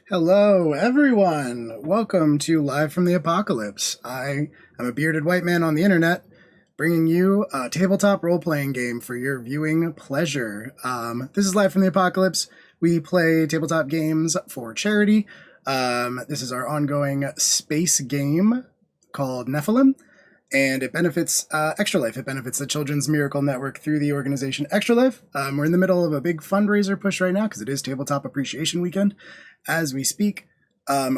Hello, everyone. Welcome to Live from the Apocalypse. I am a bearded white man on the internet, bringing you a tabletop role-playing game for your viewing pleasure. This is Live from the Apocalypse. We play tabletop games for charity. This is our ongoing space game called Nephilim, and it benefits Extra Life. It benefits the Children's Miracle Network through the organization Extra Life. We're in the middle of a big fundraiser push right now because it is Tabletop Appreciation Weekend as we speak.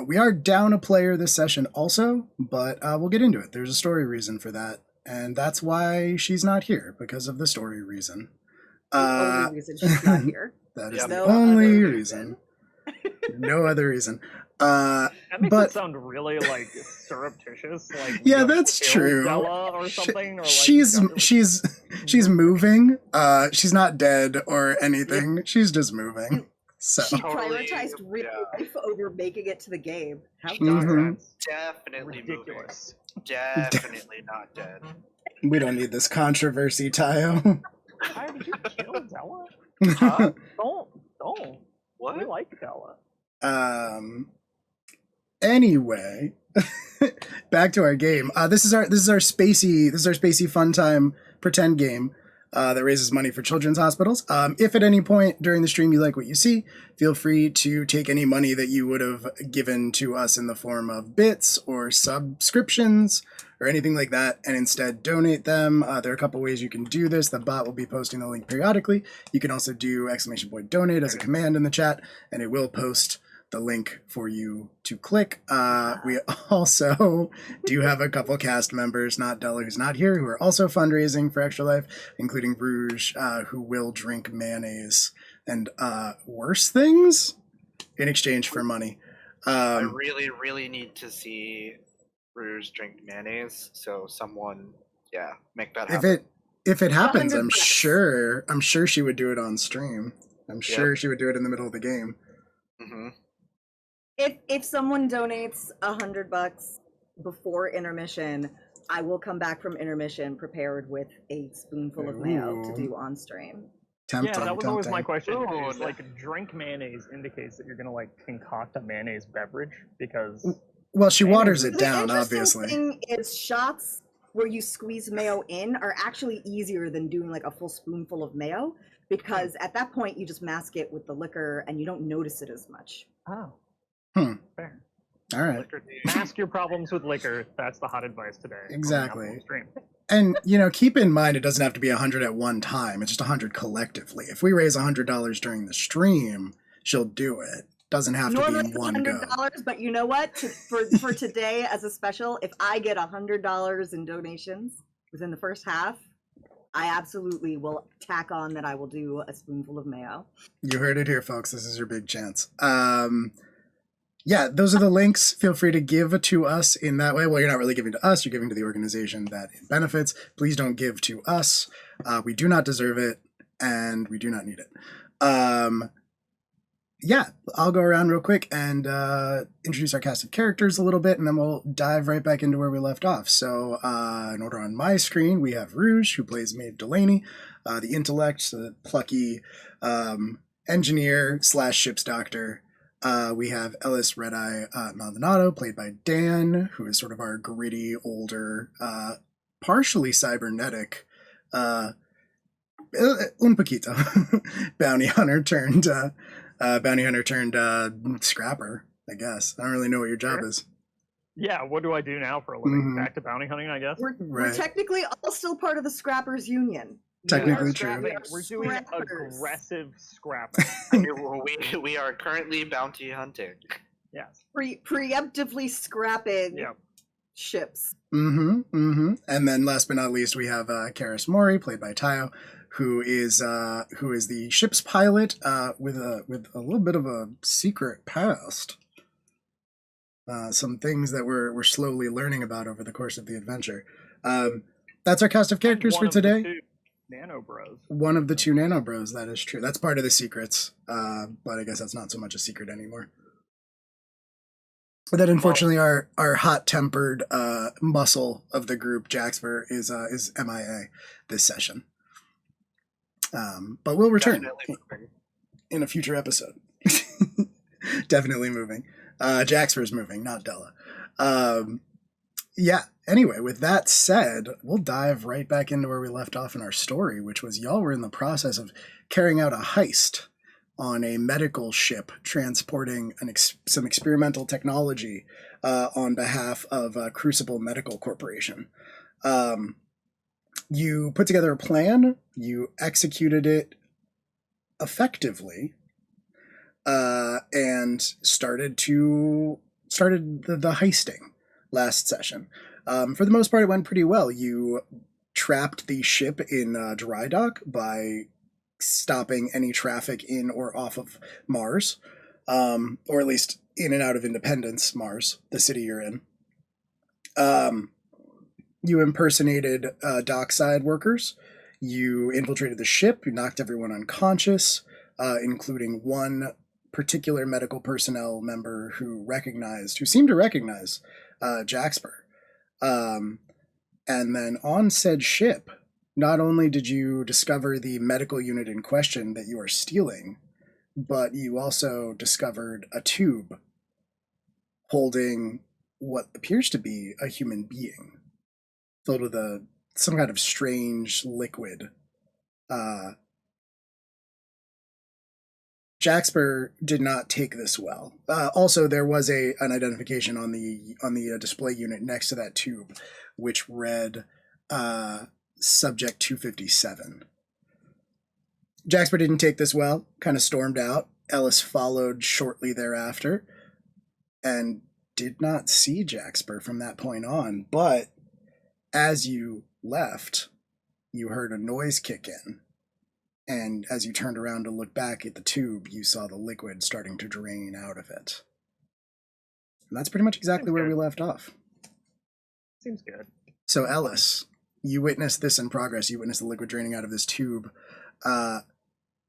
We are down a player this session also, but we'll get into it. There's a story reason for that, and that's why she's not here, because of the story reason. The only reason she's not here. That is the only reason. No other reason. That makes it sound really like surreptitious. Like yeah, that's true. Della or something. Or she's moving. She's not dead or anything. She's just moving. So she prioritized real life over making it to the game. How Definitely ridiculous. Definitely not dead. We don't need this controversy, Tayo. Why did you kill Della? Huh? Don't. What? We like Della. Anyway, back to our game. This is our spacey fun time pretend game that raises money for children's hospitals. If at any point during the stream you like what you see, feel free to take any money that you would have given to us in the form of bits or subscriptions or anything like that, and instead donate them. There are a couple ways you can do this. The bot will be posting the link periodically. You can also do !donate as a command in the chat, and it will post the link for you to click. We also do have a couple cast members, not Della, who's not here, who are also fundraising for Extra Life, including Rouge, who will drink mayonnaise and worse things in exchange for money. I really need to see Rouge drink mayonnaise, so someone, make that happen. If it happens, I'm sure she would do it on stream. I'm sure she would do it in the middle of the game. Mm-hmm. If someone donates $100 before intermission, I will come back from intermission prepared with a spoonful of mayo to do on stream. That was always my question. Is, like, drink mayonnaise indicates that you're gonna like concoct a mayonnaise beverage because. Well, she waters it down, obviously. The interesting thing is shots where you squeeze mayo in are actually easier than doing like a full spoonful of mayo, because at that point you just mask it with the liquor and you don't notice it as much. Oh. Fair. All right. Mask your problems with liquor. That's the hot advice today. Exactly. And, keep in mind, it doesn't have to be 100 at one time. It's just 100 collectively. If we raise $100 during the stream, she'll do it. Doesn't have to be in one go. But you know what? For today as a special, if I get $100 in donations within the first half, I absolutely will tack on that I will do a spoonful of mayo. You heard it here, folks. This is your big chance. Those are the links. Feel free to give to us in that way. Well, you're not really giving to us. You're giving to the organization that it benefits. Please don't give to us. We do not deserve it, and we do not need it. I'll go around real quick and introduce our cast of characters a little bit, and then we'll dive right back into where we left off. So, in order on my screen, we have Rouge, who plays Maeve Delaney, the intellect, the plucky engineer / ship's doctor. We have Ellis Red-Eye Maldonado, played by Dan, who is sort of our gritty, older, partially cybernetic, un poquito, bounty hunter turned scrapper, I guess. I don't really know what your job is. Yeah, what do I do now for a living? Back to bounty hunting, I guess? We're technically all still part of the Scrappers Union. Technically true. We're doing aggressive scrapping. we are currently bounty hunting. Yes. Preemptively scrapping ships. And then last but not least, we have Karis Mori, played by Tayo, who is the ship's pilot with a little bit of a secret past. Some things that we're slowly learning about over the course of the adventure. That's our cast of characters for today. Nano Bros. One of the two Nano Bros, that is true. That's part of the secrets, but I guess that's not so much a secret anymore. But then, unfortunately, our hot-tempered muscle of the group, Jaxper, is MIA this session. But we'll return in a future episode. Definitely moving. Jaxper's moving, not Della. Yeah, anyway, with that said, we'll dive right back into where we left off in our story, which was y'all were in the process of carrying out a heist on a medical ship transporting some experimental technology on behalf of Crucible Medical Corporation. You put together a plan, you executed it effectively, and started the heisting last session. For the most part, it went pretty well. You trapped the ship in dry dock by stopping any traffic in or off of Mars, or at least in and out of Independence, Mars, the city you're in. You impersonated dockside workers. You infiltrated the ship. You knocked everyone unconscious, including one particular medical personnel member who seemed to recognize Jaxper. And then on said ship, not only did you discover the medical unit in question that you are stealing, but you also discovered a tube holding what appears to be a human being, filled with some kind of strange liquid. Jaxper did not take this well. Also, there was an identification on the display unit next to that tube, which read Subject 257. Jaxper didn't take this well, kind of stormed out. Ellis followed shortly thereafter and did not see Jaxper from that point on, but as you left, you heard a noise kick in. And as you turned around to look back at the tube, you saw the liquid starting to drain out of it. And that's pretty much exactly where we left off. Seems good. So, Ellis, you witnessed this in progress. You witnessed the liquid draining out of this tube.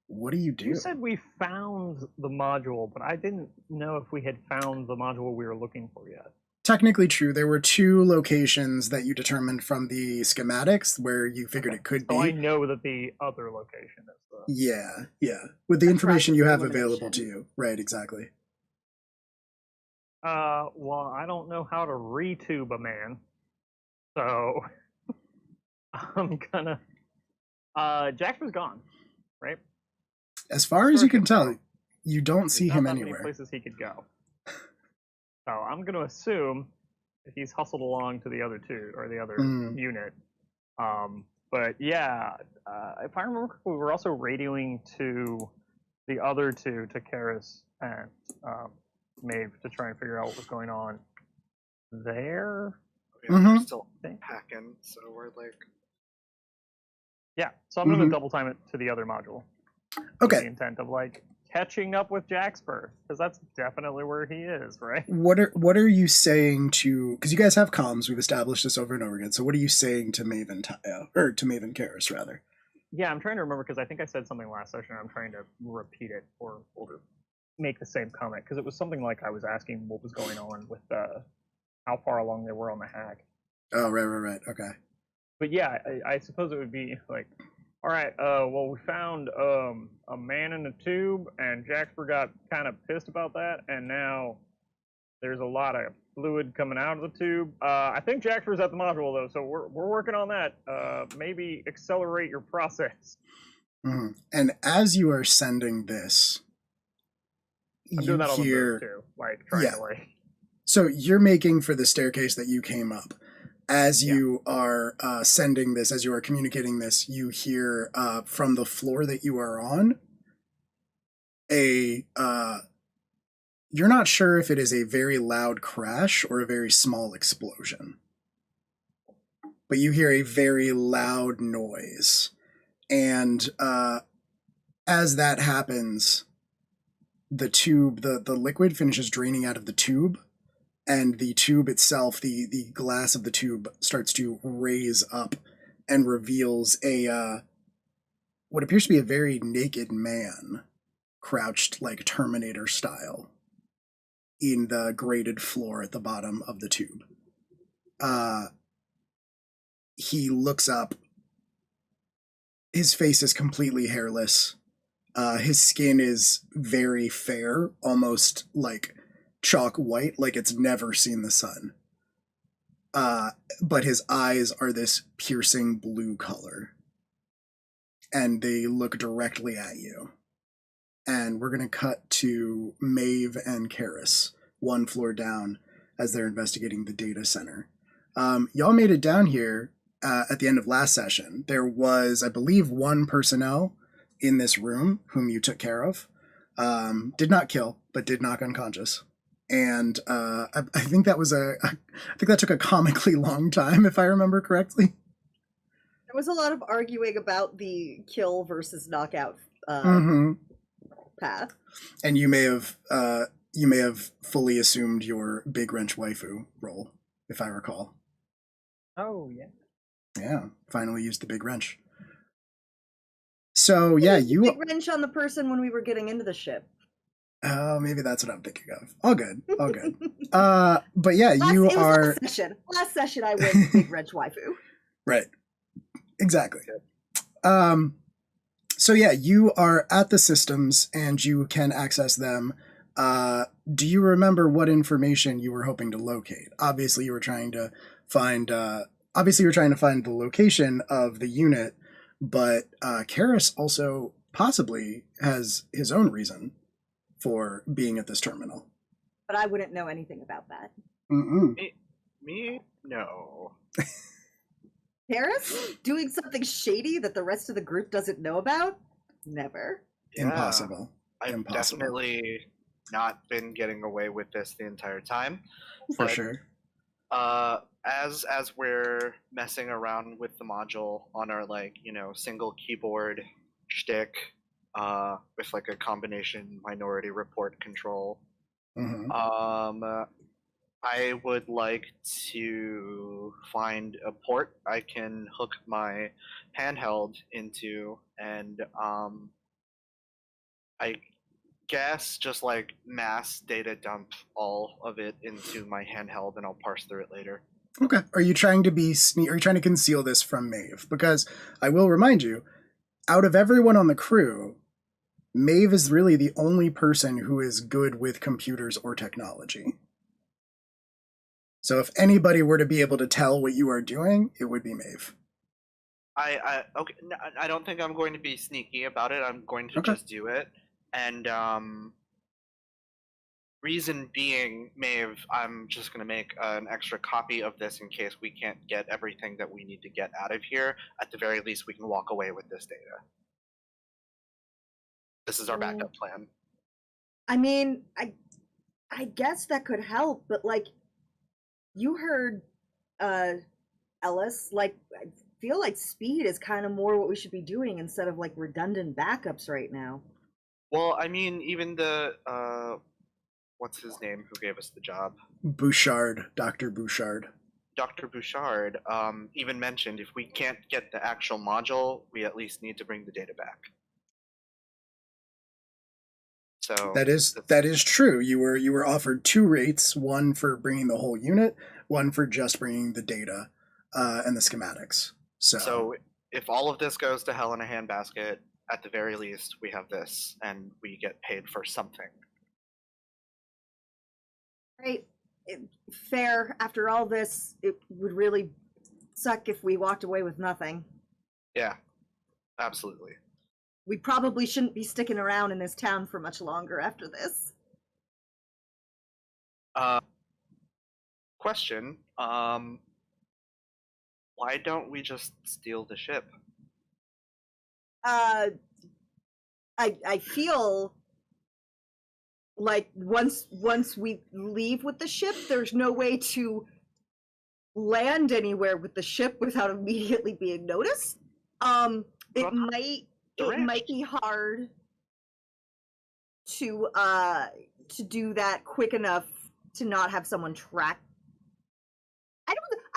What do you do? You said we found the module, but I didn't know if we had found the module we were looking for yet. Technically true. There were 2 locations that you determined from the schematics where you figured it could be. So I know that the other location is the... Yeah. With the information you have available to you. Right, exactly. Well, I don't know how to retube a man. So I'm gonna... Jaxper's gone, right? As far as you can tell, you don't see him anywhere. Many places he could go. So I'm going to assume that he's hustled along to the other two, or the other unit. But yeah, if I remember correctly, we were also radioing to the other two, to Karis and Maeve, to try and figure out what was going on there. We're still packing, so we're like... Yeah, so I'm going to double time it to the other module. Okay. With the intent of catching up with Jaxper, because that's definitely where he is, right? What are you saying to? Because you guys have comms, we've established this over and over again. So what are you saying to Maven, or to Maven Karis rather? Yeah, I'm trying to remember because I think I said something last session. I'm trying to repeat it or make the same comment, because it was something like I was asking what was going on with how far along they were on the hack. Oh, right. Okay. But yeah, I suppose it would be all right, well, we found a man in a tube, and Jaxper got kind of pissed about that, and now there's a lot of fluid coming out of the tube. I think Jaxper's at the module, though, so we're working on that. Maybe accelerate your process. Mm-hmm. And as you are sending this, I'm doing that on the move, too, trying to So you're making for the staircase that you came up. As you are sending this, as you are communicating this, you hear from the floor that you are on you're not sure if it is a very loud crash or a very small explosion, but you hear a very loud noise. And as that happens, the tube, the liquid finishes draining out of the tube. And the tube itself, the glass of the tube starts to raise up and reveals what appears to be a very naked man, crouched like Terminator style, in the grated floor at the bottom of the tube. He looks up. His face is completely hairless. His skin is very fair, almost like chalk white, like it's never seen the sun. But his eyes are this piercing blue color. And they look directly at you. And we're going to cut to Maeve and Karis, one floor down, as they're investigating the data center. Y'all made it down here at the end of last session. There was, I believe, one personnel in this room whom you took care of. Did not kill, but did knock unconscious. And I think that was I think that took a comically long time, if I remember correctly. There was a lot of arguing about the kill versus knockout path. And you may have fully assumed your big wrench waifu role, if I recall. Oh yeah. Yeah, finally used the big wrench. So yeah, you big wrench on the person when we were getting into the ship. Oh, maybe that's what I'm thinking of. All good, all good. But yeah, you are. Last session, I went big wrench waifu. Right. Exactly. So yeah, you are at the systems and you can access them. Do you remember what information you were hoping to locate? Obviously, you were trying to find. Obviously, you're trying to find the location of the unit, but Karis also possibly has his own reason for being at this terminal. But I wouldn't know anything about that. Me? No. Karis? Doing something shady that the rest of the group doesn't know about? Never. Yeah. Impossible. I've definitely not been getting away with this the entire time. For sure. As we're messing around with the module on our single keyboard shtick, with like a combination minority report control, I would like to find a port I can hook my handheld into, and I guess just like mass data dump all of it into my handheld, and I'll parse through it later. Okay. Are you trying to are you trying to conceal this from Maeve? Because I will remind you, out of everyone on the crew, Maeve is really the only person who is good with computers or technology. So if anybody were to be able to tell what you are doing, it would be Maeve. Okay. No, I don't think I'm going to be sneaky about it. I'm going to just do it. And reason being, Maeve, I'm just going to make an extra copy of this in case we can't get everything that we need to get out of here. At the very least, we can walk away with this data. This is our backup plan. I mean, I guess that could help, but like, you heard Ellis, like, I feel like speed is kind of more what we should be doing instead of like redundant backups right now. Well, I mean, even the what's his name who gave us the job? Bouchard, Dr. Bouchard. Dr. Bouchard even mentioned if we can't get the actual module, we at least need to bring the data back. So that is true. You were offered 2 rates, one for bringing the whole unit, one for just bringing the data and the schematics. So if all of this goes to hell in a handbasket, at the very least, we have this, and we get paid for something. Right. Fair. After all this, it would really suck if we walked away with nothing. Yeah, absolutely. We probably shouldn't be sticking around in this town for much longer after this. Question. Why don't we just steal the ship? I feel like once we leave with the ship, there's no way to land anywhere with the ship without immediately being noticed. It might be hard to do that quick enough to not have someone track. I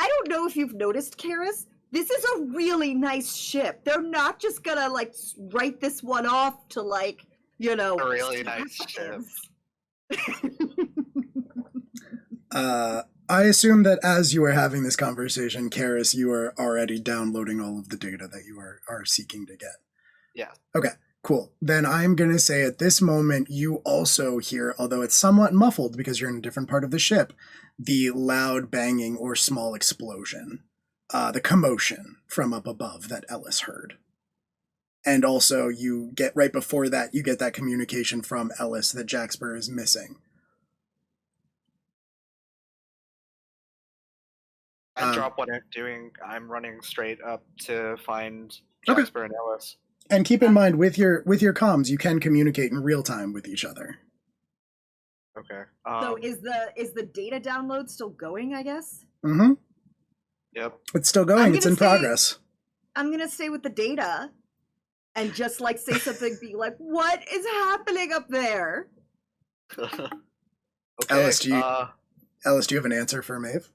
don't know if you've noticed, Karis. This is a really nice ship. They're not just gonna like write this one off to like, you know, a really nice ship. I assume that as you are having this conversation, Karis, you are already downloading all of the data that you are seeking to get. Yeah. Okay. Cool. Then I'm going to say at this moment, you also hear, although it's somewhat muffled because you're in a different part of the ship, the loud banging or small explosion, the commotion from up above that Ellis heard. And also, you get right before that, you get that communication from Ellis that Jaxper is missing. I drop what I'm doing. I'm running straight up to find Okay. Jaxper and Ellis. And keep in mind, with your comms, you can communicate in real time with each other. Okay. So is the data download still going, I guess? Mm-hmm. Yep. It's still going. It's in progress. I'm going to stay with the data and just like say something, be like, what is happening up there? Okay. Ellis, do you have an answer for Maeve?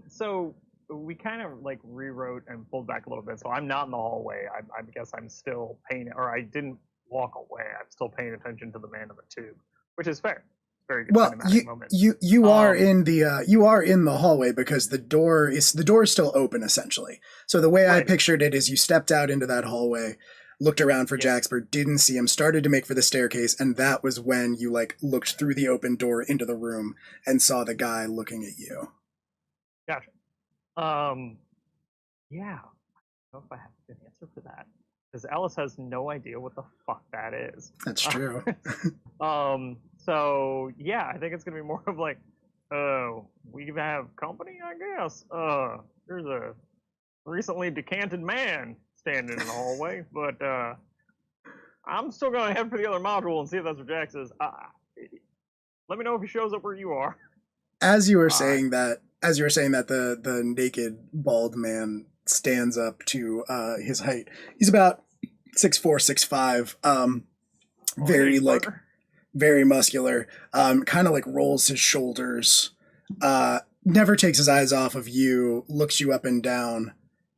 So we kind of like rewrote and pulled back a little bit. So I'm not in the hallway. I guess I'm still paying, or I didn't walk away. I'm still paying attention to the man in the tube, which is fair. Very good cinematic moment. You are in the hallway because the door is still open essentially. So the way I pictured it is you stepped out into that hallway, looked around for Jaxper, didn't see him, started to make for the staircase, and that was when you like looked through the open door into the room and saw the guy looking at you. Gotcha. Yeah. I don't know if I have a good answer for that. Because Alice has no idea what the fuck that is. That's true. So yeah, I think it's gonna be more of like, we have company, I guess. There's a recently decanted man standing in the hallway, but I'm still gonna head for the other module and see if that's what Jax is. Let me know if he shows up where you are. As you were saying that, the naked bald man stands up to his height. He's about 6'4", 6'5", very muscular. Kind of like rolls his shoulders. Never takes his eyes off of you. Looks you up and down,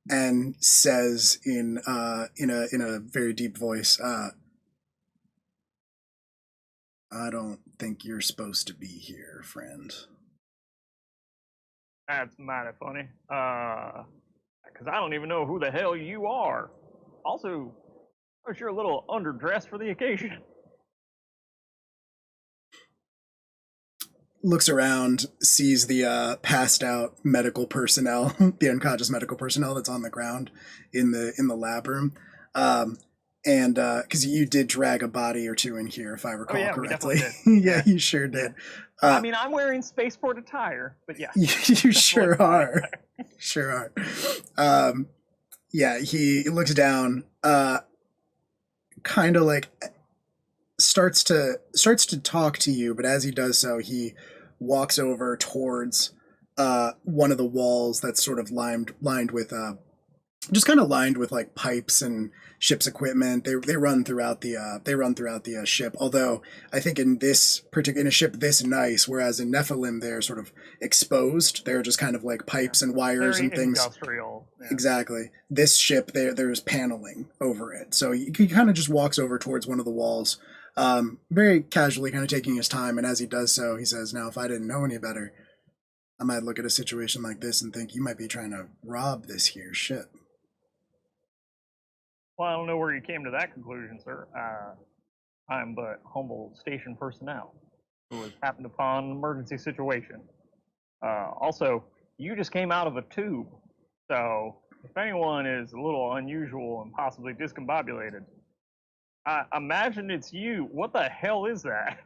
and says in a very deep voice, "I don't think you're supposed to be here, friend." That's mighty funny. Because I don't even know who the hell you are. Also, you're a little underdressed for the occasion. Looks around, sees the passed out medical personnel, the unconscious medical personnel that's on the ground in the lab room. And because you did drag a body or two in here, if I recall correctly. Yeah, you sure did. I mean, I'm wearing spaceport attire, but yeah. You sure are. Sure are. Yeah, he looks down, kind of like starts to talk to you, but as he does so, he walks over towards one of the walls that's sort of lined with just kind of lined with like pipes and ship's equipment. They run throughout the ship. Although I think in a ship this nice, whereas in Nephilim they're sort of exposed. They're just kind of like pipes and wires very and things. Industrial. Yeah. Exactly. This ship there's paneling over it, so he kind of just walks over towards one of the walls, very casually, kind of taking his time. And as he does so, he says, "Now, if I didn't know any better, I might look at a situation like this and think you might be trying to rob this here ship." Well, I don't know where you came to that conclusion, sir. I'm but humble station personnel who has happened upon an emergency situation. Also, you just came out of a tube, so if anyone is a little unusual and possibly discombobulated, I imagine it's you. What the hell is that?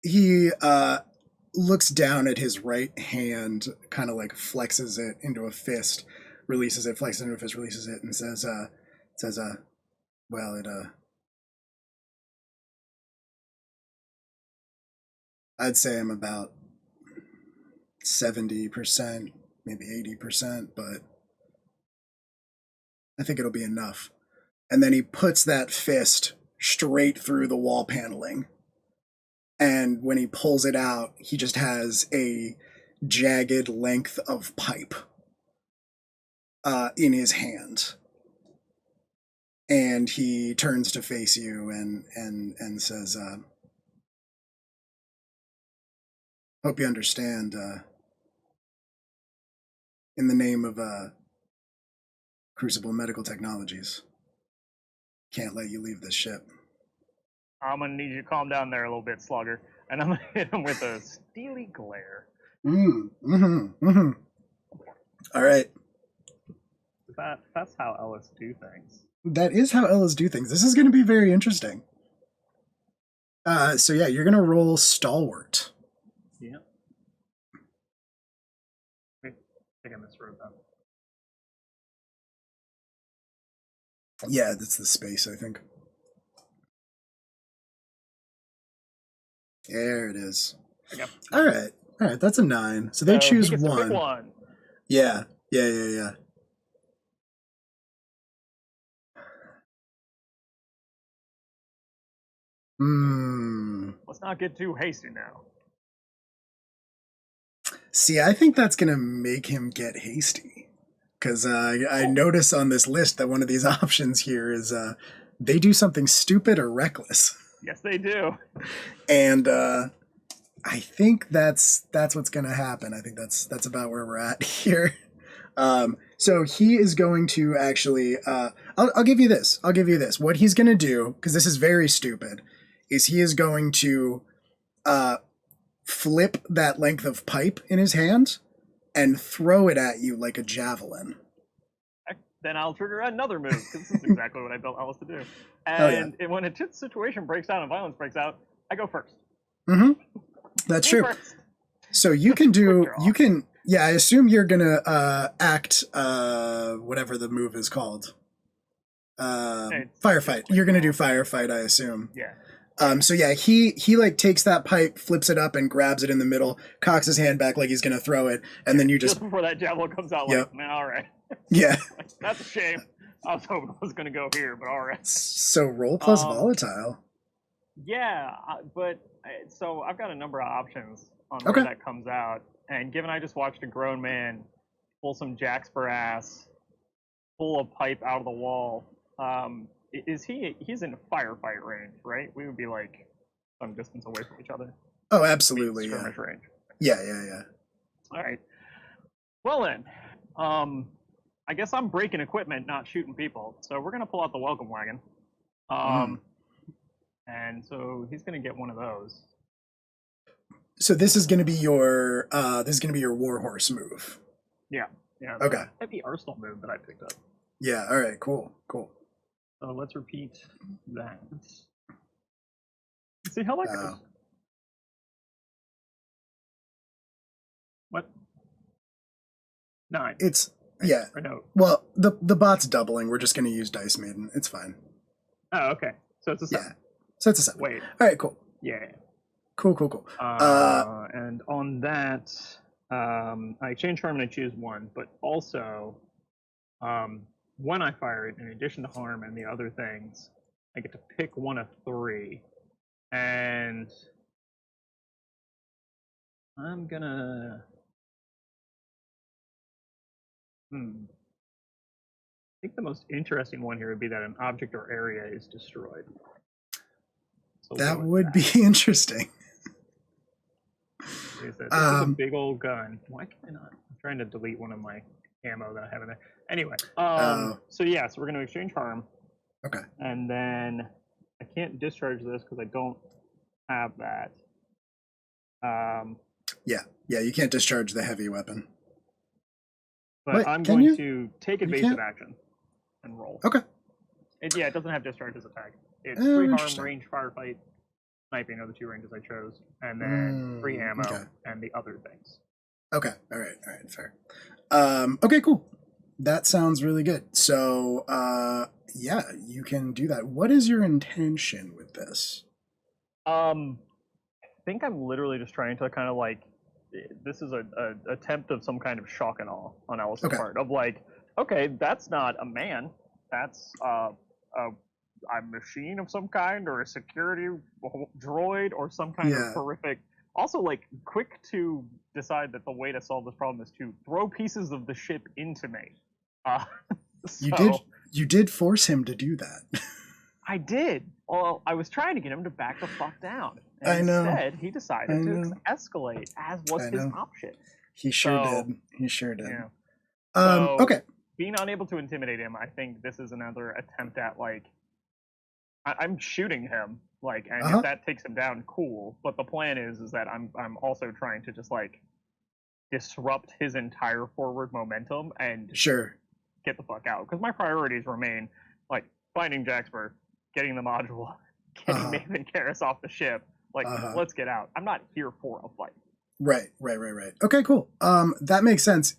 He looks down at his right hand, kind of like flexes it into a fist, releases it, flexes it into a fist, releases it, and says, well, I'd say I'm about 70%, maybe 80%, but I think it'll be enough. And then he puts that fist straight through the wall paneling. And when he pulls it out, he just has a jagged length of pipe in his hand. And he turns to face you and says, Hope you understand. In the name of Crucible Medical Technologies, can't let you leave this ship. I'm gonna need you to calm down there a little bit, Slugger, and I'm gonna hit him with a steely glare. All right. That's how Ellis do things. That is how Ellis do things. This is going to be very interesting. So yeah, you're going to roll Stalwart. Yeah. I think I miswrote that. Yeah, that's the space, I think. There it is. Yep. All right, that's a 9. So they choose he gets to one. pick one. Yeah. Let's not get too hasty now. See, I think that's going to make him get hasty. Because I notice on this list that one of these options here is they do something stupid or reckless. Yes, they do. And I think that's what's going to happen. I think that's about where we're at here. So he is going to actually, I'll give you this. What he's going to do, because this is very stupid, is he is going to flip that length of pipe in his hand and throw it at you like a javelin. Then I'll trigger another move, because this is exactly what I built Alice to do. And when a tense situation breaks out and violence breaks out, I go first. That's true. First. So you can do, I assume you're going to act, whatever the move is called. Firefight. You're going to do firefight, I assume. Yeah. So yeah, he like takes that pipe, flips it up, and grabs it in the middle, cocks his hand back like he's gonna throw it, and then you just before that javelin comes out, like, man, all right. Yeah. That's a shame. I was hoping I was gonna go here, but all right. So roll plus volatile. Yeah, but so I've got a number of options on where that comes out, and given I just watched a grown man pull some jacks for ass, pull a pipe out of the wall. He's in firefight range, right? We would be like some distance away from each other. Oh, absolutely. Skirmish range. Yeah. All right. Well then, I guess I'm breaking equipment, not shooting people. So we're gonna pull out the welcome wagon. And so he's gonna get one of those. So this is gonna be your warhorse move. Yeah. Okay. Heavy arsenal move that I picked up. Yeah. All right. Cool. So let's repeat that. See how that goes. What? 9. It's yeah. Or no. Well, the bot's doubling. We're just gonna use Dice Maiden. It's fine. Oh, okay. So it's a 7. Yeah. So it's a 7. Wait. All right. Cool. Yeah. Cool. And on that, I exchange harm and I choose 1, but also, when I fire it, in addition to harm and the other things, I get to pick one of 3. And I'm gonna... I think the most interesting one here would be that an object or area is destroyed. So that would be interesting. This is a big old gun. Why can I not? I'm trying to delete one of my ammo that I have in there. Anyway, so we're going to exchange harm. Okay. And then I can't discharge this because I don't have that. Yeah, you can't discharge the heavy weapon. But wait, I'm going to take evasive action and roll. Okay. It doesn't have discharge as attack. It's 3 harm, range, firefight, sniping are the 2 ranges I chose, and then 3 ammo and the other things. Okay. All right. Fair. Okay. Cool. That sounds really good. So, yeah, you can do that. What is your intention with this? I think I'm literally just trying to kind of like, this is a attempt of some kind of shock and awe on Alice's part of like, okay, that's not a man. That's a machine of some kind or a security droid or some kind of horrific. Also, like, quick to decide that the way to solve this problem is to throw pieces of the ship into me. You did force him to do that. I did. Well, I was trying to get him to back the fuck down. And I know. Instead, he decided I to know. escalate, as was I his know. option. He sure So, did. He sure did. Yeah. So, Okay. being unable to intimidate him, I think this is another attempt at, like, I'm shooting him, like, and if that takes him down, cool. But the plan is that I'm also trying to just, like, disrupt his entire forward momentum and Sure. get the fuck out. Because my priorities remain, like, finding Jaxper, getting the module, getting Maven Karis off the ship. Like, let's get out. I'm not here for a fight. Right. Okay, cool. That makes sense.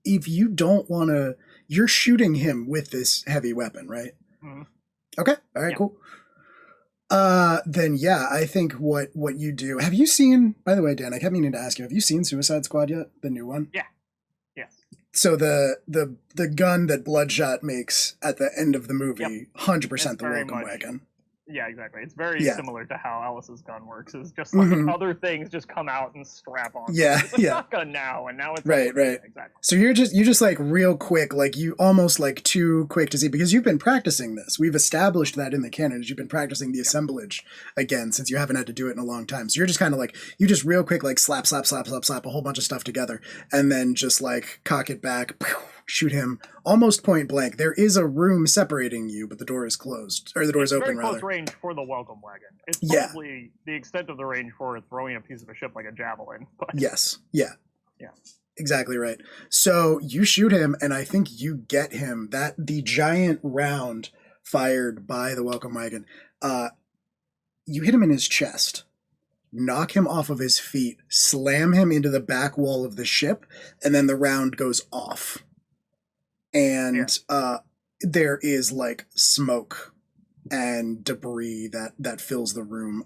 If you don't want to, you're shooting him with this heavy weapon, right? Mm-hmm. Okay. All right, cool. Then yeah, I think what you do. Have you seen, by the way, Dan, I kept meaning to ask you, have you seen Suicide Squad yet? The new one? Yeah. Yes. So the gun that Bloodshot makes at the end of the movie, 100% the welcome wagon. Yeah, exactly. It's very similar to how Alice's gun works. It's just like other things just come out and strap on. It's a shotgun now, and now it's right. Exactly. So you're just like real quick, like you almost like too quick to see, because you've been practicing this. We've established that in the canon. You've been practicing the assemblage again since you haven't had to do it in a long time. So you're just kind of like, you just real quick like slap a whole bunch of stuff together, and then just like cock it back. Shoot him almost point blank. There is a room separating you, but the door is closed, or the door is open. Very close range for the welcome wagon. It's probably the extent of the range for throwing a piece of a ship like a javelin. But... Yes. Yeah. Exactly right. So you shoot him, and I think you get him. That the giant round fired by the welcome wagon. You hit him in his chest, knock him off of his feet, slam him into the back wall of the ship, and then the round goes off. And there is like smoke and debris that fills the room.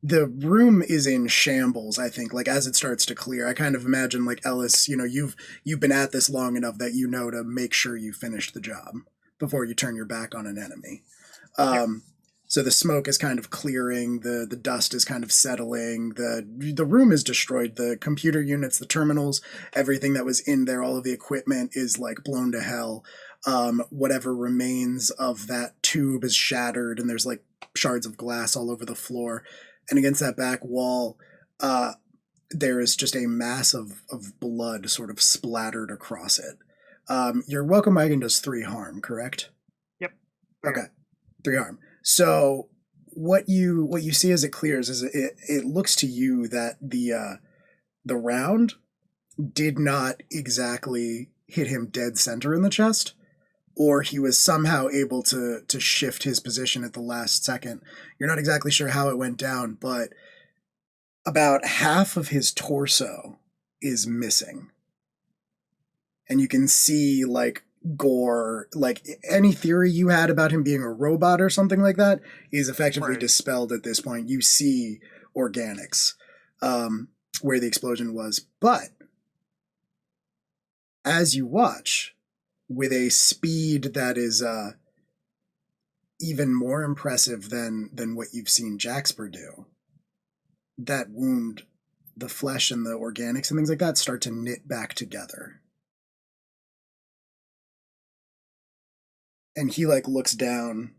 The room is in shambles, I think, like as it starts to clear. I kind of imagine like Ellis, you've been at this long enough that you know to make sure you finish the job before you turn your back on an enemy. So the smoke is kind of clearing, the dust is kind of settling, the room is destroyed, the computer units, the terminals, everything that was in there, all of the equipment is like blown to hell. Whatever remains of that tube is shattered, and there's like shards of glass all over the floor. And against that back wall, there is just a mass of blood sort of splattered across it. Your welcome wagon does 3 harm, correct? Yep. Okay, 3 harm. So what you see as it clears is it looks to you that the round did not exactly hit him dead center in the chest, or he was somehow able to shift his position at the last second. You're not exactly sure how it went down, but about half of his torso is missing. And you can see like gore, like any theory you had about him being a robot or something like that is effectively dispelled at this point. You see organics where the explosion was. But as you watch, with a speed that is even more impressive than what you've seen Jaxper do, that wound, the flesh and the organics and things like that start to knit back together. And he like looks down,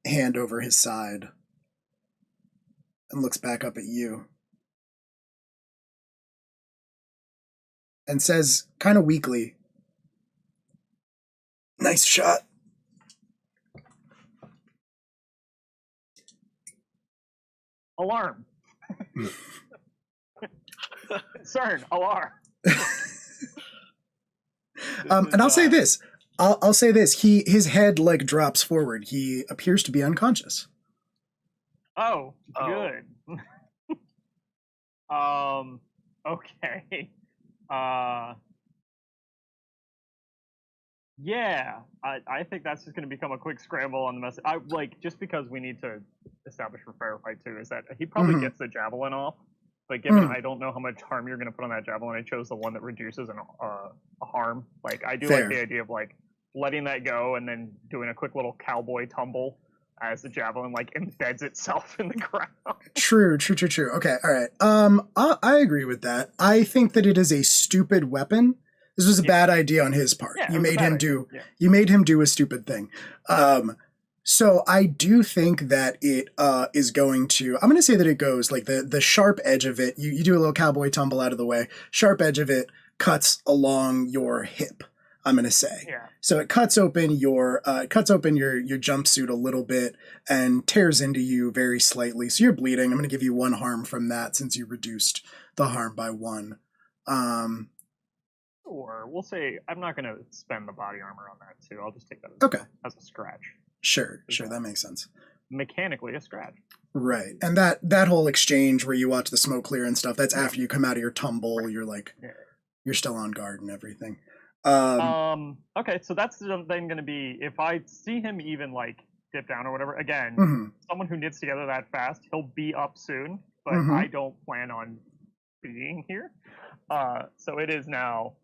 hand over his side, and looks back up at you. And says kind of weakly, "Nice shot." Alarm. CERN, alarm. And I'll say this. I'll say this. His head like drops forward. He appears to be unconscious. Oh, good. Okay. Yeah, I think that's just going to become a quick scramble on the message. Just because we need to establish for fair fight too, is that he probably gets the javelin off, but given I don't know how much harm you're going to put on that javelin, I chose the one that reduces a harm. Like, I do like the idea of like letting that go and then doing a quick little cowboy tumble as the javelin like embeds itself in the ground. True. Okay, all right. I agree with that. I think that it is a stupid weapon. This was a bad idea on his part. Yeah, you made him do a stupid thing. So I do think that it is going to. I'm going to say that it goes like the sharp edge of it. You do a little cowboy tumble out of the way. Sharp edge of it cuts along your hip. I'm going to say. Yeah. So it cuts open your your jumpsuit a little bit and tears into you very slightly. So you're bleeding. I'm going to give you 1 harm from that since you reduced the harm by 1. Or we'll say I'm not going to spend the body armor on that too. I'll just take that as a scratch. Sure, that makes sense. Mechanically a scratch. Right. And that whole exchange where you watch the smoke clear and stuff, that's after you come out of your tumble, you're like you're still on guard and everything. Okay, so that's then going to be if I see him even like dip down or whatever. Again, someone who knits together that fast, he'll be up soon. But I don't plan on being here. So it is now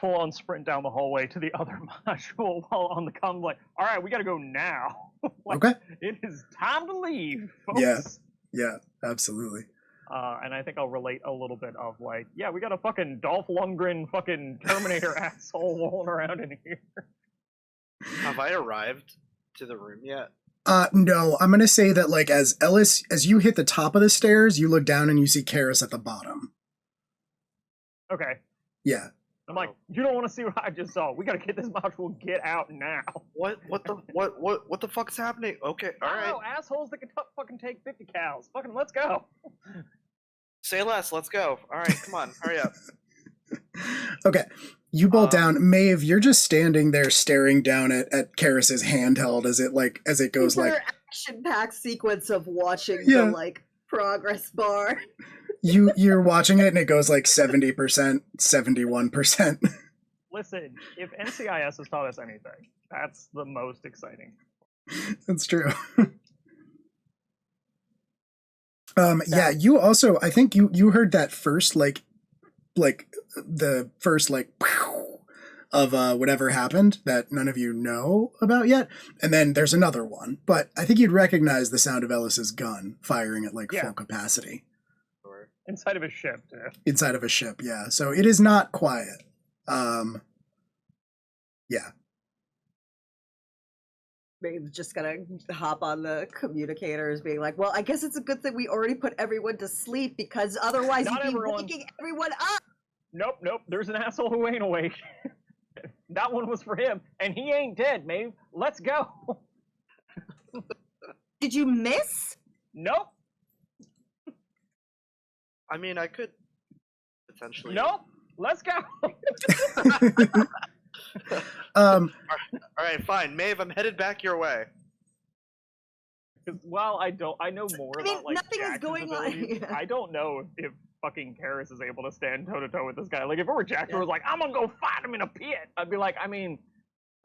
full on sprint down the hallway to the other module while on the comm. Like, all right, we got to go now. Like, okay, it is time to leave, folks. Yeah, absolutely. And I think I'll relate a little bit of like, yeah, we got a fucking Dolph Lundgren fucking Terminator asshole rolling around in here. Have I arrived to the room yet? No, I'm gonna say that like as you hit the top of the stairs, you look down and you see Karis at the bottom. Okay. Yeah. I'm like, you don't want to see what I just saw. We gotta get this module, get out now. What the fuck's happening? Okay, alright. Oh, assholes that can fucking take 50 cows. Fucking let's go. Say less, let's go. Alright, come on, hurry up. Okay. You bolt down. Maeve, you're just standing there staring down at Karis's handheld as it goes like action-packed sequence of watching the like progress bar. You're watching it and it goes like 70%, 71%. Listen, if NCIS has taught us anything, that's the most exciting. That's true. Yeah, you also, I think you heard that first like the first like of whatever happened that none of you know about yet, and then there's another one, but I think you'd recognize the sound of Ellis's gun firing at like full capacity. Inside of a ship, too. Inside of a ship, yeah. So it is not quiet. Yeah. Maeve's just gonna hop on the communicators, being like, "Well, I guess it's a good thing we already put everyone to sleep because otherwise you'd be waking everyone up." Nope. There's an asshole who ain't awake. That one was for him, and he ain't dead, Maeve. Let's go. Did you miss? Nope. I mean, I could potentially. Nope. Let's go. All right, fine, Maeve. I'm headed back your way. Well, I know more about like nothing Jackson's is going abilities. on. I don't know if fucking Karis is able to stand toe to toe with this guy. Like, if it were Jackson was like, I'm gonna go fight him in a pit, I'd be like, I mean,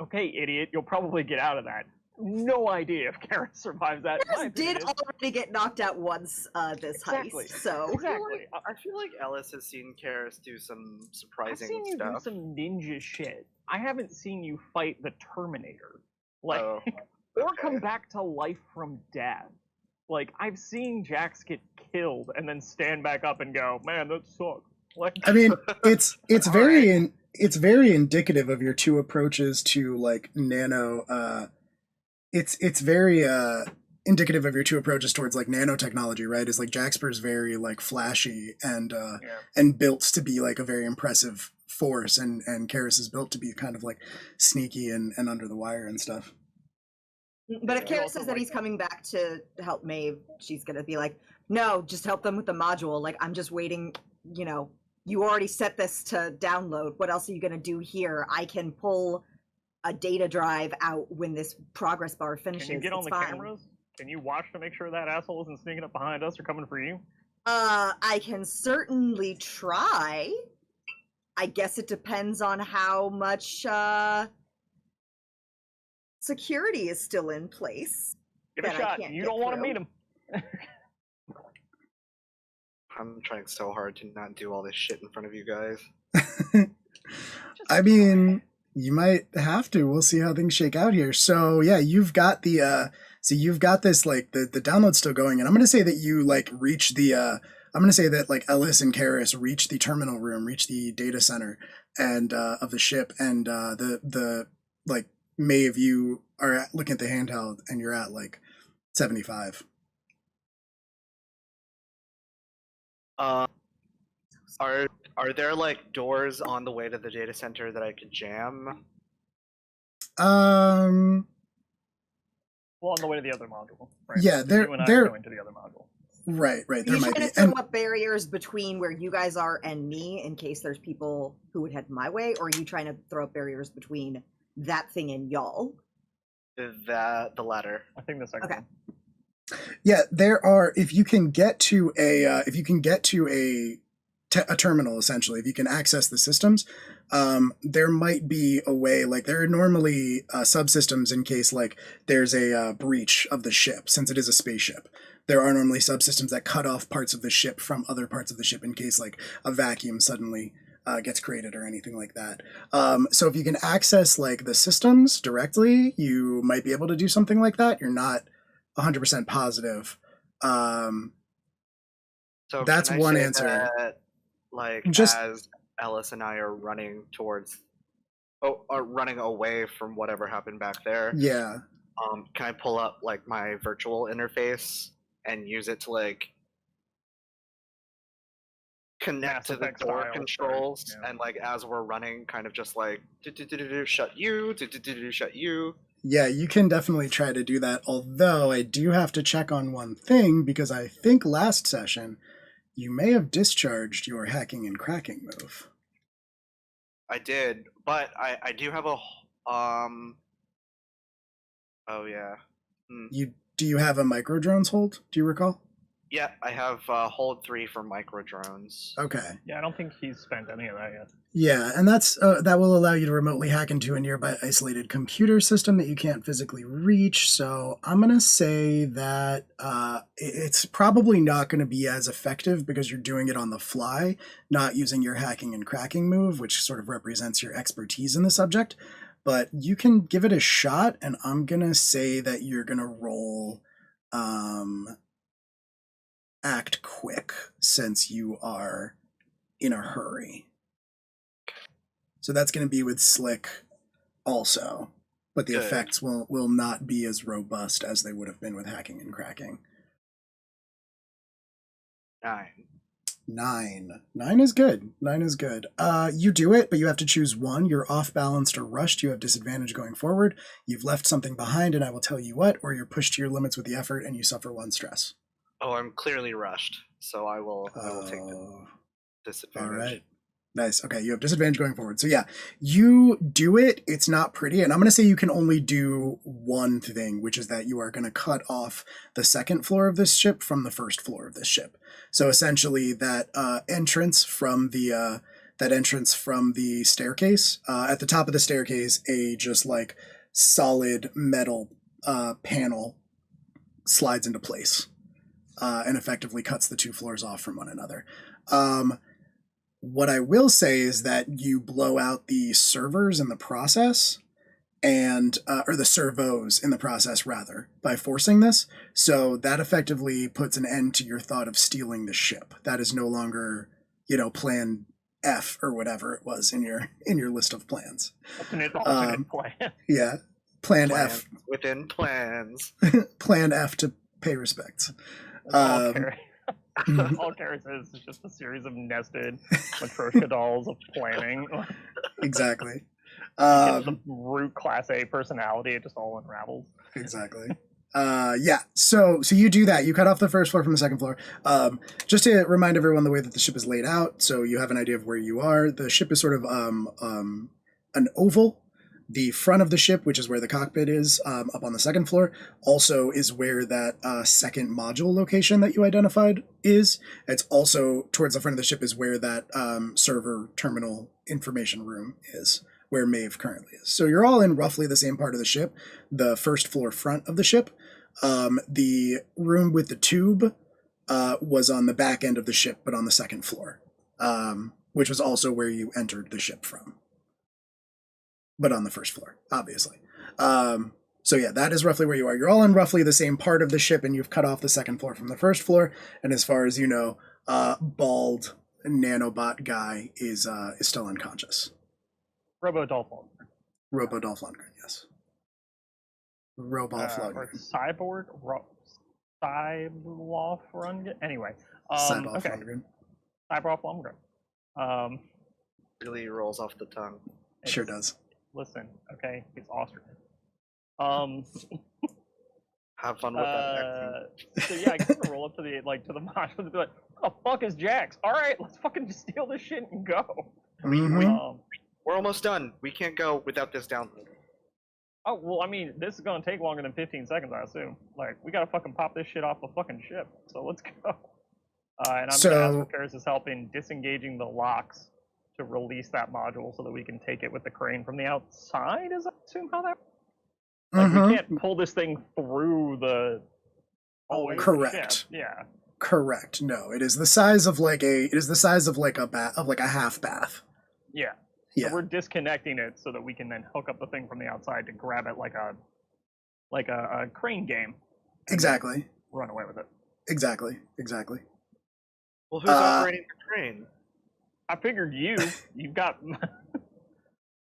okay, idiot, you'll probably get out of that. No idea if Karis survives that. Karis did already get knocked out once this heist, so exactly. I feel like Ellis has seen Karis do some surprising I've seen you stuff. do some ninja shit. I haven't seen you fight the Terminator, like, or come back to life from death. Like, I've seen Jax get killed and then stand back up and go, man, that sucks. Like, I mean, it's very indicative of your two approaches to like nano. It's very indicative of your two approaches towards like nanotechnology, right? Is like Jaxper's very like flashy and built to be like a very impressive force, and Karis is built to be kind of like sneaky and under the wire and stuff. But if Karis says that he's coming back to help Maeve, she's gonna be like, no, just help them with the module. Like, I'm just waiting, you know, you already set this to download. What else are you gonna do here? I can pull a data drive out when this progress bar finishes. Can you get on the cameras? Can you watch to make sure that asshole isn't sneaking up behind us or coming for you? I can certainly try. I guess it depends on how much security is still in place. Give it a shot. You don't want to meet him. I'm trying so hard to not do all this shit in front of you guys. I mean, you might have to. We'll see how things shake out here. So yeah, you've got the you've got this like the download's still going, and I'm gonna say that you like reach the I'm gonna say that like Ellis and Karis reach the terminal room, reach the data center and of the ship, and the like Maeve, you are looking at the handheld and you're at like 75. Are there like doors on the way to the data center that I could jam? Well, on the way to the other module, right? Yeah, So they're you and I are going to the other module. right. Are There you might trying be. to throw up barriers between where you guys are and me in case there's people who would head my way, or are you trying to throw up barriers between that thing and y'all? The latter. I think the second Okay. one. Yeah, there are. If you can get to a terminal, essentially, if you can access the systems, there might be a way. Like there are normally subsystems in case like there's a breach of the ship, since it is a spaceship. There are normally subsystems that cut off parts of the ship from other parts of the ship in case like a vacuum suddenly gets created or anything like that. So if you can access like the systems directly, you might be able to do something like that. You're not 100% positive. So That's can I one say answer. that, like Just as Ellis and I are running running away from whatever happened back there, yeah, can I pull up like my virtual interface and use it to like connect Mass to the Effect door style, controls sorry, yeah. and like as we're running, kind of just like shut you, shut you. yeah, you can definitely try to do that. Although I do have to check on one thing because I think last session you may have discharged your hacking and cracking move. I did, but I do have a oh yeah. Do you have a micro drones hold? Do you recall? Yeah, I have hold 3 for micro drones. Okay. Yeah, I don't think he's spent any of that yet. Yeah, and that's that will allow you to remotely hack into a nearby isolated computer system that you can't physically reach. So I'm gonna say that it's probably not going to be as effective because you're doing it on the fly, not using your hacking and cracking move, which sort of represents your expertise in the subject. But you can give it a shot, and I'm gonna say that you're gonna roll act quick since you are in a hurry. So that's going to be with Slick also, but the Good. effects will not be as robust as they would have been with hacking and cracking. 9. 9 is good. 9 is good. You do it, but you have to choose one. You're off balanced or rushed. You have disadvantage going forward. You've left something behind, and I will tell you what, or you're pushed to your limits with the effort and you suffer 1 stress. Oh, I'm clearly rushed, so I will take the disadvantage. All right. Nice. Okay, you have disadvantage going forward. So yeah, you do it. It's not pretty. And I'm going to say you can only do one thing, which is that you are going to cut off the second floor of this ship from the first floor of this ship. So essentially that entrance from the staircase, at the top of the staircase, a just like solid metal panel slides into place and effectively cuts the 2 floors off from one another. What I will say is that you blow out the servers in the process, and or the servos in the process rather, by forcing this. So that effectively puts an end to your thought of stealing the ship. That is no longer, plan F or whatever it was in your list of plans. Alternate plan. Yeah, plan Plans F within plans. plan F to pay respects. All Karis is just a series of nested Matryoshka dolls of planning. Exactly. The root class A personality, it just all unravels. Exactly. Yeah. So you do that. You cut off the first floor from the second floor. Just to remind everyone the way that the ship is laid out, so you have an idea of where you are. The ship is sort of an oval. The front of the ship, which is where the cockpit is, up on the second floor, also is where that second module location that you identified is. It's also towards the front of the ship is where that server terminal information room is, where Maeve currently is. So you're all in roughly the same part of the ship, the first floor front of the ship. The room with the tube was on the back end of the ship, but on the second floor, which was also where you entered the ship from. But on the first floor, obviously. So yeah, that is roughly where you are. You're all in roughly the same part of the ship, and you've cut off the second floor from the first floor. And as far as you know, bald nanobot guy is still unconscious. Robo Dolph Lundgren. Robo Dolph Lundgren, yes. Roblox or Cyborg, Cyborg Lundgren. Anyway, Cyborg okay, Lundgren. Cyborg Lundgren. Really rolls off the tongue. Sure does. Listen, okay, he's Austrian. Have fun with that accent. So yeah, I guess to roll up to the module and be like, "What the fuck is Jax? All right, let's fucking just steal this shit and go." Mhm. We're almost done. We can't go without this download. Oh well, I mean, this is gonna take longer than 15 seconds, I assume. Like, we gotta fucking pop this shit off the fucking ship. So let's go. And I'm gonna ask for Karis' help in disengaging the locks to release that module so that we can take it with the crane from the outside. Is I assume how that? Like, we can't pull this thing through the. Correct. Yeah. Correct. No, it is the size of like a. It is the size of like a half bath. Yeah. Yeah. So we're disconnecting it so that we can then hook up the thing from the outside to grab it like a crane game. Exactly. Run away with it. Exactly. Well, who's operating the crane? I figured you've got.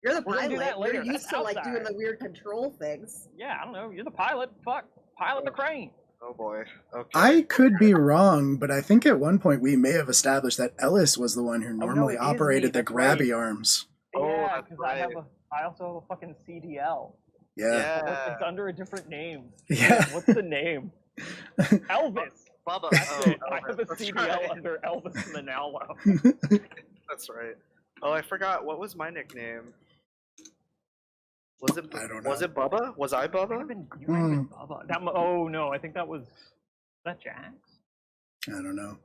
You're the We're gonna do that pilot. later. You're used That's to like outside. doing the weird control things. Yeah, I don't know. You're the pilot. Fuck. Pilot the crane. Oh boy. Okay. I could be wrong, but I think at one point we may have established that Ellis was the one who no, normally it is me, operated the that's grabby right. arms. Oh, Yeah, that's because right. I also have a fucking CDL. Yeah. Yeah. It's under a different name. Yeah. What's the name? Elvis. Bubba. That's Oh, it. I have a that's CDL right. under Elvis Manalo. That's right. Oh, I forgot. What was my nickname? Was it? I don't know. Was it Bubba? Was I You might Bubba? have been Bubba. Oh no, I think that was. That Jax? I don't know.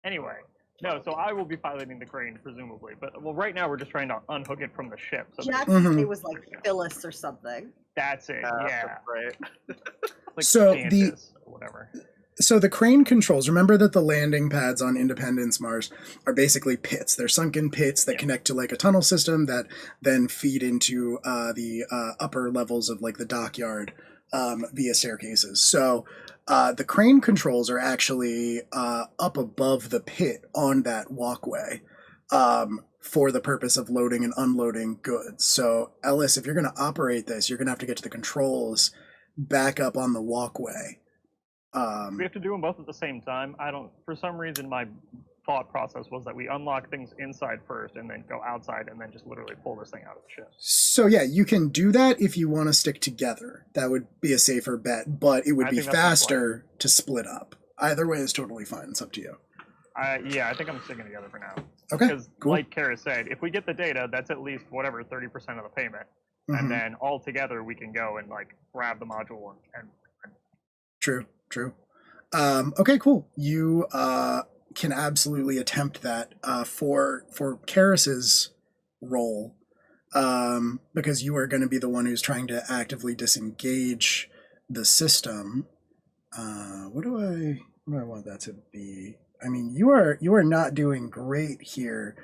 Anyway, no. So I will be piloting the crane, presumably. But well, right now we're just trying to unhook it from the ship. So Jackson's name was like Phyllis or something. that's it. Yeah. That's right. Like So Candace or whatever. So the crane controls, remember that the landing pads on Independence Mars are basically pits. They're sunken pits that connect to like a tunnel system that then feed into the upper levels of like the dockyard via staircases. So the crane controls are actually up above the pit on that walkway for the purpose of loading and unloading goods. So Ellis, if you're going to operate this, you're going to have to get to the controls back up on the walkway. We have to do them both at the same time. I don't. For some reason, my thought process was that we unlock things inside first and then go outside and then just literally pull this thing out of the ship. So yeah, you can do that if you want to stick together. That would be a safer bet, but it would I be think that's faster to split up. Either way is totally fine. It's up to you. Yeah, I think I'm sticking together for now. Okay, Because, cool. like Kara said, if we get the data, that's at least whatever 30% of the payment, Mhm. and then all together we can go and like grab the module and True. Okay, cool. You can absolutely attempt that for Karis's role, because you are going to be the one who's trying to actively disengage the system. What do I want that to be? I mean, you are not doing great here.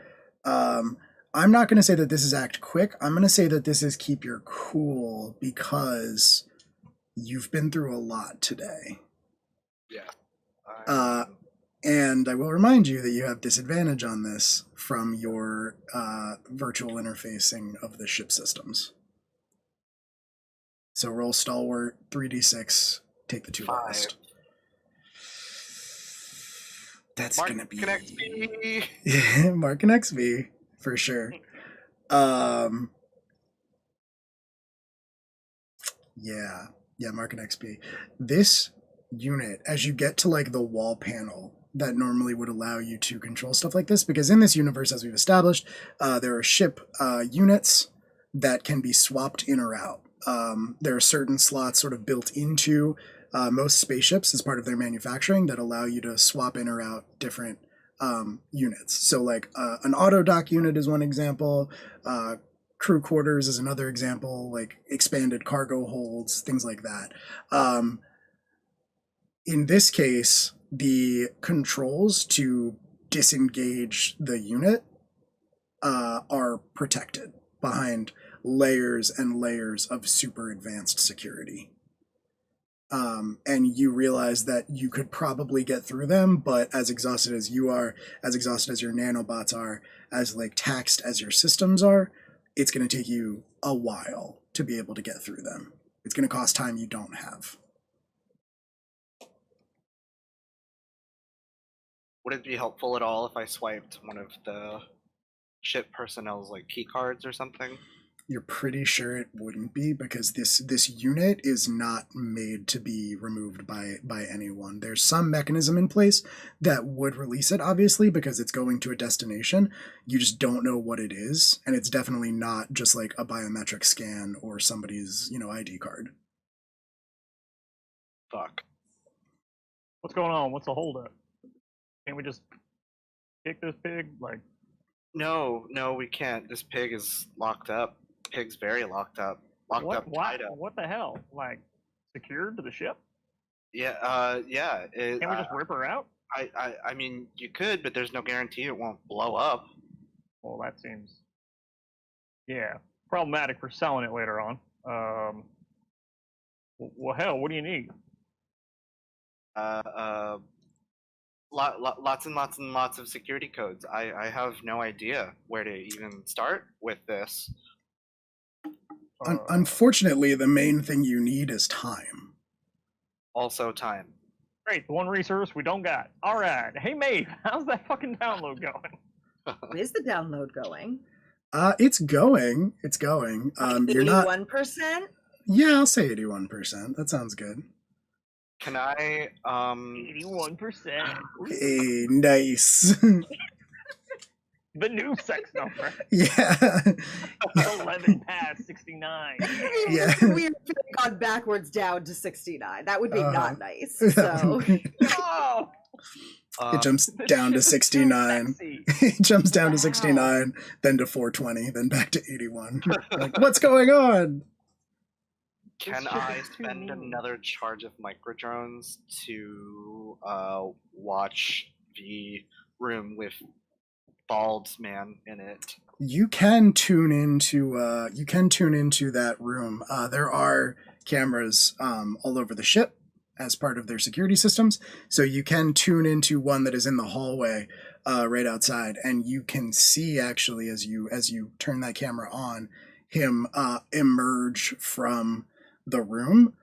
I'm not going to say that this is act quick. I'm going to say that this is keep your cool because you've been through a lot today. Yeah. And I will remind you that you have disadvantage on this from your virtual interfacing of the ship systems. So roll stalwart 3d6, take the 2 5. lowest. That's Mark gonna be Connect me. Mark and XV for sure. Yeah, Mark and XP. This unit, as you get to like the wall panel that normally would allow you to control stuff like this, because in this universe, as we've established, there are ship units that can be swapped in or out. There are certain slots sort of built into most spaceships as part of their manufacturing that allow you to swap in or out different units. So like an auto dock unit is one example, crew quarters is another example, like expanded cargo holds, things like that. In this case, the controls to disengage the unit are protected behind layers and layers of super advanced security. And you realize that you could probably get through them, but as exhausted as you are, as exhausted as your nanobots are, as like taxed as your systems are, it's going to take you a while to be able to get through them. It's going to cost time you don't have. Would it be helpful at all if I swiped one of the ship personnel's like key cards or something? You're pretty sure it wouldn't be, because this unit is not made to be removed by anyone. There's some mechanism in place that would release it, obviously, because it's going to a destination. You just don't know what it is, and it's definitely not just like a biometric scan or somebody's, ID card. Fuck. What's going on? What's the holdup? Can't we just kick this pig? Like, No, we can't. This pig is locked up. Pig's very locked up. Tied up. What the hell? Like, secured to the ship? Yeah, yeah. Can't we just rip her out? I mean, you could, but there's no guarantee it won't blow up. Well, that seems, problematic for selling it later on. Well, hell, what do you need? Lots and lots and lots of security codes. I have no idea where to even start with this. Unfortunately, the main thing you need is time. Also time. Great, the one resource we don't got. All right. Hey, Maeve, how's that fucking download going? Is the download going? It's going. It's going. You're not 81%? Yeah, I'll say 81%. That sounds good. Can I 81%. Hey, nice. The new sex number. Yeah. 11 past 69. Yeah. We've gone backwards down to 69. That would be not nice. So Oh! It jumps down to 69. It jumps down to 69, then to 420, then back to 81. Like, what's going on? Can I spend another charge of microdrones to watch the room with bald man in it? You can tune into that room. There are cameras all over the ship as part of their security systems, so you can tune into one that is in the hallway right outside, and you can see, actually, as you turn that camera on, him emerge from the room,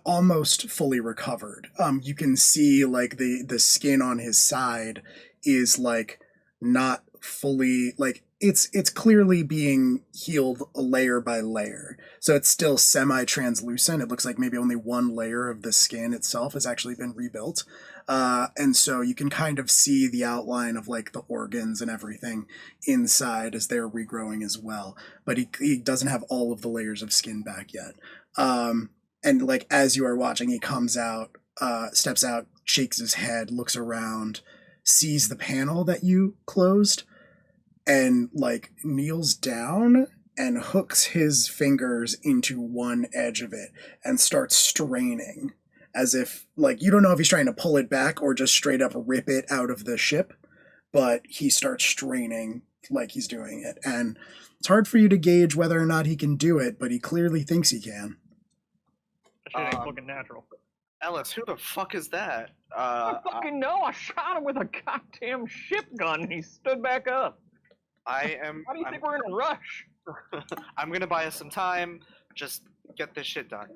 almost fully recovered. You can see like the skin on his side is like not fully, like it's clearly being healed layer by layer, so it's still semi-translucent. It looks like maybe only one layer of the skin itself has actually been rebuilt, and so you can kind of see the outline of like the organs and everything inside as they're regrowing as well, but he doesn't have all of the layers of skin back yet. And like as you are watching, he comes out, steps out, shakes his head, looks around, sees the panel that you closed, and like kneels down and hooks his fingers into one edge of it and starts straining, as if, like, you don't know if he's trying to pull it back or just straight up rip it out of the ship, but he starts straining like he's doing it. And it's hard for you to gauge whether or not he can do it, but he clearly thinks he can. That shit ain't fucking natural. Ellis, who the fuck is that? I don't fucking know. I shot him with a goddamn ship gun and he stood back up. Why do you think we're in a rush? I'm gonna buy us some time. Just get this shit done.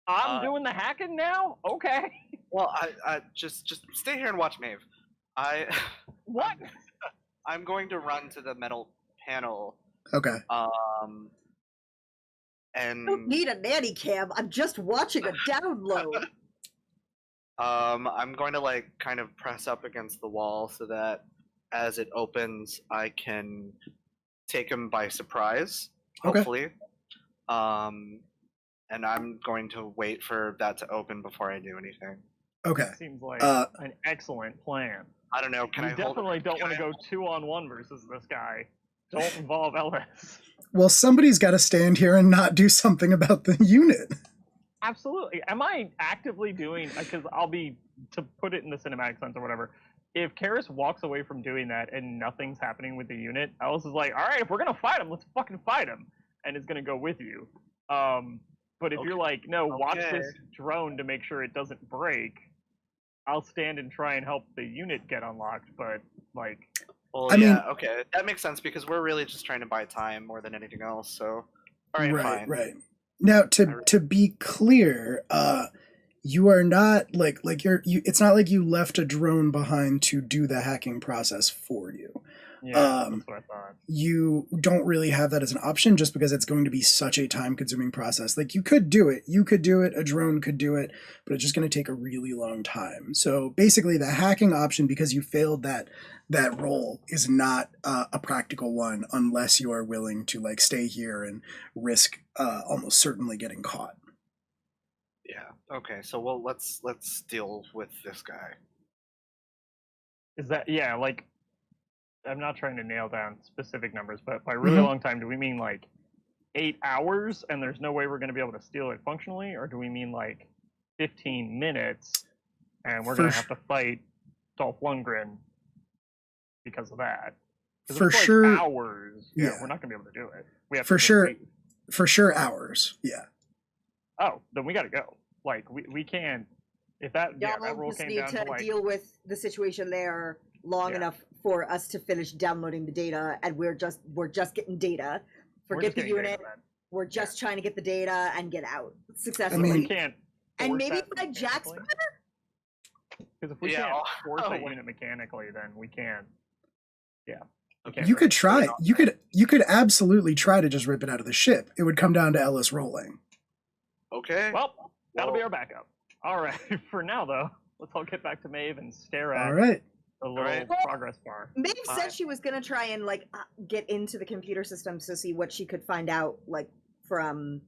I'm doing the hacking now? Okay. Well, I just stay here and watch Maeve. What? I'm going to run to the metal panel. Okay. And I don't need a nanny cam. I'm just watching a download. I'm going to like kind of press up against the wall so that as it opens, I can take him by surprise, hopefully. Okay. And I'm going to wait for that to open before I do anything. Okay. Seems like an excellent plan. I don't know. Can I definitely don't want to go 2-on-1 versus this guy. Don't involve Ellis. Well, somebody's got to stand here and not do something about the unit. Absolutely. Am I actively doing, because I'll be, to put it in the cinematic sense or whatever, if Karis walks away from doing that and nothing's happening with the unit, Ellis is like, all right, if we're going to fight him, let's fucking fight him. And is going to go with you. But if you're like, no, watch this drone to make sure it doesn't break, I'll stand and try and help the unit get unlocked, but, like... Well, I mean, okay, that makes sense, because we're really just trying to buy time more than anything else, so... Alright, fine. Right. Now, to be clear, you are not like it's not like you left a drone behind to do the hacking process for you. Yeah, that's what I thought. You don't really have that as an option just because it's going to be such a time-consuming process. Like, you could do it, a drone could do it, but it's just going to take a really long time. So basically, the hacking option, because you failed that role, is not a practical one unless you are willing to like stay here and risk almost certainly getting caught. Yeah. Okay. So let's deal with this guy. Is that like? I'm not trying to nail down specific numbers, but by really long time, do we mean like 8 hours and there's no way we're going to be able to steal it functionally? Or do we mean like 15 minutes and we're going to have to fight Dolph Lundgren because of that? For sure. Hours. Yeah, we're not going to be able to do it. We have for to sure. wait. For sure, hours. Yeah. Oh, then we got to go. Like, we can't. If that, that rule just came need down to to like, deal with the situation there long enough for us to finish downloading the data, and we're just getting data. Forget the unit. We're just trying to get the data and get out successfully. I mean, we can't. And maybe by Jack's. Because if we can't force a unit mechanically, then we can't. Yeah. Okay. You could try. You could absolutely try to just rip it out of the ship. It would come down to Ellis rolling. Okay. Well, that'll be our backup. All right. For now, though, let's all get back to Maeve and stare at the little progress bar. Maeve said she was going to try and like get into the computer systems to see what she could find out like from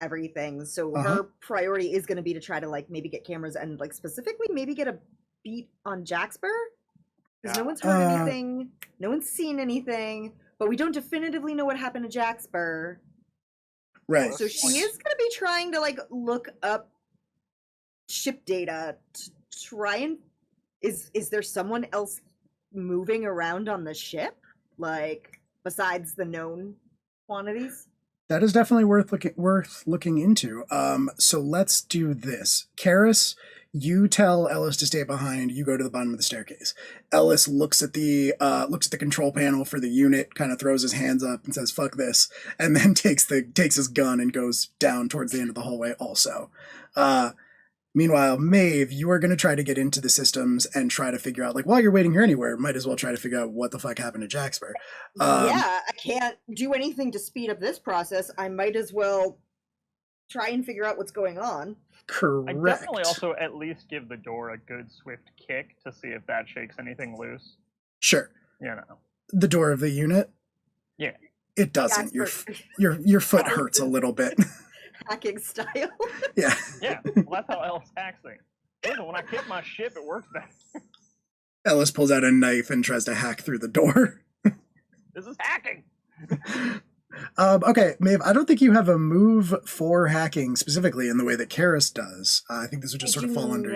everything. So her priority is going to be to try to like maybe get cameras and like specifically maybe get a beat on Jaxper. Because no one's heard anything, no one's seen anything, but we don't definitively know what happened to Jaxper. Right. So she is going to be trying to like look up ship data to try and is there someone else moving around on the ship, like besides the known quantities? That is definitely worth looking into. So let's do this. Karis, you tell Ellis to stay behind. You go to the bottom of the staircase. Ellis looks at the control panel for the unit, kind of throws his hands up and says "fuck this," and then takes his gun and goes down towards the end of the hallway. Also, meanwhile, Maeve, you are going to try to get into the systems and try to figure out, like, while you're waiting here anywhere, might as well try to figure out what the fuck happened to Jaxper. Yeah, I can't do anything to speed up this process. I might as well try and figure out what's going on. Correct. I definitely also at least give the door a good swift kick to see if that shakes anything loose. Sure. You know. The door of the unit? Yeah. It doesn't. Your foot hurts a little bit. Hacking style. Yeah. Yeah. Well, that's how Ellis hacks things. Listen, when I kick my ship, it works better. Ellis pulls out a knife and tries to hack through the door. This is hacking. Okay, Maeve, I don't think you have a move for hacking specifically in the way that Karis does. I think this would just sort of fall under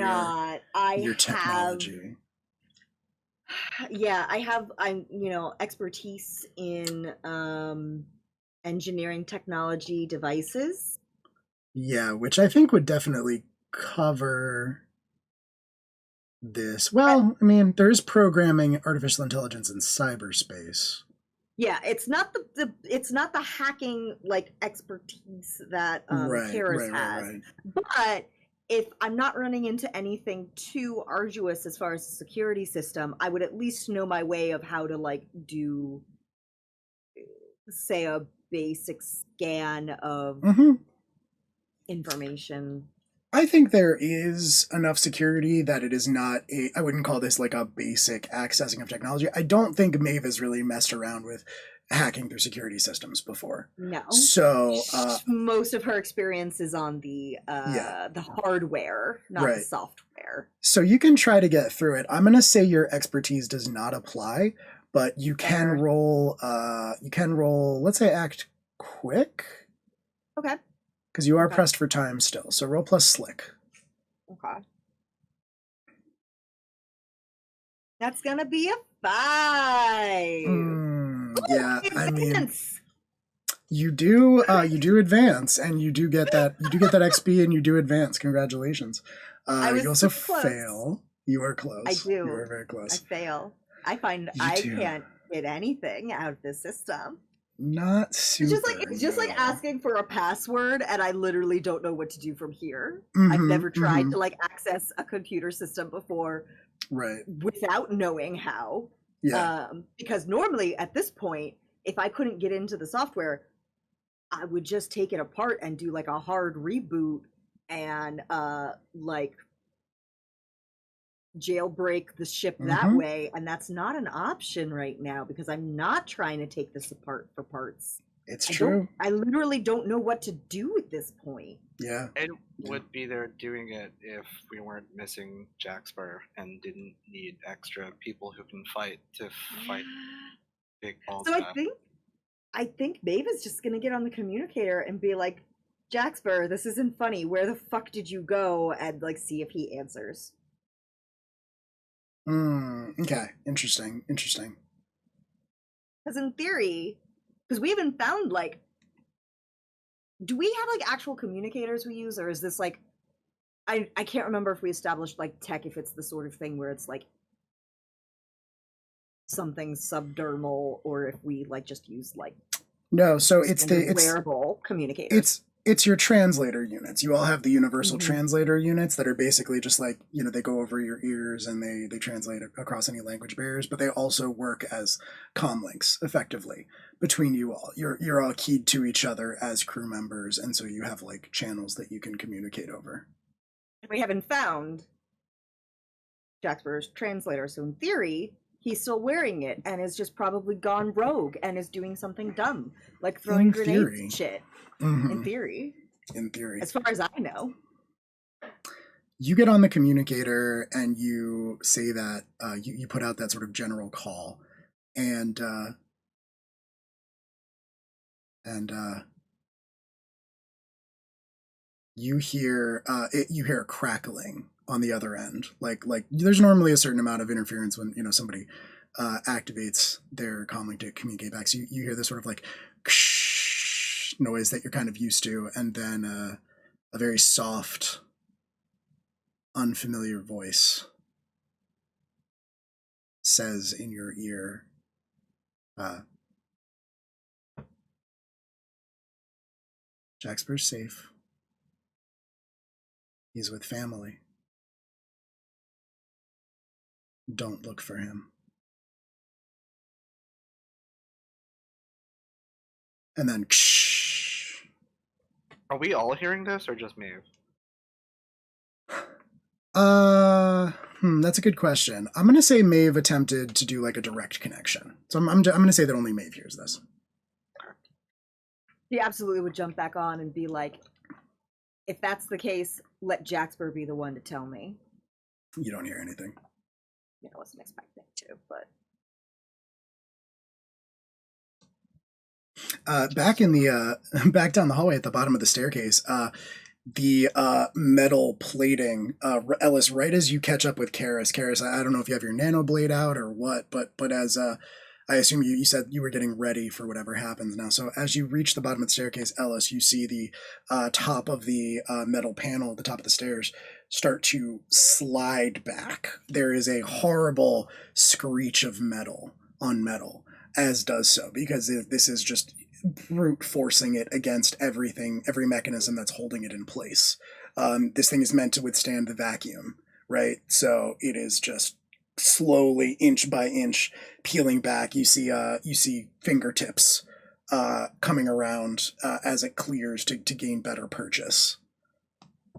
your technology. Yeah, I'm expertise in engineering technology devices. Yeah, which I think would definitely cover this. Well, I mean, there is programming, artificial intelligence, in cyberspace. Yeah, it's not the hacking like expertise that Karis has. Right. But if I'm not running into anything too arduous as far as the security system, I would at least know my way of how to like do, say, a basic scan of information. I think there is enough security that it is not I wouldn't call this like a basic accessing of technology. I don't think Maeve has really messed around with hacking through security systems before. No. So most of her experience is on the hardware, not the software. So you can try to get through it. I'm going to say your expertise does not apply, but you can roll let's say act quick. Okay. Because you are pressed for time still. So roll plus slick. Okay. That's going to be a 5. Yeah, I mean, you do advance, and you do get that XP, and you do advance. Congratulations. You also fail. You are close. I do. You are very close. I fail. I find I can't get anything out of this system. Not super. It's just like no. asking for a password, and I literally don't know what to do from here. I've Mhm, never tried mhm. to like access a computer system before Right. without knowing how. Yeah. Because normally at this point, if I couldn't get into the software, I would just take it apart and do like a hard reboot and like jailbreak the ship that Mhm. way, and that's not an option right now because I'm not trying to take this apart for parts. It's true. I literally don't know what to do at this point. Yeah. It would be there doing it if we weren't missing Jackspur and didn't need extra people who can fight to fight big balls. So I think Maeve is just gonna get on the communicator and be like, Jackspur, this isn't funny. Where the fuck did you go? And like see if he answers. Okay. Interesting. Because in theory, because we haven't found like, do we have like actual communicators we use, or is this like, I can't remember if we established like tech, if it's the sort of thing where it's like something subdermal, or if we like just use like No, so it's wearable communicators. It's your translator units. You all have the universal translator units that are basically just like, they go over your ears and they translate across any language barriers, but they also work as comm links effectively between you all. You're all keyed to each other as crew members, and so you have like channels that you can communicate over. We haven't found Jackspur's translator, so in theory, he's still wearing it and is just probably gone rogue and is doing something dumb, like throwing grenades and shit. In theory. As far as I know. You get on the communicator and you say that, you put out that sort of general call, and you hear a crackling on the other end. Like there's normally a certain amount of interference when somebody activates their comlink to communicate back. So you hear this sort of like noise that you're kind of used to, and then a very soft, unfamiliar voice says in your ear, Jackspur's safe. He's with family. Don't look for him. And then Are we all hearing this or just me? That's a good question. I'm gonna say Maeve attempted to do like a direct connection. So I'm gonna say that only Maeve hears this. He absolutely would jump back on and be like, if that's the case, let Jackspur be the one to tell me. You don't hear anything. Yeah, I wasn't expecting to, but back in the back down the hallway at the bottom of the staircase, the metal plating, Ellis, right as you catch up with Karis, I don't know if you have your nano blade out or what, but as I assume you said you were getting ready for whatever happens now. So as you reach the bottom of the staircase, Ellis, you see the top of the metal panel at the top of the stairs start to slide back. There is a horrible screech of metal on metal as does so, because this is just brute forcing it against every mechanism that's holding it in place. This thing is meant to withstand the vacuum, right? So it is just slowly, inch by inch, peeling back. You see fingertips coming around as it clears to gain better purchase.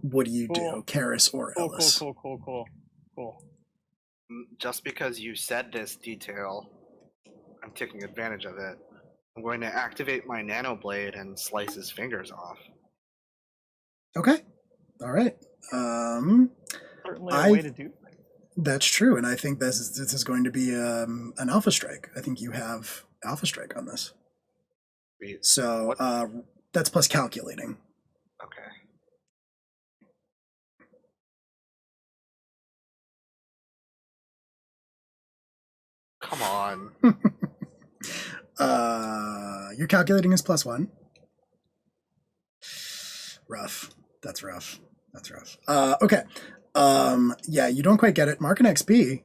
What do you do, Karis or Ellis? Cool. Just because you said this detail, I'm taking advantage of it. I'm going to activate my nano blade and slice his fingers off. Okay. All right. Certainly a way to do things. That's true, and I think this is going to be an alpha strike. I think you have alpha strike on this. So that's plus calculating. Okay. Come on. Your calculating is +1. Rough. That's rough. Okay. Yeah, you don't quite get it. Mark an XP.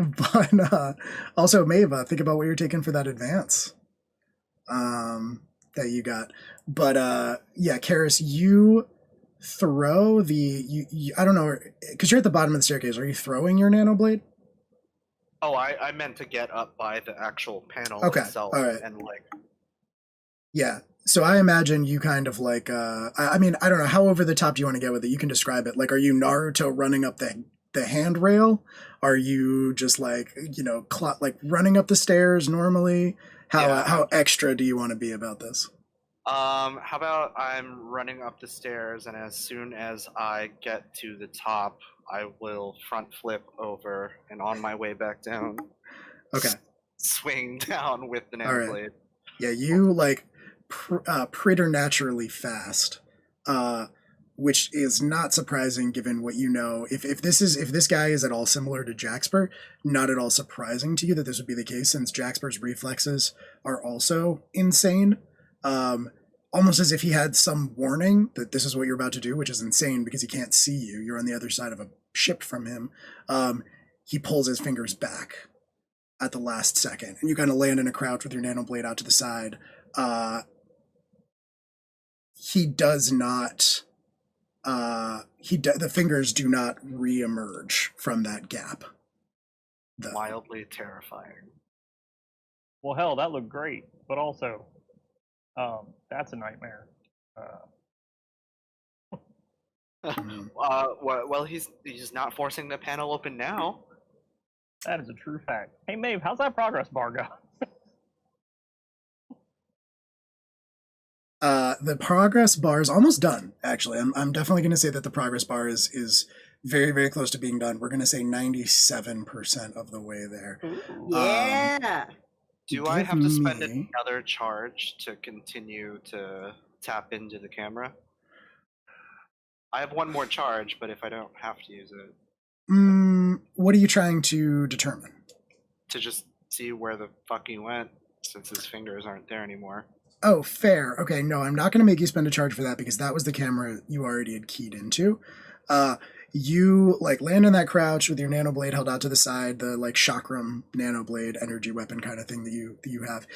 But also, Maeve, think about what you're taking for that advance that you got. But yeah, Karis, you throw you I don't know, because you're at the bottom of the staircase. Are you throwing your nano blade? Oh, I meant to get up by the actual panel Okay, itself all right. and like. Yeah. So I imagine you kind of like I mean, I don't know how over the top do you want to get with it. You can describe it. Like, are you Naruto running up the handrail? Are you just like, you know, like running up the stairs normally? How extra do you want to be about this? How about I'm running up the stairs, and as soon as I get to the top, I will front flip over, and on my way back down, Okay. Swing down with the All nano right. blade. Yeah, you like preternaturally fast, which is not surprising given what you know. If this guy is at all similar to Jaxper, not at all surprising to you that this would be the case, since Jaxper's reflexes are also insane. Almost as if he had some warning that this is what you're about to do, which is insane because he can't see you. You're on the other side of a ship from him. He pulls his fingers back at the last second, and you kind of land in a crouch with your nano blade out to the side. He does not. The fingers do not re-emerge from that gap. Though. Mildly terrifying. Well, hell, that looked great, but also, that's a nightmare. Well, he's not forcing the panel open now. That is a true fact. Hey, Maeve, how's that progress bar go? The progress bar is almost done. Actually, I'm definitely going to say that the progress bar is very, very close to being done. We're going to say 97% of the way there. Yeah. Do I have to spend another charge to continue to tap into the camera? I have one more charge, but if I don't have to use it. What are you trying to determine? To just see where the fuck he went, since his fingers aren't there anymore. Oh, fair. Okay, no, I'm not going to make you spend a charge for that because that was the camera you already had keyed into. You like land in that crouch with your nano blade held out to the side, the like chakram nano blade energy weapon kind of thing that you have.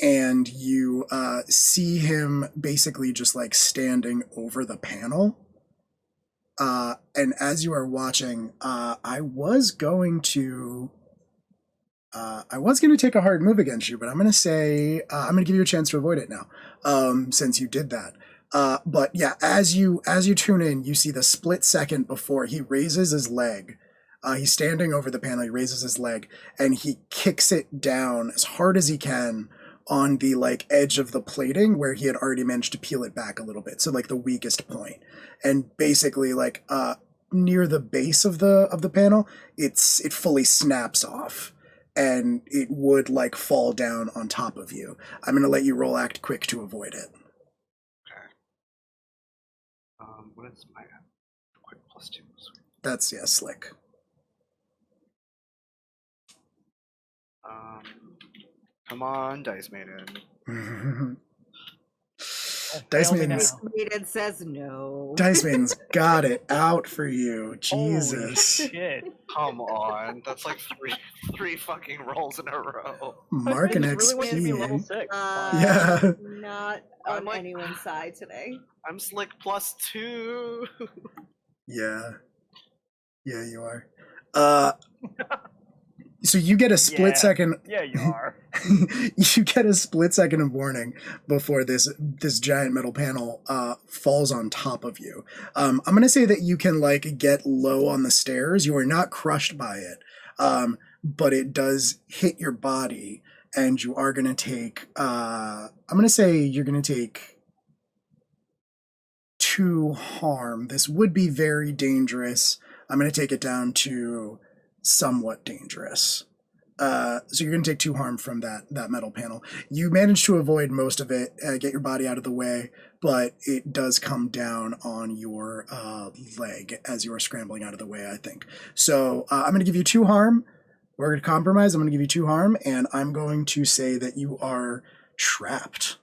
And you see him basically just like standing over the panel. And as you are watching, I was going to take a hard move against you, but I'm going to say I'm going to give you a chance to avoid it now, since you did that. But yeah, as you tune in, you see the split second before he raises his leg. He's standing over the panel. He raises his leg and he kicks it down as hard as he can on the like edge of the plating where he had already managed to peel it back a little bit, so like the weakest point. And basically, like near the base of the panel, it fully snaps off, and it would like fall down on top of you. I'm gonna let you roll act quick to avoid it. Okay. What is my quick +2? That's slick. Come on, Dice Maiden. Dice Maiden says no. Dice Maiden's got it out for you. Jesus. Holy shit. Come on. That's like three fucking rolls in a row. Mark and XP. Really be level 6. Yeah. Not on anyone's side today. I'm slick +2. Yeah. Yeah, you are. So you get a split second. Yeah, you are. You get a split second of warning before this giant metal panel falls on top of you. I'm gonna say that you can like get low on the stairs. You are not crushed by it, but it does hit your body, and you are gonna take. I'm gonna say you're gonna take 2 harm. This would be very dangerous. I'm gonna take it down to somewhat dangerous. So you're going to take 2 harm from that metal panel. You manage to avoid most of it, get your body out of the way, but it does come down on your leg as you are scrambling out of the way, I think. So I'm going to give you 2 harm. We're going to compromise. I'm going to give you 2 harm, and I'm going to say that you are trapped.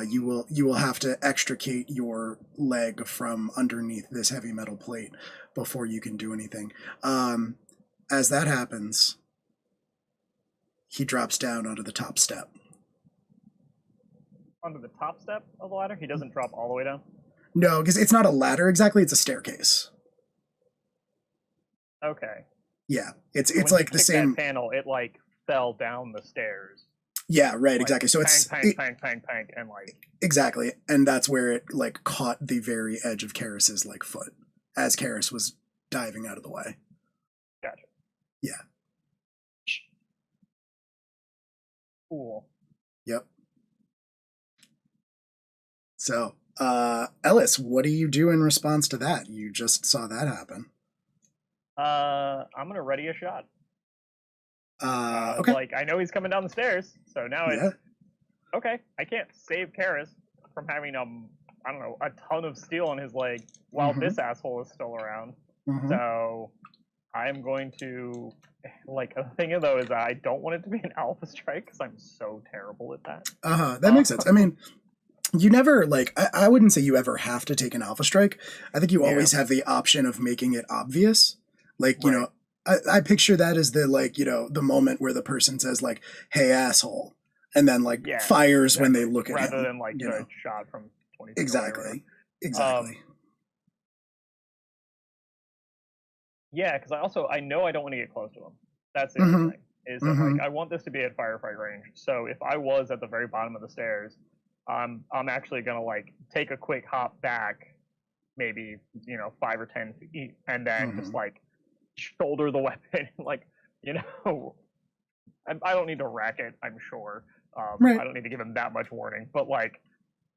You will have to extricate your leg from underneath this heavy metal plate before you can do anything. As that happens, he drops down onto the top step. Onto the top step of the ladder? He doesn't drop all the way down? No, because it's not a ladder exactly, it's a staircase. Okay. Yeah, it's So when like he the kicked same that panel, it like fell down the stairs. Yeah, right, Like, exactly. So it's pang, pang, and like exactly, and that's where it like caught the very edge of Karis's like foot as Karis was diving out of the way. Gotcha. Yeah. Cool. Yep. So, Ellis, what do you do in response to that? You just saw that happen. I'm gonna ready a shot. Okay. Like I know he's coming down the stairs, so now it's okay. I can't save Karis from having I don't know, a ton of steel on his leg while this asshole is still around. So I'm going to like a thing though is I don't want it to be an alpha strike because I'm so terrible at that. That makes sense. I mean, you never like I wouldn't say you ever have to take an alpha strike. I think you always have the option of making it obvious. Like, you know, I picture that as the like, you know, the moment where the person says like, "Hey asshole," and then like fires when they look at him. Rather than like a shot from 20 feet Exactly. Yeah, because I know I don't want to get close to him. That's the other thing. Is that like I want this to be at firefight range. So if I was at the very bottom of the stairs, I'm actually gonna like take a quick hop back, maybe 5 or 10 feet, and then just like shoulder the weapon. Like I don't need to rack it. I'm sure. I don't need to give him that much warning. But like,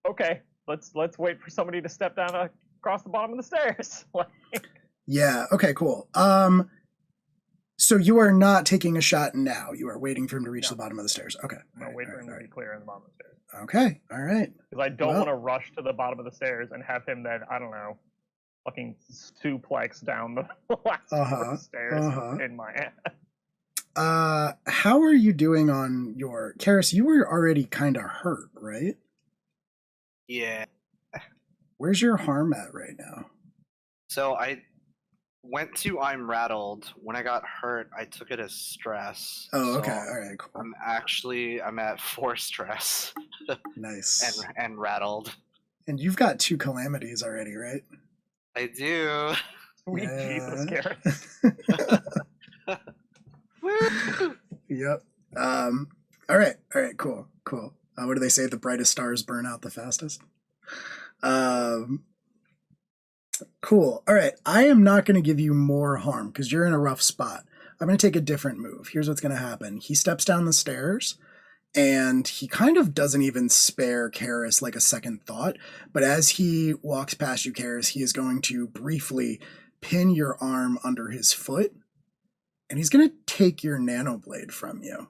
okay, let's wait for somebody to step down across the bottom of the stairs. Yeah. Okay. Cool. So you are not taking a shot now. You are waiting for him to reach the bottom of the stairs. Okay. I'll wait for him to be clear in the bottom of the stairs. Okay. All right. Because I don't want to rush to the bottom of the stairs and have him then, I don't know, fucking suplex down the last four stairs in my ass. How are you doing on your Karis? You were already kind of hurt, right? Yeah. Where's your harm at right now? So I went to I'm rattled. When I got hurt, I took it as stress. Oh, okay. So all right, cool. I'm at 4 stress. Nice. And rattled. And you've got 2 calamities already, right? I do. Sweet Jesus, Garrett. Yep. All right, cool. What do they say? The brightest stars burn out the fastest. Cool. All right. I am not going to give you more harm because you're in a rough spot. I'm going to take a different move. Here's what's going to happen. He steps down the stairs and he kind of doesn't even spare Karis like a second thought. But as he walks past you, Karis, he is going to briefly pin your arm under his foot and he's going to take your nanoblade from you.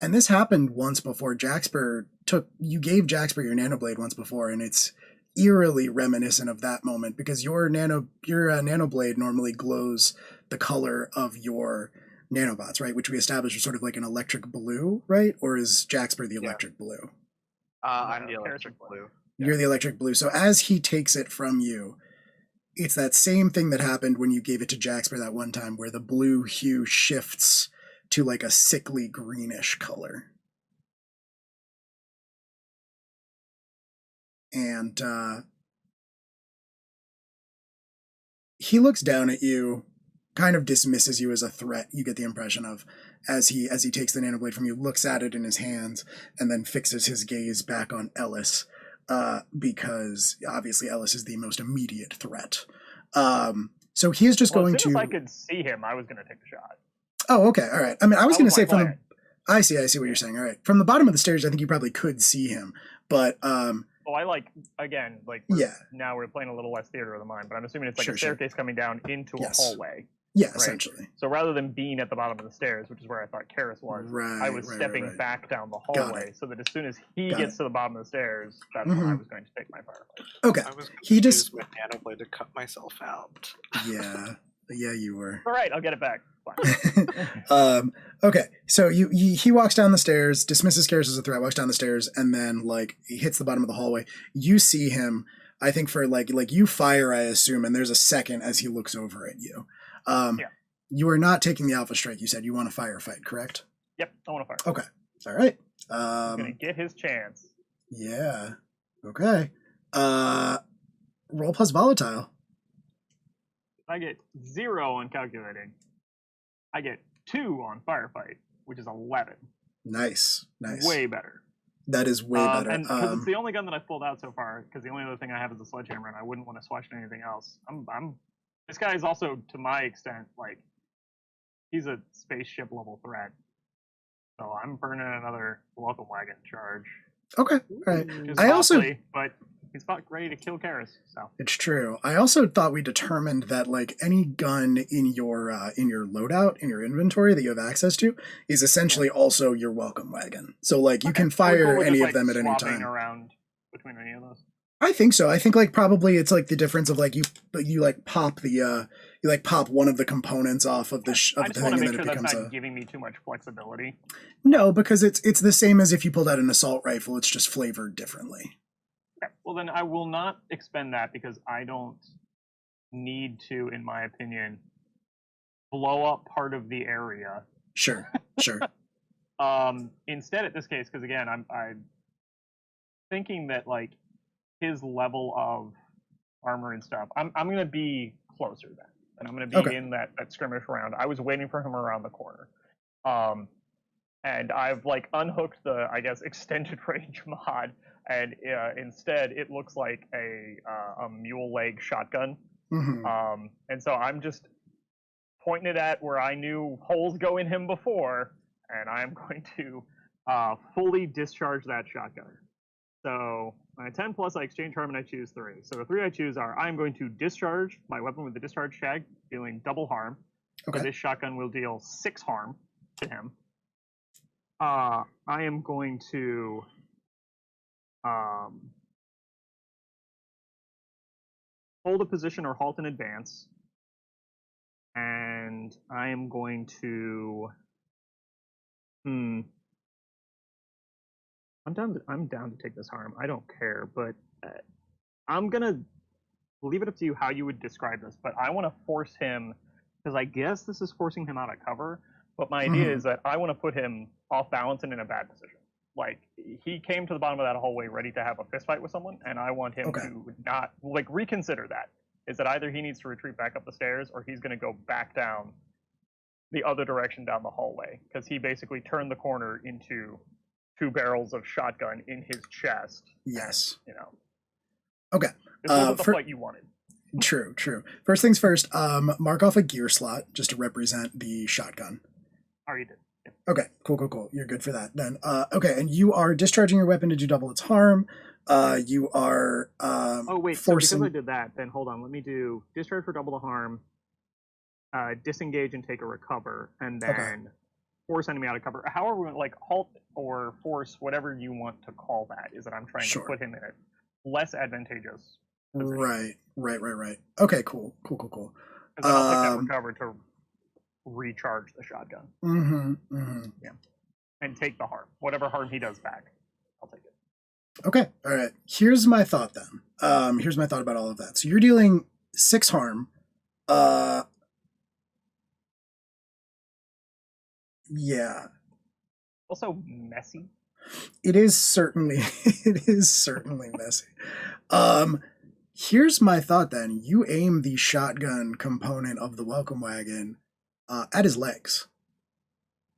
And this happened once before. You gave Jaxper your nanoblade once before, and it's eerily reminiscent of that moment because your nanoblade normally glows the color of your nanobots, right? Which we established are sort of like an electric blue, right? Or is Jaxper the electric blue? I'm the electric blue. You're the electric blue. So as he takes it from you, it's that same thing that happened when you gave it to Jaxper that one time where the blue hue shifts to like a sickly greenish color. And he looks down at you, kind of dismisses you as a threat, you get the impression of, as he takes the nanoblade from you, looks at it in his hands, and then fixes his gaze back on Ellis, because obviously Ellis is the most immediate threat. So he is just going to... If I could see him, I was going to take the shot. Oh, okay, all right. I mean, I was going to say from the... I see what you're saying. All right. From the bottom of the stairs, I think you probably could see him, but... Now we're playing a little less theater of the mind, but I'm assuming it's like a staircase coming down into a hallway. Yeah, right? essentially. So rather than being at the bottom of the stairs, which is where I thought Karis was, I was stepping back down the hallway so that as soon as he gets to the bottom of the stairs, that's when I was going to take my firefight. Okay. I was going to use my nanoblade to cut myself out. Yeah, you were. All right, I'll get it back. Okay, so he walks down the stairs, dismisses Karis as a threat, walks down the stairs, and then like he hits the bottom of the hallway. You see him. I think for like you fire, I assume, and there's a second as he looks over at you. Yeah. You are not taking the alpha strike. You said you want a firefight, correct? Yep, I want to fire. Okay. All right. He's gonna get his chance. Yeah. Okay. Roll plus volatile. I get 0 on calculating. I get 2 on firefight, which is 11. Nice. Way better. That is way better. And because it's the only gun that I've pulled out so far, because the only other thing I have is a sledgehammer, and I wouldn't want to swatch to anything else. This guy is also, to my extent, like, he's a spaceship level threat. So I'm burning another welcome wagon charge. Okay. All right. But he's about ready to kill Karis. So it's true. I also thought we determined that like any gun in your loadout in your inventory that you have access to is essentially also your welcome wagon. So like you can fire any of them at any time. Around between any of those. I think so. I think like probably it's like the difference of like you like pop the you like pop one of the components off of the I just want to make sure that's becomes not giving me too much flexibility. No, because it's the same as if you pulled out an assault rifle. It's just flavored differently. Okay. Well, then I will not expend that because I don't need to, in my opinion, blow up part of the area. Sure. Instead, at this case, because again, I'm thinking that like his level of armor and stuff, I'm gonna be closer then, and I'm gonna be in that skirmish round. I was waiting for him around the corner, and I've like unhooked the extended range mod, and instead it looks like a mule leg shotgun. Mm-hmm. And so I'm just pointing it at where I knew holes go in him before, and I'm going to fully discharge that shotgun. So my 10 plus, I exchange harm and I choose 3. So the 3 I choose are I'm going to discharge my weapon with the discharge tag, dealing double harm. Okay. So this shotgun will deal 6 harm to him. I am going to hold a position or halt in advance, and I am going to I'm down to take this harm. I don't care, but I'm gonna leave it up to you how you would describe this. But I want to force him, because I guess this is forcing him out of cover. But my idea is that I want to put him off balance and in a bad position. Like he came to the bottom of that hallway ready to have a fist fight with someone, and I want him to not reconsider that. Is that either he needs to retreat back up the stairs, or he's going to go back down the other direction down the hallway, because he basically turned the corner into 2 barrels of shotgun in his chest. Yes. And, okay. This wasn't the fight you wanted. True. First things first, mark off a gear slot just to represent the shotgun. Oh, you did. Yeah. Okay, cool. You're good for that then. Okay, and you are discharging your weapon to do double its harm. You are so because I did that, then hold on, let me do discharge for double the harm, disengage and take a recover, and then force enemy out of cover. However, like halt or force, whatever you want to call that, is that I'm trying to put him in a less advantageous position. Right. Okay, cool. And then I'll take that recover to recharge the shotgun. Yeah. And take the harm. Whatever harm he does back, I'll take it. Okay, all right. Here's my thought then. Here's my thought about all of that. So you're dealing 6 harm. Yeah. Also messy. It is certainly messy. Here's my thought then. You aim the shotgun component of the welcome wagon at his legs.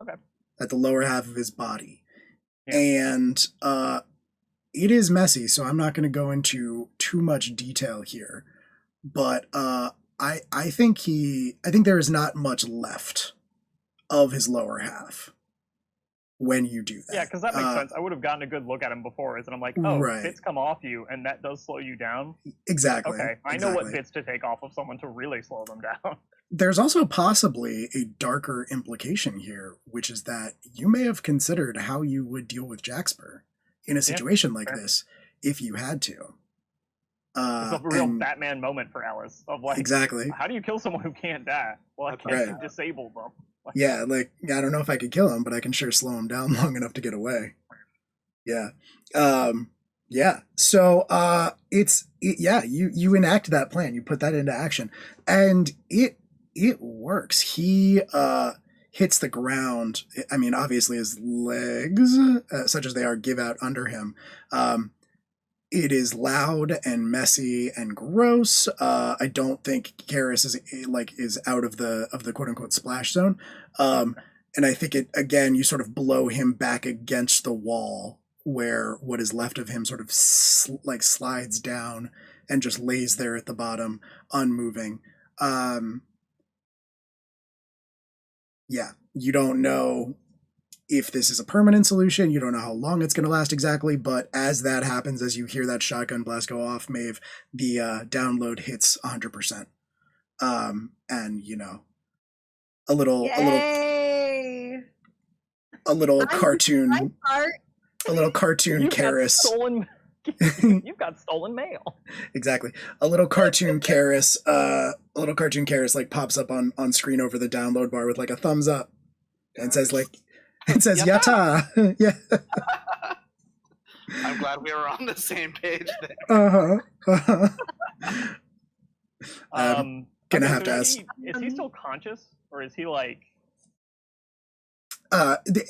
Okay. At the lower half of his body. Yeah. And it is messy, so I'm not going to go into too much detail here. But I think there is not much left of his lower half when you do that. Yeah, because that makes sense. I would have gotten a good look at him before, and I'm like, bits come off you, and that does slow you down. Exactly. Okay, I know what bits to take off of someone to really slow them down. There's also possibly a darker implication here, which is that you may have considered how you would deal with Jaxper in a situation like this if you had to. It's a real Batman moment for Ellis of like, exactly. How do you kill someone who can't die? Well, I can't disable them. Yeah, like I don't know if I could kill him, but I can sure slow him down long enough to get away. Yeah. Yeah. So you enact that plan. You put that into action, and it works. He hits the ground. I mean, obviously his legs, such as they are, give out under him. It is loud and messy and gross. I don't think Karis is out of the quote unquote splash zone. And I think it again, you sort of blow him back against the wall where what is left of him sort of slides down and just lays there at the bottom, unmoving. Yeah, you don't know if this is a permanent solution. You don't know how long it's going to last exactly, but as that happens, as you hear that shotgun blast go off, Maeve, the download hits 100%. And you know, a little cartoon. A little cartoon Karis. You've got stolen mail. Exactly. A little cartoon Karis. Like pops up on screen over the download bar with like a thumbs up, and says "Yata." Yeah. I'm glad we were on the same page there. Gonna have to ask. Is he still conscious, or is he like?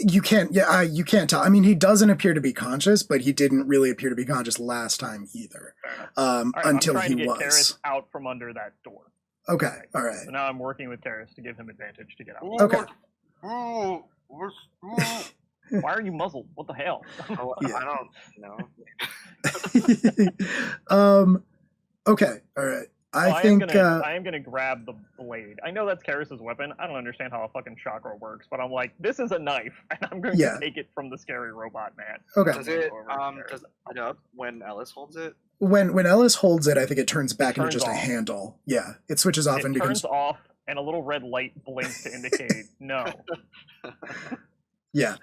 You can't tell. I mean, he doesn't appear to be conscious, but he didn't really appear to be conscious last time either. Right, until I'm trying he to get was Karis out from under that door. Okay, all right. So now I'm working with Karis to give him advantage to get out. Okay. Why are you muzzled? What the hell? I don't know. Okay, all right. I am gonna grab the blade. I know that's Karis's weapon. I don't understand how a fucking chakra works, but I'm like, this is a knife, and I'm going to take it from the scary robot man. Okay. Does it up when Ellis holds it? When Ellis holds it, I think it turns back into just a handle. Yeah, it switches off and becomes... turns off, and a little red light blinks to indicate no. Yeah,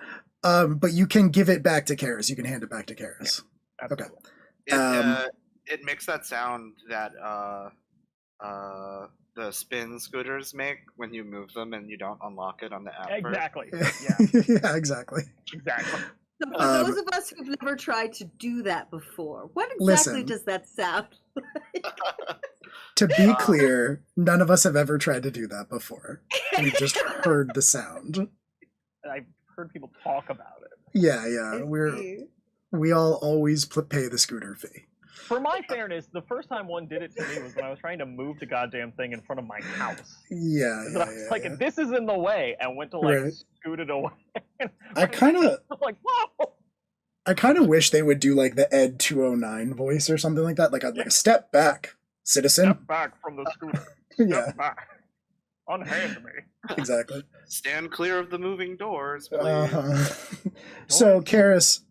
but you can give it back to Karis. You can hand it back to Karis. Yeah, okay. It makes that sound that the spin scooters make when you move them and you don't unlock it on the app. Exactly. Yeah. Yeah, exactly. Exactly. So for those of us who've never tried to do that before, what exactly does that sound like? To be clear, none of us have ever tried to do that before. We've just heard the sound. I've heard people talk about it. Yeah. We all always pay the scooter fee. For my fairness, the first time one did it to me was when I was trying to move the goddamn thing in front of my house. Yeah. I was like, this is in the way, and went to scoot it away. I kind of like, whoa. I kind of wish they would do like the Ed 209 voice or something like that, like a step back, citizen. Step back from the scooter. Step back. Unhand me. Exactly. Stand clear of the moving doors, please. So, Karis,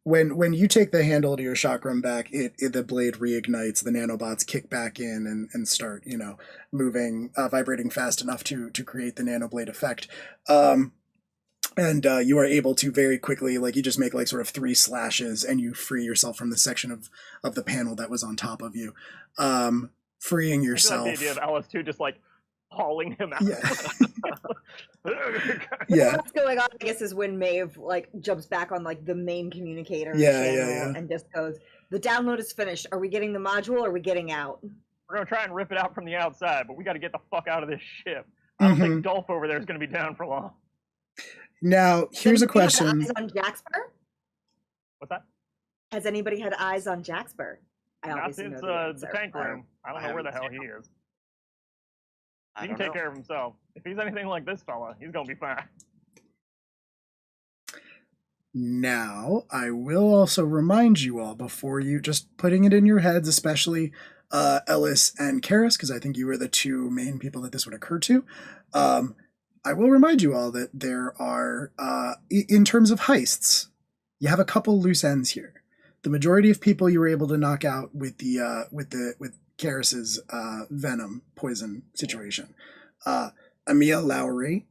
when you take the handle to your chakram back, the blade reignites. The nanobots kick back in and start, moving, vibrating fast enough to create the nanoblade effect. And you are able to very quickly, you just make sort of 3 slashes, and you free yourself from the section of the panel that was on top of you, freeing yourself. I like the idea of Alice too, just hauling him out. Yeah. Yeah. What's going on, I guess, is when Maeve jumps back on the main communicator channel and just goes, "The download is finished. Are we getting the module or are we getting out?" We're gonna try and rip it out from the outside, but we got to get the fuck out of this ship. I don't think Dolph over there is gonna be down for long. Now, here's a question. Eyes on Jaxper? What's that? Has anybody had eyes on Jaxper? Not since the tank room. I don't know where the hell he is. He can take care of himself. If he's anything like this fella, he's gonna be fine. Now, I will also remind you all, before you just putting it in your heads, especially Ellis and Karis, because I think you were the 2 main people that this would occur to. I will remind you all that there are, in terms of heists, you have a couple loose ends here. The majority of people you were able to knock out with Karis's venom poison situation. Emil Lowry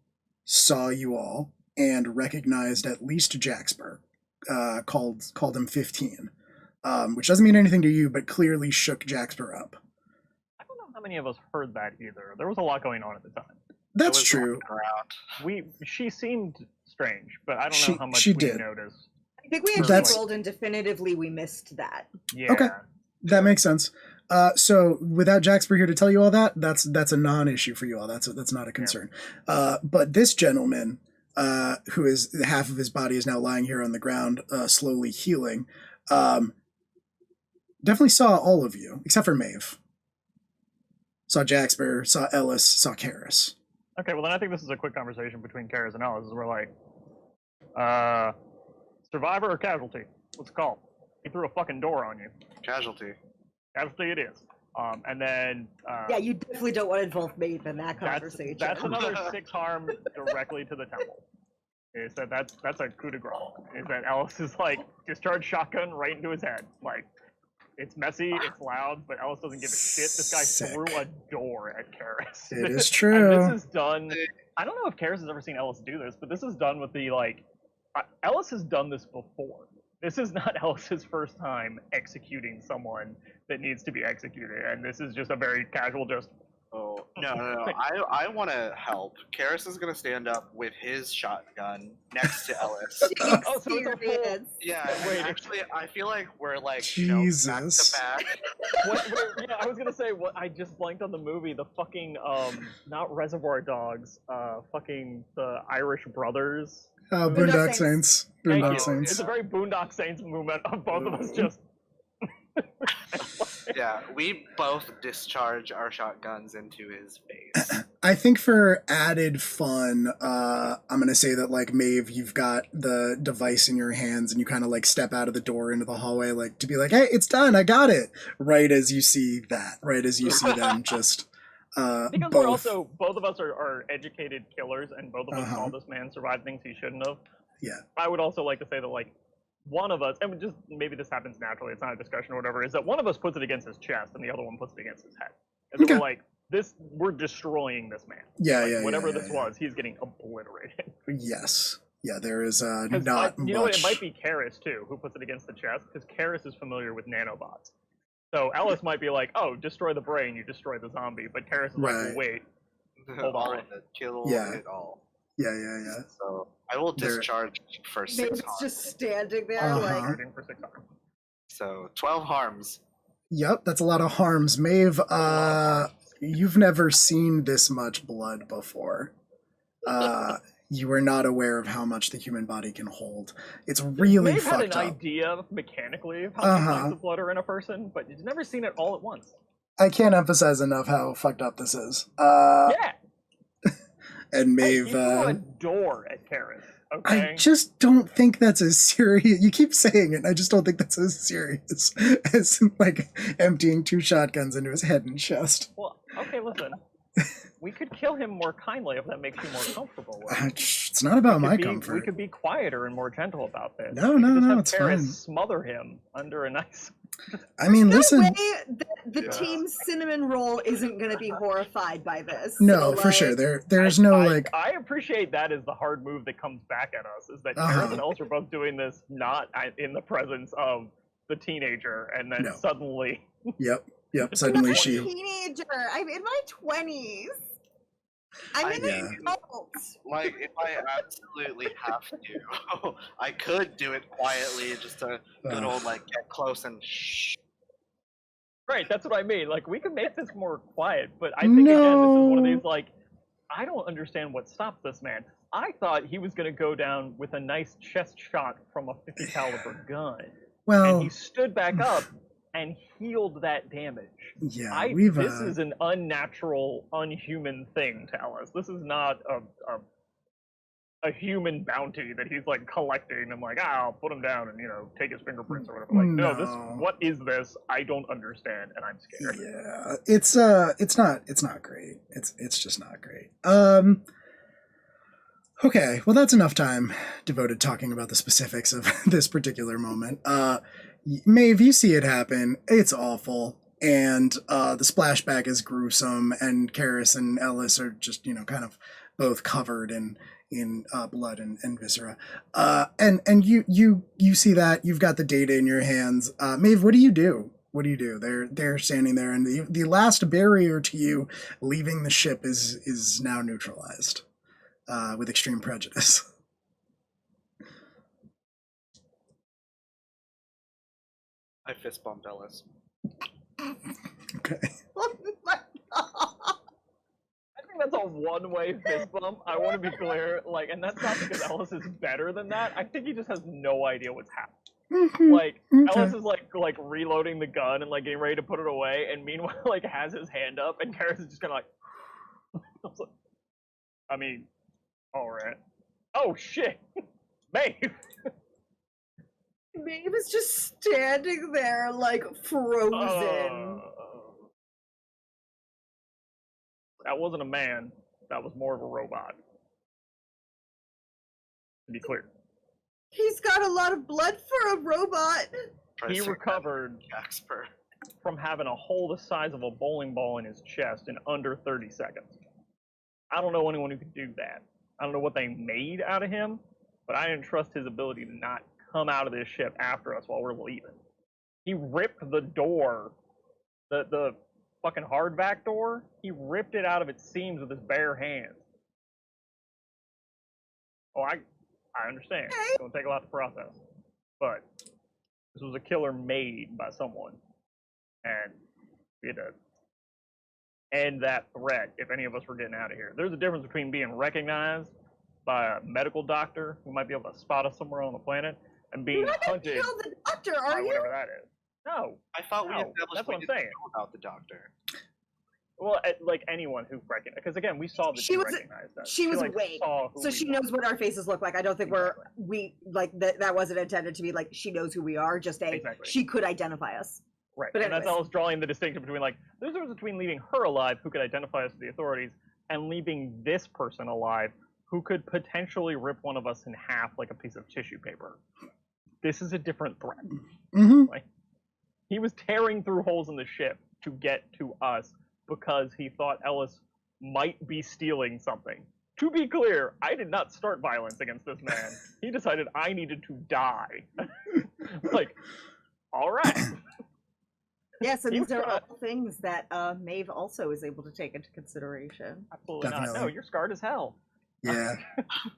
saw you all and recognized at least Jaxper, called him 15, which doesn't mean anything to you, but clearly shook Jaxper up. I don't know how many of us heard that either. There was a lot going on at the time. That's true. She seemed strange, but I don't know how much she we did. noticed. I think we actually rolled and definitively we missed that. Yeah. Okay. That makes sense. So without Jaxper here to tell you all that, that's a non-issue for you all. That's not a concern. But this gentleman, who is half of his body is now lying here on the ground, slowly healing, definitely saw all of you except for Maeve. Saw Jaxper, saw Ellis, saw Karis. Okay, well then I think this is a quick conversation between Karis and Ellis. We're like, survivor or casualty? What's it called? He threw a fucking door on you. Casualty. Casualty it is. And then yeah, you definitely don't want to involve Maeve in that conversation. That's another 6 harm directly to the temple. Is that that's a coup de grace. Is that Ellis is like discharge shotgun right into his head. Like, it's messy, it's loud, but Ellis doesn't give a shit. This guy threw a door at Karis. It is true. And this is done. I don't know if Karis has ever seen Ellis do this, but this is done with the like. Ellis has done this before. This is not Ellis's first time executing someone that needs to be executed, and this is just a very casual just. Oh, no. I want to help. Karis is going to stand up with his shotgun next to Ellis. Oh, so it's a full... Yeah, wait. Actually, I feel like we're like, Jesus. back to back. Yeah, I was going to say, I just blanked on the movie, the fucking, not Reservoir Dogs, fucking the Irish Brothers. Boondock Saints. Boondock Saints. It's a very Boondock Saints movement of both of us just... Yeah, we both discharge our shotguns into his face. I think for added fun, I'm going to say that, like, Maeve, you've got the device in your hands and you kind of, like, step out of the door into the hallway, like, to be like, hey, it's done, I got it. Right as you see that. Right as you see them just... because we're also, both of us are educated killers, and both of us saw this man survive things he shouldn't have. Yeah. I would also like to say that, like, one of us, and just maybe this happens naturally, it's not a discussion or whatever, is that one of us puts it against his chest and the other one puts it against his head. And so we're like, we're destroying this man. Whatever this was, he's getting obliterated. Yes. Yeah, there is not much. You know what, it might be Karis, too, who puts it against the chest, because Karis is familiar with nanobots. So Ellis might be like, oh, destroy the brain, you destroy the zombie, but Karis is like, well, wait, hold on. Kill it all. Yeah. So I will discharge for 6 harms. It's just standing there like... For 6 harms. So 12 harms. Yep, that's a lot of harms. Maeve, you've never seen this much blood before. You are not aware of how much the human body can hold. It's really fucked up. Maeve had an idea mechanically of how many pints of blood are in a person, but you've never seen it all at once. I can't emphasize enough how fucked up this is. Yeah. And Maeve, he threw a door at Karis. Okay. I just don't think that's as serious. You keep saying it. I just don't think that's as serious as like emptying 2 shotguns into his head and chest. Well, okay, listen. We could kill him more kindly if that makes you more comfortable with it. It's not about my comfort. We could be quieter and more gentle about this. No, it's fine. Smother him under a nice... I mean, listen. No way the team cinnamon roll isn't going to be horrified by this. No, so, for sure. There's no like. I appreciate that as the hard move that comes back at us. Is that Karis and Ellis are both doing this not in the presence of the teenager, and then suddenly. Yep. Suddenly she. Teenager. I'm in my 20s. I'm in an adult. Like, if I absolutely have to, I could do it quietly, just a good old, like, get close and shh. Right, that's what I mean. Like, we could make this more quiet, but I think, again, this is one of these, like, I don't understand what stops this man. I thought he was going to go down with a nice chest shot from a 50 caliber gun. Well, and he stood back up and healed that damage. Yeah, this is an unnatural, unhuman thing to Ellis. This is not a human bounty that he's like collecting and like, I'll put him down and take his fingerprints or whatever. Like, what is this? I don't understand, and I'm scared. Yeah, it's not great. It's just not great. Okay, well that's enough time devoted talking about the specifics of this particular moment. Maeve, you see it happen. It's awful. And the splashback is gruesome, and Karis and Ellis are just, kind of both covered in blood and viscera. And you see that, you've got the data in your hands. Maeve, what do you do? They're standing there, and the last barrier to you leaving the ship is now neutralized with extreme prejudice. I fist bumped Ellis. Okay. Oh my God. I think that's a one-way fist bump. I want to be clear, like, and that's not because Ellis is better than that. I think he just has no idea what's happening. Like, Ellis is like reloading the gun and like getting ready to put it away, and meanwhile, like, has his hand up, and Karis is just kind of like, I mean, all right. Oh shit, Maeve. Maeve is just standing there like frozen. That wasn't a man. That was more of a robot. To be clear. He's got a lot of blood for a robot. He recovered Jasper from having a hole the size of a bowling ball in his chest in under 30 seconds. I don't know anyone who could do that. I don't know what they made out of him, but I didn't trust his ability to not come out of this ship after us while we're leaving. He ripped the door, the fucking hardback door, he ripped it out of its seams with his bare hands. Oh, I understand. It's going to take a lot to process. But this was a killer made by someone. And we had to end that threat if any of us were getting out of here. There's a difference between being recognized by a medical doctor who might be able to spot us somewhere on the planet and being You're not gonna hunted kill the doctor, by are you? whatever that is. No. I thought we No, established that's we what I'm didn't saying. know about the doctor. Well, like anyone who recognized, because again, we saw that she recognized us. She was like, awake, saw who so we she were. knows what our faces look like. I don't think we like that wasn't intended to be like she knows who we are. Just Exactly. she could identify us. Right, But and that's anyways. always drawing the distinction between, like, there's a difference between leaving her alive, who could identify us to the authorities, and leaving this person alive, who could potentially rip one of us in half like a piece of tissue paper. This is a different threat. Mm-hmm. Like, he was tearing through holes in the ship to get to us because he thought Ellis might be stealing something. To be clear, I did not start violence against this man. He decided I needed to die. Like, all right. Yeah, so He these was are gonna- all things that Maeve also is able to take into consideration. Absolutely not. No, Definitely. you're scarred as hell. Yeah,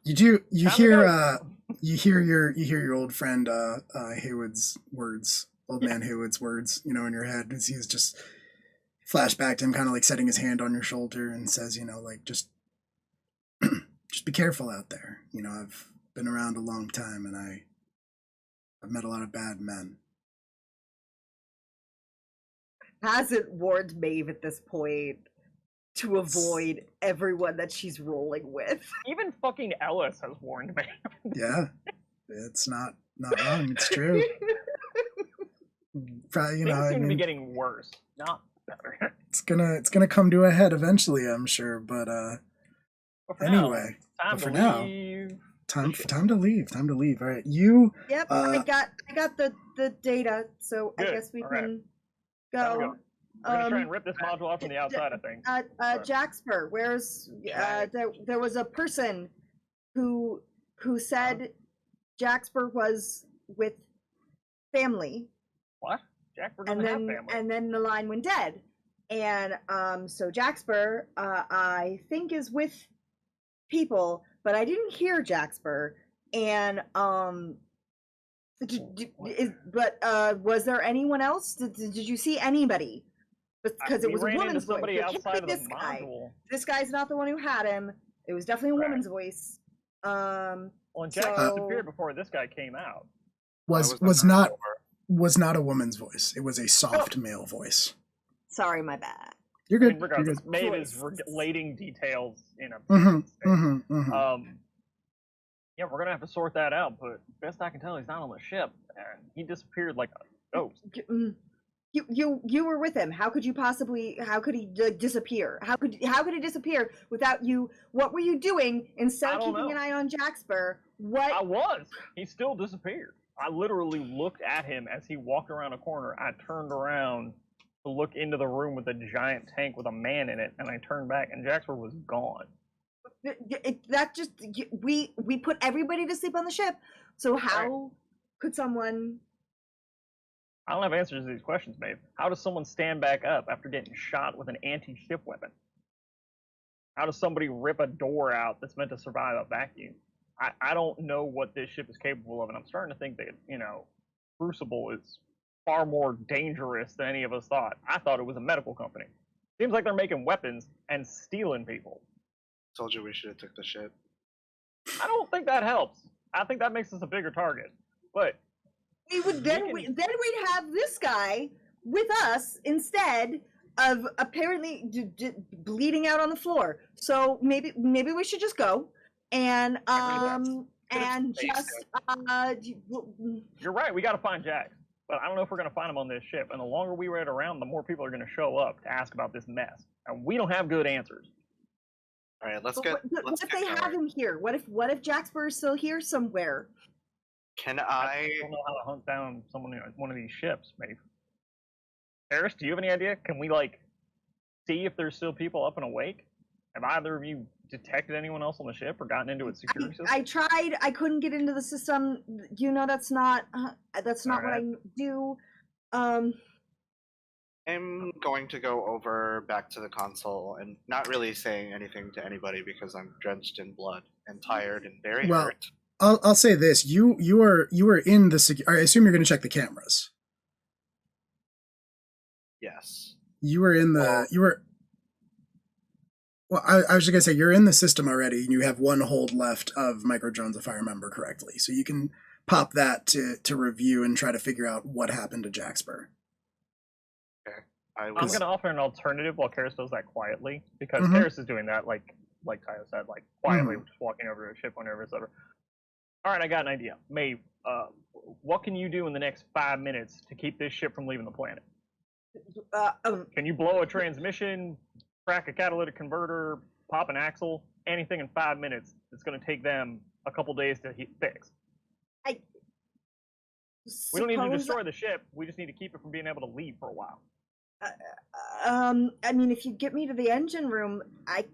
you do. You Time to hear. go. You hear your old friend Haywood's words, old man Haywood's words. You know, in your head as he's just flashback to him, kind of like setting his hand on your shoulder and says, you know, like just be careful out there. You know, I've been around a long time and I've met a lot of bad men. Hasn't warned Maeve at this point to avoid everyone that she's rolling with. Even fucking Ellis has warned me. Yeah, it's not wrong. It's true. Probably, you Things know, I seem to be mean, getting worse, not better. it's gonna come to a head eventually, I'm sure. But But for now, anyway, time but to for now, leave. time to leave. Time to leave. All right, you. Yep, I Uh, got the data, so I Good, guess we all right. can Time to go. go. We're gonna try and rip this module out from the outside, I think. Jaxper, where's there was a person who said Jaxper was with family, What? Jackford and doesn't have then family. the line went dead, and so Jaxper I think is with people, but I didn't hear Jaxper, and was there anyone else? Did you see anybody? Because it We was a ran into woman's voice. somebody It can't outside be of the this guy. module. This guy's not the one who had him. It was definitely a Right. woman's voice. Well, and Jack So- disappeared before this guy came out. was not a woman's voice. It was a soft male voice. Sorry, my bad. You're I good. mean, regardless, You're Maeve is Voices. relating details in a. good. Yeah, we're gonna have to sort that out. But best I can tell, he's not on the ship, and he disappeared like a ghost. You were with him. How could you possibly? How could he disappear? How could he disappear without you? What were you doing instead I of don't keeping know. an eye on Jaxper? What? I was. He still disappeared. I literally looked at him as he walked around a corner. I turned around to look into the room with a giant tank with a man in it, and I turned back, and Jaxper was gone. We put everybody to sleep on the ship. So how could someone? I don't have answers to these questions, Maeve. How does someone stand back up after getting shot with an anti-ship weapon? How does somebody rip a door out that's meant to survive a vacuum? I don't know what this ship is capable of, and I'm starting to think that, Crucible is far more dangerous than any of us thought. I thought it was a medical company. Seems like they're making weapons and stealing people. Told you we should have took the ship. I don't think that helps. I think that makes us a bigger target. But we would then we'd have this guy with us instead of apparently bleeding out on the floor. So maybe we should just go and just you're right. We got to find Jax, but I don't know if we're going to find him on this ship. And the longer we wait around, the more people are going to show up to ask about this mess, and we don't have good answers. All right, let's what if they going. have him here? What if Jaxper is still here somewhere? Can I don't know how to hunt down someone on one of these ships, maybe. Harris, do you have any idea? Can we see if there's still people up and awake? Have either of you detected anyone else on the ship or gotten into its security system? I tried. I couldn't get into the system. That's not what I do. I'm going to go over back to the console and not really saying anything to anybody because I'm drenched in blood and tired and very hurt. I'll say this: you were in the. I assume you're going to check the cameras. Yes. You were in the. Well, I was just going to say you're in the system already, and you have one hold left of micro drones, if I remember correctly. So you can pop that to review and try to figure out what happened to Jaxper. I'm going to offer an alternative while Karis does that quietly, because Karis is doing that, like Tayo said, quietly, just walking over to a ship whenever it's over. All right, I got an idea. Maeve, what can you do in the next 5 minutes to keep this ship from leaving the planet? Can you blow a transmission, crack a catalytic converter, pop an axle, anything in 5 minutes that's going to take them a couple days to fix? We don't need to destroy the ship. We just need to keep it from being able to leave for a while. I mean, if you get me to the engine room, I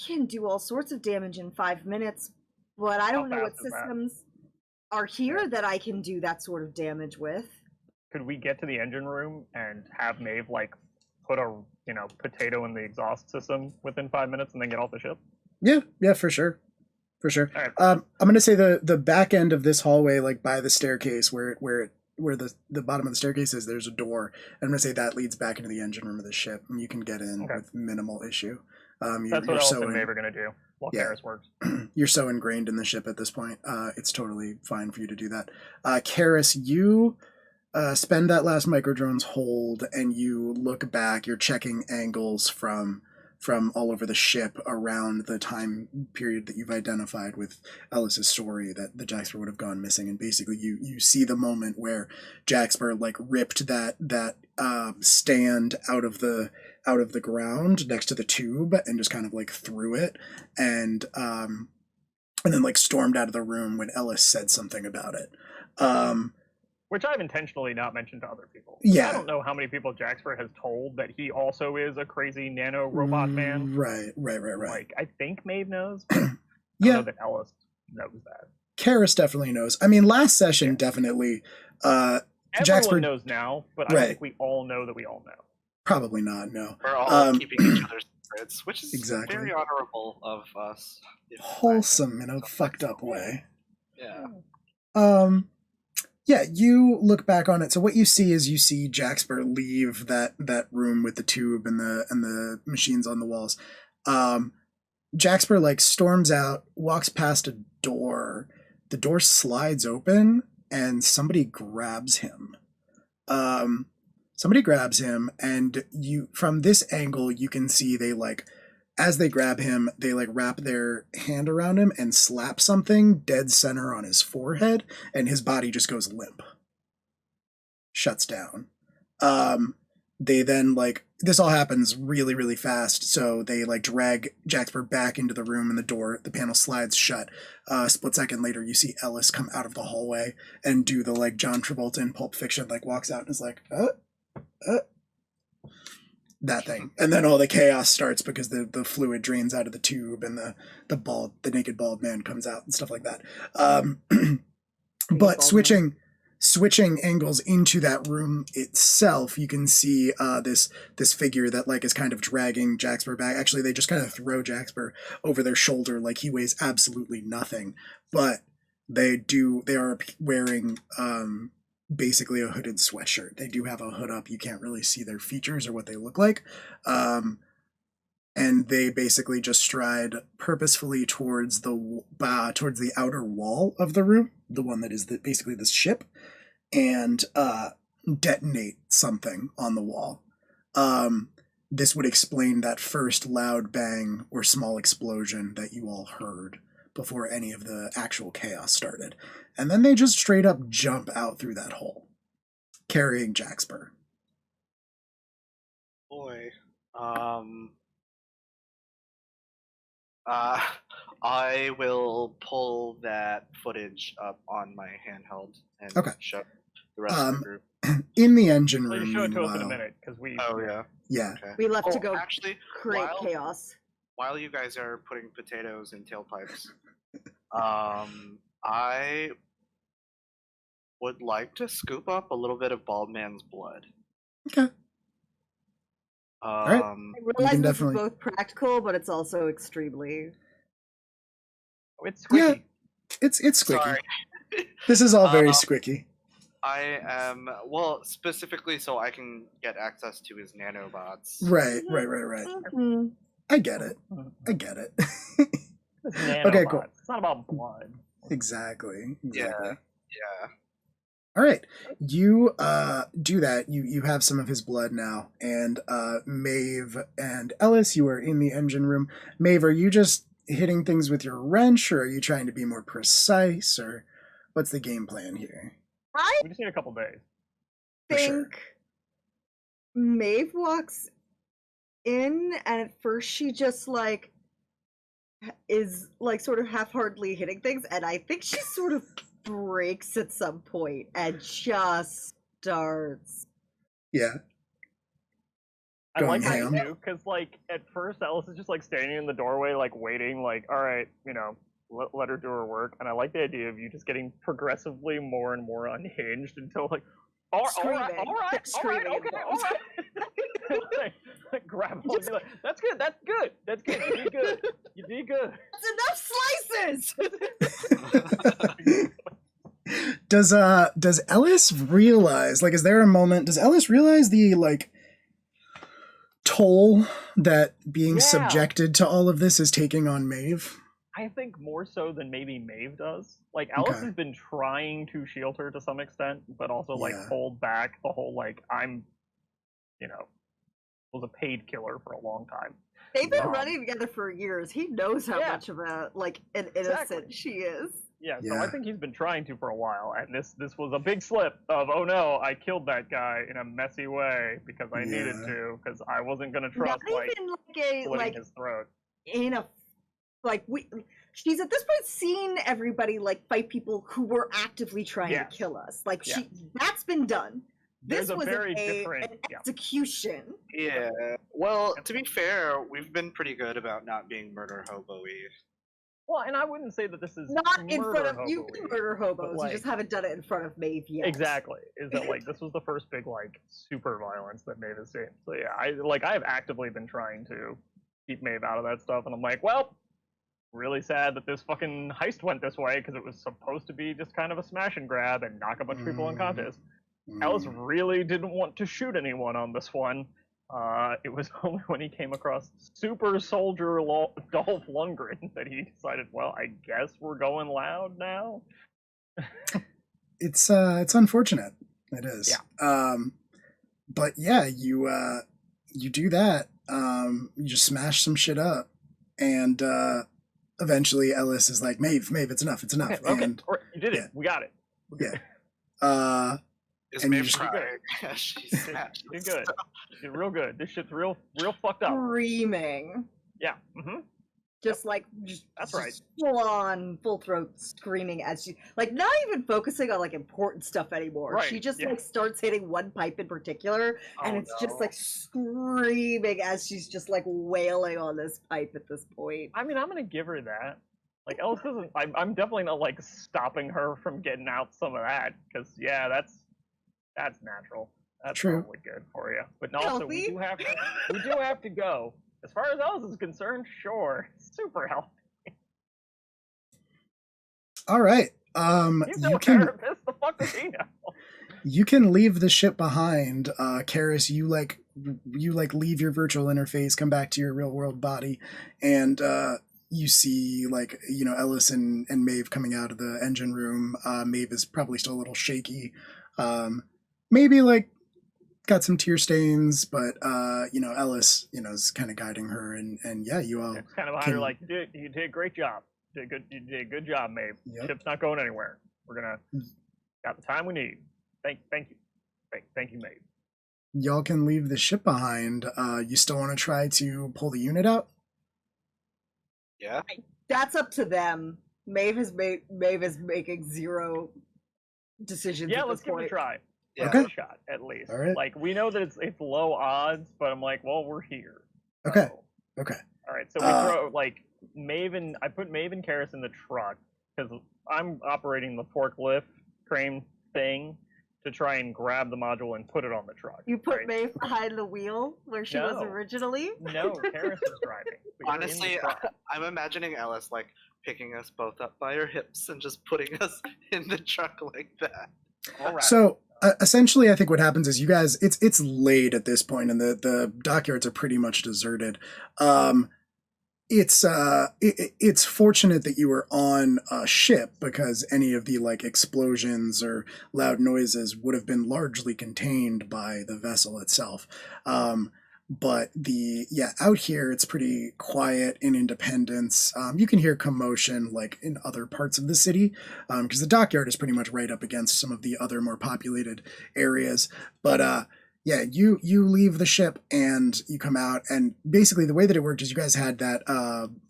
can do all sorts of damage in 5 minutes, but I don't know what systems are here that I can do that sort of damage with. Could we get to the engine room and have Maeve put a potato in the exhaust system within 5 minutes and then get off the ship? Yeah, for sure. Right. I'm gonna say the back end of this hallway, by the staircase where the bottom of the staircase is, there's a door. I'm gonna say that leads back into the engine room of the ship, and you can get in with minimal issue. That's what Alice and Maeve are gonna do while Karis works. You're so ingrained in the ship at this point. It's totally fine for you to do that. Karis, you spend that last microdrone's hold, and you look back. You're checking angles from all over the ship around the time period that you've identified with Ellis's story that the Jaxper would have gone missing. And basically you see the moment where Jaxper ripped that stand out of the ground next to the tube and just kind of threw it and then stormed out of the room when Ellis said something about it. Which I've intentionally not mentioned to other people. Yeah. I don't know how many people Jaxper has told that he also is a crazy nano robot man. Right. I think Maeve knows, but I don't know that Ellis knows that. Karis definitely knows. I mean, last session, definitely. Everyone Jaxper knows now, but I don't think we all know that we all know. Probably not, no. We're all keeping each other's secrets, which is very honorable of us. Wholesome in a fucked up way. Yeah. Yeah, you look back on it. So what you see is Jaxper leave that room with the tube and the machines on the walls. Jaxper storms out, walks past a door. The door slides open and somebody grabs him. And from this angle you can see they as they grab him, they wrap their hand around him and slap something dead center on his forehead, and his body just goes limp. Shuts down. They then this all happens really, really fast, so they drag Jaxper back into the room, and the panel slides shut. A split second later, you see Ellis come out of the hallway and do the John Travolta in Pulp Fiction, walks out and is that thing, and then all the chaos starts because the fluid drains out of the tube and the naked bald man comes out and stuff like that. But switching angles into that room itself, you can see this figure that is kind of dragging Jaxper back. Actually, they just kind of throw Jaxper over their shoulder like he weighs absolutely nothing, but they are wearing basically a hooded sweatshirt. They do have a hood up. You can't really see their features or what they look like. And they basically just stride purposefully towards the outer wall of the room, the one that is basically this ship, and detonate something on the wall. This would explain that first loud bang or small explosion that you all heard before any of the actual chaos started. And then they just straight up jump out through that hole, carrying Jaxper. Boy. I will pull that footage up on my handheld and show the rest of the group. In the engine room, you show it to us in a minute, because we... Oh, yeah. Yeah. Okay. We left to go actually, create chaos. While you guys are putting potatoes in tailpipes, I would like to scoop up a little bit of Bald Man's blood. Okay. Right. I realize this is both practical, but it's also extremely... It's squeaky. Yeah, it's squicky. Sorry. This is all very squicky. I am, well, specifically so I can get access to his nanobots. Right. Mm-hmm. I get it. Okay, cool. It's not about blood. Exactly. Yeah. All right, you do that. You have some of his blood now, and Maeve and Ellis, you are in the engine room. Maeve, are you just hitting things with your wrench, or are you trying to be more precise, or what's the game plan here? We just need a couple days. I think Maeve walks in, and at first she just like is like sort of half-heartedly hitting things, and I think she sort of breaks at some point and just starts. Yeah. I like that too, because like at first Alice is just like standing in the doorway, like waiting, like, all right, you know, let her do her work. And I like the idea of you just getting progressively more and more unhinged until like, all right, like, grab him and be like, that's good, you did good. That's enough slices! Does Ellis realize, like, is there a moment, does Ellis realize the, like, toll that being subjected to all of this is taking on Maeve? I think more so than maybe Maeve does. Like, Alice has been trying to shield her to some extent, but also, like, hold back the whole, like, I'm, you know, was a paid killer for a long time. They've been running together for years. He knows how much of a, like, an innocent she is. Yeah, so I think he's been trying to for a while, and this was a big slip of, oh no, I killed that guy in a messy way because I needed to, because I wasn't going to trust, slitting his throat. She's at this point seen everybody, like, fight people who were actively trying to kill us. Like, that's been done. This was an execution. Yeah. Well, to be fair, we've been pretty good about not being murder hobo-y. Well, and I wouldn't say that this is not in front of you. Murder hobos. Like, you just haven't done it in front of Maeve yet. Exactly. Is that like this was the first big like super violence that Maeve has seen? So yeah, I have actively been trying to keep Maeve out of that stuff, and I'm like, well, really sad that this fucking heist went this way because it was supposed to be just kind of a smash and grab and knock a bunch of people unconscious. Alice really didn't want to shoot anyone on this one. It was only when he came across Super Soldier Dolph Lundgren that he decided, well, I guess we're going loud now. It's unfortunate. It is. Yeah. But yeah, you do that. You just smash some shit up, and eventually Ellis is like, Maeve, it's enough. Okay. And you did it. We got it. Yeah. Is Maeve crying? She did good. She did real good. This shit's real fucked up. Screaming. Yeah. Mm-hmm. Just that's right. Full on, full throat screaming as she, like, not even focusing on like important stuff anymore. Right. She just like starts hitting one pipe in particular, and it's just like screaming as she's just like wailing on this pipe at this point. I mean, I'm gonna give her that. Like, Alice doesn't. I'm definitely not like stopping her from getting out some of that, because that's natural. That's probably good for you. But also, we do have to go. As far as Alice is concerned, sure, super healthy. All right. He's no therapist. The fuck does he know? You can leave the ship behind. Karis, you leave your virtual interface, come back to your real world body, and you see Ellis and Maeve coming out of the engine room. Maeve is probably still a little shaky. Maybe got some tear stains, but Ellis, is kind of guiding her, and yeah, you all it's kind of behind her like, you did a great job. You did a good job, Maeve. Yep. Ship's not going anywhere. We're gonna got the time we need. Thank you. Thank you, Maeve. Y'all can leave the ship behind. You still want to try to pull the unit out? Yeah. That's up to them. Maeve is making zero decisions. Yeah, at let's this give point. it a try. Yeah. Okay. A shot at least. All right. Like we know that it's low odds, but I'm like, well, we're here. Okay. So, Okay. all right. So we throw Maeve and I put Maeve and Karis in the truck because I'm operating the forklift crane thing to try and grab the module and put it on the truck. You put right? Maeve behind the wheel where she was No. originally? No, Karis is driving. but you're in the Honestly, truck. I'm imagining Ellis picking us both up by our hips and just putting us in the truck like that. All right. So essentially, I think what happens is you guys, it's late at this point, and the dockyards are pretty much deserted. It's fortunate that you were on a ship because any of the explosions or loud noises would have been largely contained by the vessel itself. But out here it's pretty quiet in Independence. You can hear commotion in other parts of the city because the dockyard is pretty much right up against some of the other more populated areas. But you leave the ship and you come out, and basically the way that it worked is you guys had that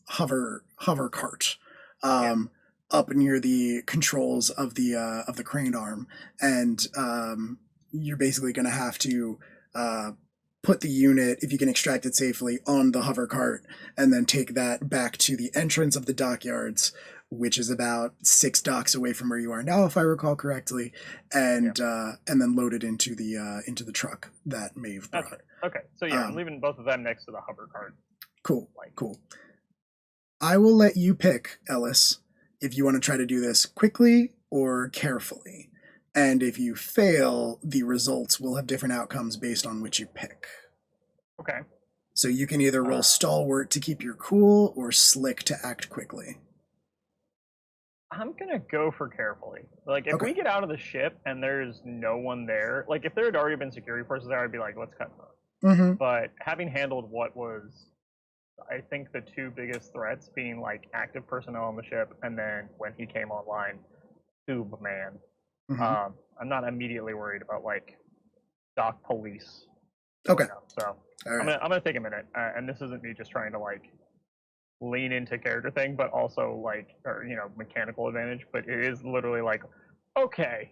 hover cart up near the controls of the crane arm, and you're basically going to have to put the unit, if you can extract it safely, on the hover cart, and then take that back to the entrance of the dockyards, which is about 6 docks away from where you are now, if I recall correctly, and then load it into the truck that Maeve brought. That's right. Okay, so I'm leaving both of them next to the hover cart. Cool. I will let you pick, Ellis, if you want to try to do this quickly or carefully. And if you fail, the results will have different outcomes based on which you pick. Okay. So you can either roll stalwart to keep your cool or slick to act quickly. I'm gonna go for carefully. If we get out of the ship and there's no one there, if there had already been security forces there, I'd be like, let's cut them. Mm-hmm. But having handled what was, I think, the 2 biggest threats being active personnel on the ship, and then when he came online, Tube Man. Mm-hmm. I'm not immediately worried about dock police. Okay. So All right. I'm gonna take a minute, and this isn't me just trying to lean into character thing, but also mechanical advantage. But it is literally okay,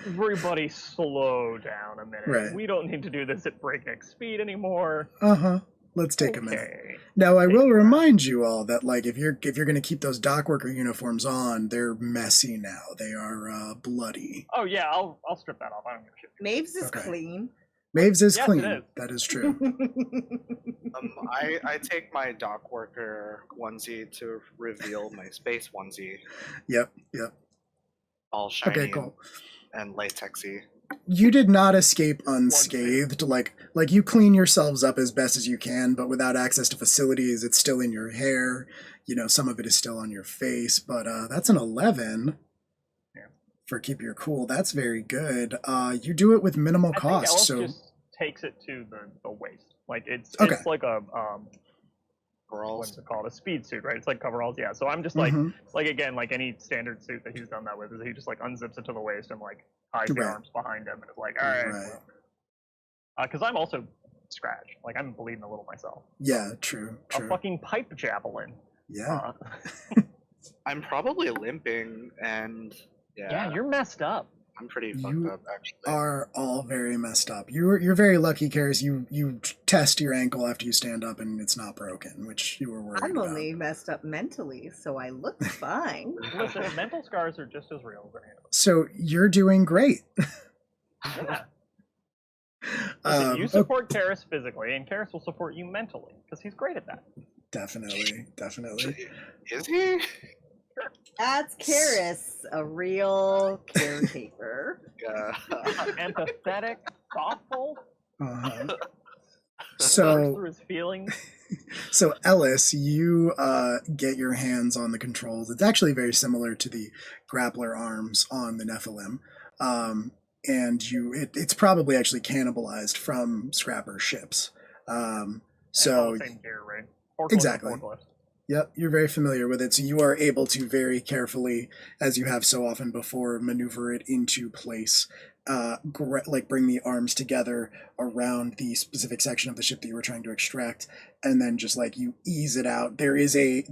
everybody slow down a minute. Right. We don't need to do this at breakneck speed anymore. Let's take a minute. Now, I will remind you all that if you're going to keep those dock worker uniforms on, they're messy now. They are bloody. Oh yeah, I'll strip that off. I don't give a shit. Maeve's is clean. Maeve's is Yes, clean. it is. That is true. I take my dock worker onesie to reveal my space onesie. Yep. All shiny Okay, cool. and latexy. You did not escape unscathed. You clean yourselves up as best as you can, but without access to facilities, it's still in your hair. Some of it is still on your face, but that's an 11 for keep your cool. That's very good. You do it with minimal cost. Ellis So just takes it to the waist. It's Okay. like a Coveralls. what's it called? A speed suit, right? It's like coveralls. Yeah. So I'm just Mhm. again, any standard suit that he's done that with is he just unzips it to the waist and ties the Right. arms behind him and is all right. Right. Because I'm also scratched. I'm bleeding a little myself. Yeah, true. A fucking pipe javelin. Yeah. I'm probably limping, and Yeah, you're messed up. I'm pretty fucked You up, actually. are all very messed up. You're very lucky, Karis. You test your ankle after you stand up and it's not broken, which you were worried I'm about. only messed up mentally, so I look fine. Listen, mental scars are just as real as any of So you're doing great. Yeah. Listen, you support Karis physically, and Karis will support you mentally because he's great at that. Definitely. Is he? That's Karis, a real caretaker. Empathetic, thoughtful. Uh-huh. Works So, through his feelings. so Ellis, you get your hands on the controls. It's actually very similar to the grappler arms on the Nephilim, and it's probably actually cannibalized from Scrapper ships. So all the same gear, right? Forklift exactly. and forklift. Yep, you're very familiar with it, so you are able to very carefully, as you have so often before, maneuver it into place. Like bring the arms together around the specific section of the ship that you were trying to extract, and then just like you ease it out. There is a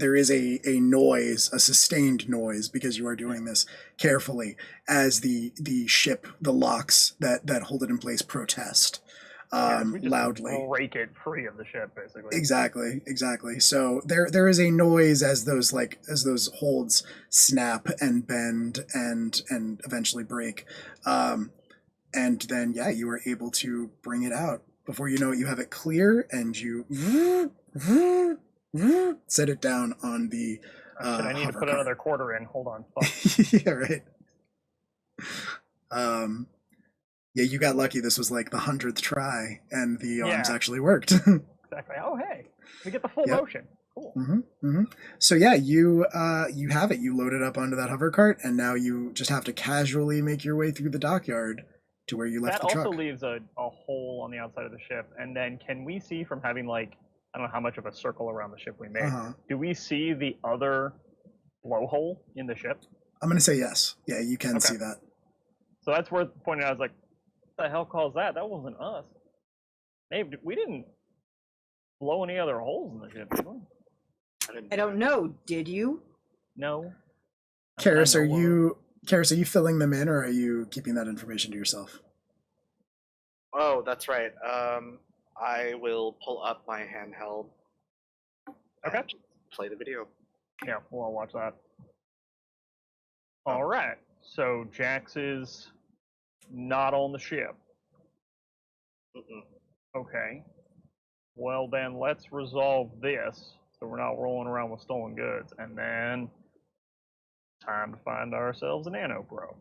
noise, a sustained noise, because you are doing this carefully as the ship, the locks that hold it in place protest. We just Loudly break it free of the ship, basically. Exactly. So there is a noise as those holds snap and bend and eventually break, and then you are able to bring it out. Before you know it, you have it clear, and you set it down on the. Shit, I need to put another quarter in. Hold on. Yeah, right. Yeah, you got lucky. This was like the 100th try, and the arms actually worked. Exactly. Oh, hey, we get the full motion. Cool. So yeah, you have it. You load it up onto that hover cart, and now you just have to casually make your way through the dockyard to where you left the truck. That also leaves a hole on the outside of the ship. And then can we see from having I don't know how much of a circle around the ship we made, do we see the other blowhole in the ship? I'm going to say yes. Yeah, you can see that. So that's worth pointing out. I was like, what the hell caused that? That wasn't us. Dave, we didn't blow any other holes in the ship, did we? I don't know. Did you? No. Karis, are you filling them in, or are you keeping that information to yourself? Oh, that's right. I will pull up my handheld. Okay. Play the video. Yeah, we'll all watch that. All right. So Jax is not on the ship. Okay. Well, then let's resolve this so we're not rolling around with stolen goods. And then time to find ourselves an Nano Pro.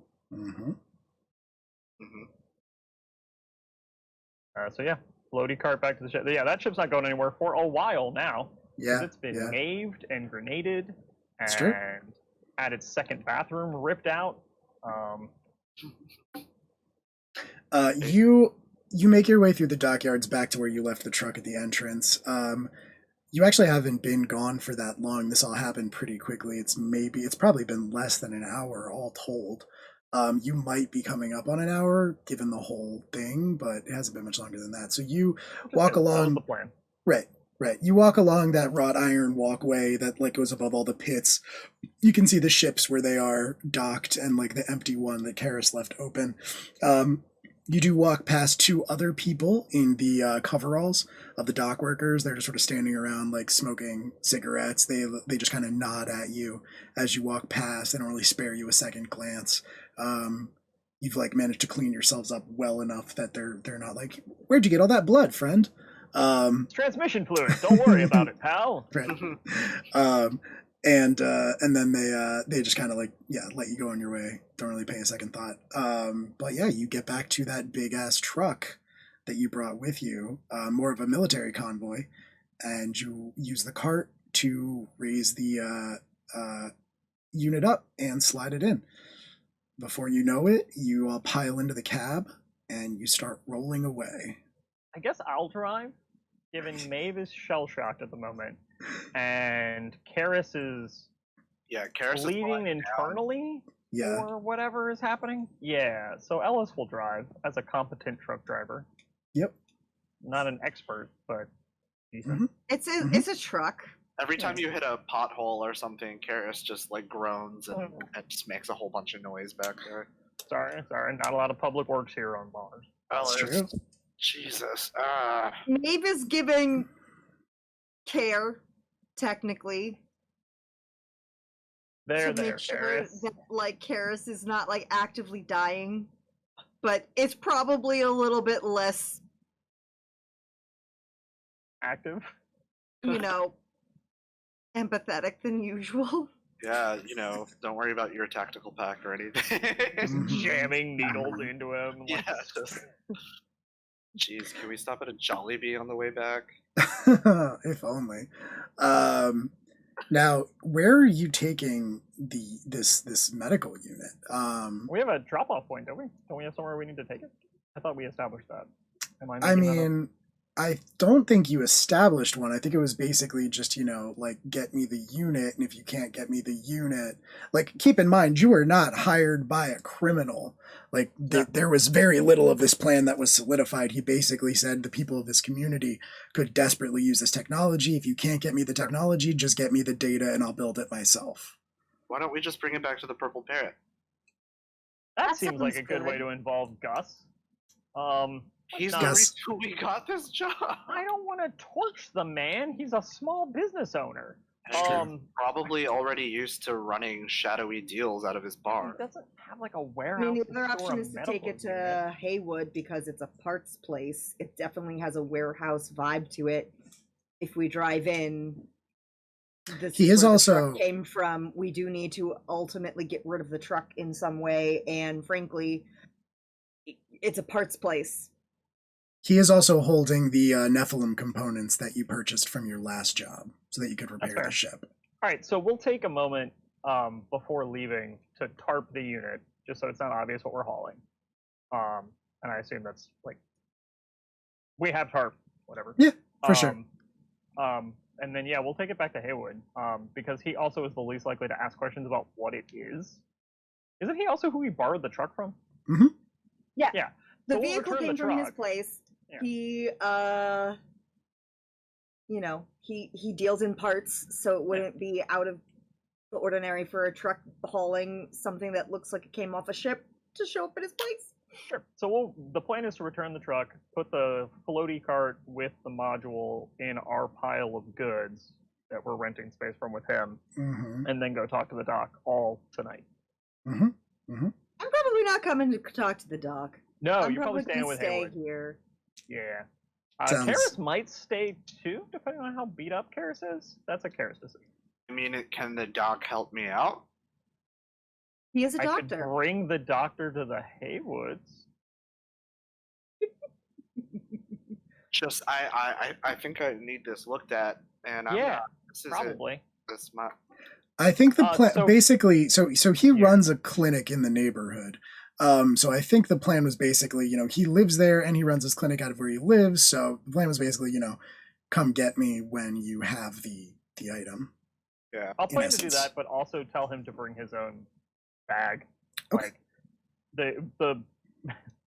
So yeah, floaty cart back to the ship. Yeah, that ship's not going anywhere for a while now. Yeah. It's been naved and grenaded That's true. had its second bathroom ripped out. You make your way through the dockyards back to where you left the truck at the entrance. You actually haven't been gone for that long. This all happened pretty quickly. It's probably been less than an hour all told. You might be coming up on an hour given the whole thing, but it hasn't been much longer than that. So you walk along. That was the plan. Right. You walk along that wrought iron walkway that goes above all the pits. You can see the ships where they are docked and the empty one that Karis left open. You do walk past two other people in the coveralls of the dock workers. They're just sort of standing around smoking cigarettes. They just kind of nod at you as you walk past. They don't really spare you a second glance. You've managed to clean yourselves up well enough that they're not where'd you get all that blood, friend? It's transmission fluid. Don't worry about it, pal. Right. And then they just kind of let you go on your way. Don't really pay a second thought. But yeah, you get back to that big ass truck that you brought with you, more of a military convoy, and you use the cart to raise the unit up and slide it in. Before you know it, you all pile into the cab and you start rolling away. I guess I'll drive, given Maeve is shell-shocked at the moment, and Karis is bleeding internally or whatever is happening. Yeah, so Ellis will drive as a competent truck driver. Yep. Not an expert, but decent. It's a truck. Every time you hit a pothole or something, Karis just groans and it just makes a whole bunch of noise back there. Sorry. Not a lot of public works here on Mars. That's true. Jesus. Maeve is giving care, technically. To make sure that Karis is not actively dying, but it's probably a little bit less active, empathetic than usual. Yeah, don't worry about your tactical pack or anything. Just Mhm. jamming needles into him. Yeah, just. Jeez, can we stop at a Jollibee on the way back? If only. Now, where are you taking this medical unit? We have a drop-off point, don't we? Don't we have somewhere we need to take it? I thought we established that. Am I I making that up? mean, I don't think you established one. I think it was basically just, like, get me the unit, and if you can't get me the unit, like, keep in mind, you were not hired by a criminal. Like, there was very little of this plan that was solidified. He basically said the people of this community could desperately use this technology. If you can't get me the technology, just get me the data, and I'll build it myself. Why don't we just bring it back to the Purple Parrot? That seems like a sounds good way good. to involve Gus. He's the Gus. reason we got this job. I don't want to torch the man. He's a small business owner. That's true. Probably already used to running shadowy deals out of his He bar. doesn't have like a I warehouse. mean, the to other store option a is to take medical it unit. to Haywood because it's a parts place. It definitely has a warehouse vibe to it. If we drive in, this He is is where the also- truck came from. We do need to ultimately get rid of the truck in some way, and frankly, it's a parts place. He is also holding the Nephilim components that you purchased from your last job so that you could repair fair. the ship. All right, so we'll take a moment before leaving to tarp the unit, just so it's not obvious what we're hauling. And I assume that's like we have tarp, whatever. Yeah, for sure. And then we'll take it back to Haywood because he also is the least likely to ask questions about what it is. Isn't he also who we borrowed the truck from? Mm-hmm. Yeah. Yeah. The So we'll vehicle return came the from his truck. place. Yeah. He deals in parts, so it wouldn't be out of the ordinary for a truck hauling something that looks like it came off a ship to show up at his place. Sure. So the plan is to return the truck, put the floaty cart with the module in our pile of goods that we're renting space from with him, Mm-hmm. and then go talk to the doc all tonight. Mm-hmm. Mm-hmm. I'm probably not coming to talk to the doc. No, I'm you're probably gonna staying with stay Haywood. here. Yeah. Sounds- Karis might stay too, depending on how beat up Karis is. That's a Karis decision. I mean, can the doc help me out? He is a I could doctor. bring the doctor to the Haywoods. Just, I think I need this looked at, and I'm Yeah, not. This is probably. This my. I think the plan so- basically so he Yeah. runs a clinic in the neighborhood. So I think the plan was basically, he lives there and he runs his clinic out of where he lives. So the plan was basically, come get me when you have the item. Yeah. I'll in plan to do essence. that, but also tell him to bring his own bag. Okay. Like the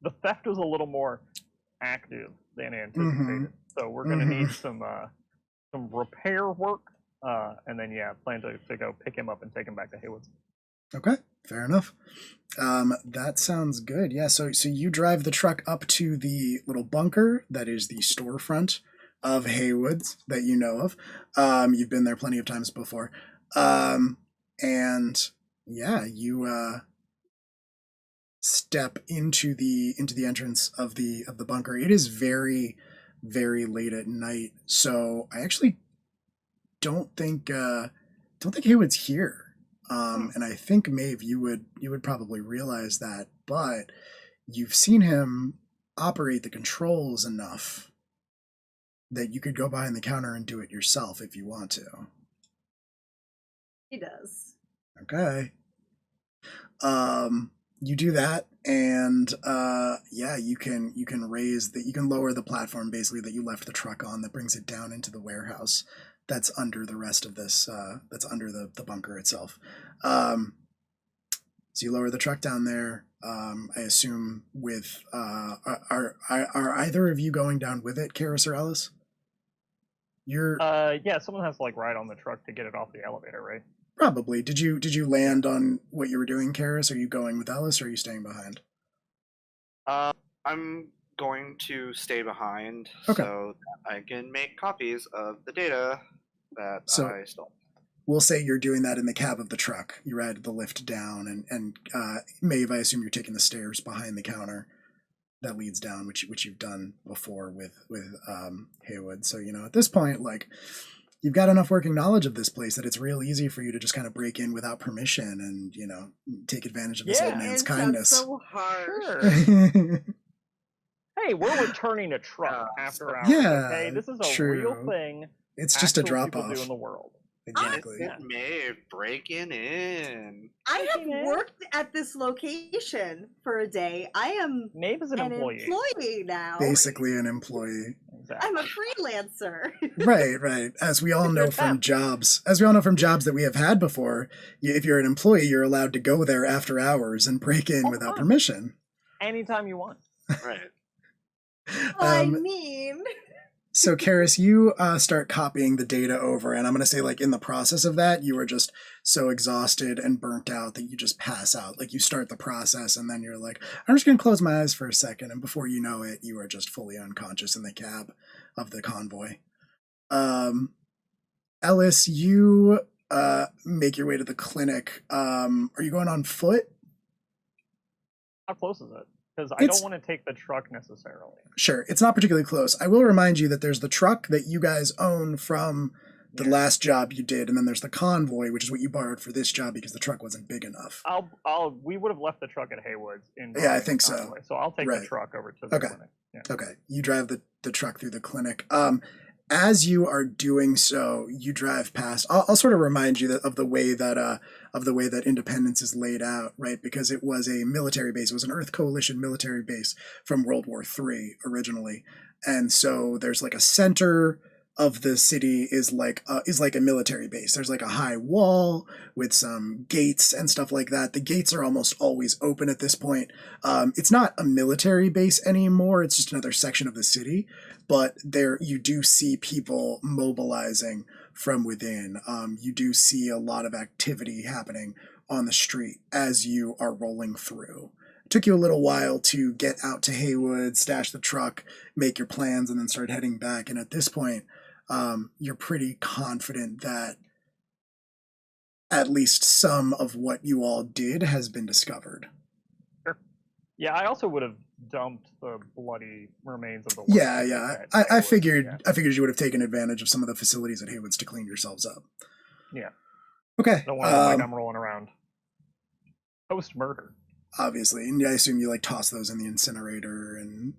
the theft was a little more active than anticipated, so we're gonna need some repair work, and then plan to go pick him up and take him back to Haywood. Okay, fair enough. That sounds good. Yeah, so you drive the truck up to the little bunker that is the storefront of Haywood's that you know of. You've been there plenty of times before. And yeah, you step into the entrance of the bunker. It is very, very late at night, so I actually don't think Haywood's here. And I think, Maeve, you would probably realize that, but you've seen him operate the controls enough that you could go behind the counter and do it yourself if you want to. He does. Okay. You do that, and you can lower the platform basically that you left the truck on that brings it down into the warehouse that's under the rest of this that's under the bunker itself. So you lower the truck down there. I assume with are either of you going down with it, Karis or Ellis? You're Someone has to ride on the truck to get it off the elevator, right? probably. Did you land on what you were doing, Karis? Are you going with Ellis or are you staying behind? I'm going to stay behind Okay. so that I can make copies of the data that I stole. We'll say you're doing that in the cab of the truck. You ride the lift down, and Maeve, I assume you're taking the stairs behind the counter that leads down, which you've done before with Haywood. So at this point, you've got enough working knowledge of this place that it's real easy for you to just kind of break in without permission and, you know, take advantage of this old man's kindness. So hard. Sure. Hey, we're returning a truck after hours. Yeah, okay, this is a true. real thing. It's just a actual drop people off do in the world. Exactly. Innocent Maeve breaking in. I have worked at this location for a day. I am Maeve is an employee now. Basically an employee. Exactly. I'm a freelancer. Right. As we all know from jobs that we have had before, if you're an employee, you're allowed to go there after hours and break in without permission. Anytime you want. Right. I mean... So, Karis, you start copying the data over, and I'm going to say, like, in the process of that, you are just so exhausted and burnt out that you just pass out. Like, you start the process, and then you're like, I'm just going to close my eyes for a second, and before you know it, you are just fully unconscious in the cab of the convoy. Ellis, you make your way to the clinic. Are you going on foot? How close is it? Because I don't want to take the truck necessarily. Sure, it's not particularly close. I will remind you that there's the truck that you guys own from the last job you did, and then there's the convoy, which is what you borrowed for this job because the truck wasn't big enough. We would have left the truck at Haywood's. Yeah, I think so. Convoy, so I'll take the truck over to the clinic. Yeah. Okay, you drive the truck through the clinic. As you are doing so, you drive past. I'll sort of remind you of the way that Independence is laid out, right? Because it was a military base. It was an Earth Coalition military base from World War III originally, and so there's like a center of the city is like a military base. There's like a high wall with some gates and stuff like that. The gates are almost always open at this point. It's not a military base anymore. It's just another section of the city. But there you do see people mobilizing from within. You do see a lot of activity happening on the street as you are rolling through. It took you a little while to get out to Haywood, stash the truck, make your plans, and then start heading back. And at this point, you're pretty confident that at least some of what you all did has been discovered. Sure. Yeah, I also would have dumped the bloody remains of the Yeah. I figured you would have taken advantage of some of the facilities at Haywood's to clean yourselves up. Yeah. Okay. Don't want to like I'm rolling around. Post-murder. Obviously, and I assume you like toss those in the incinerator and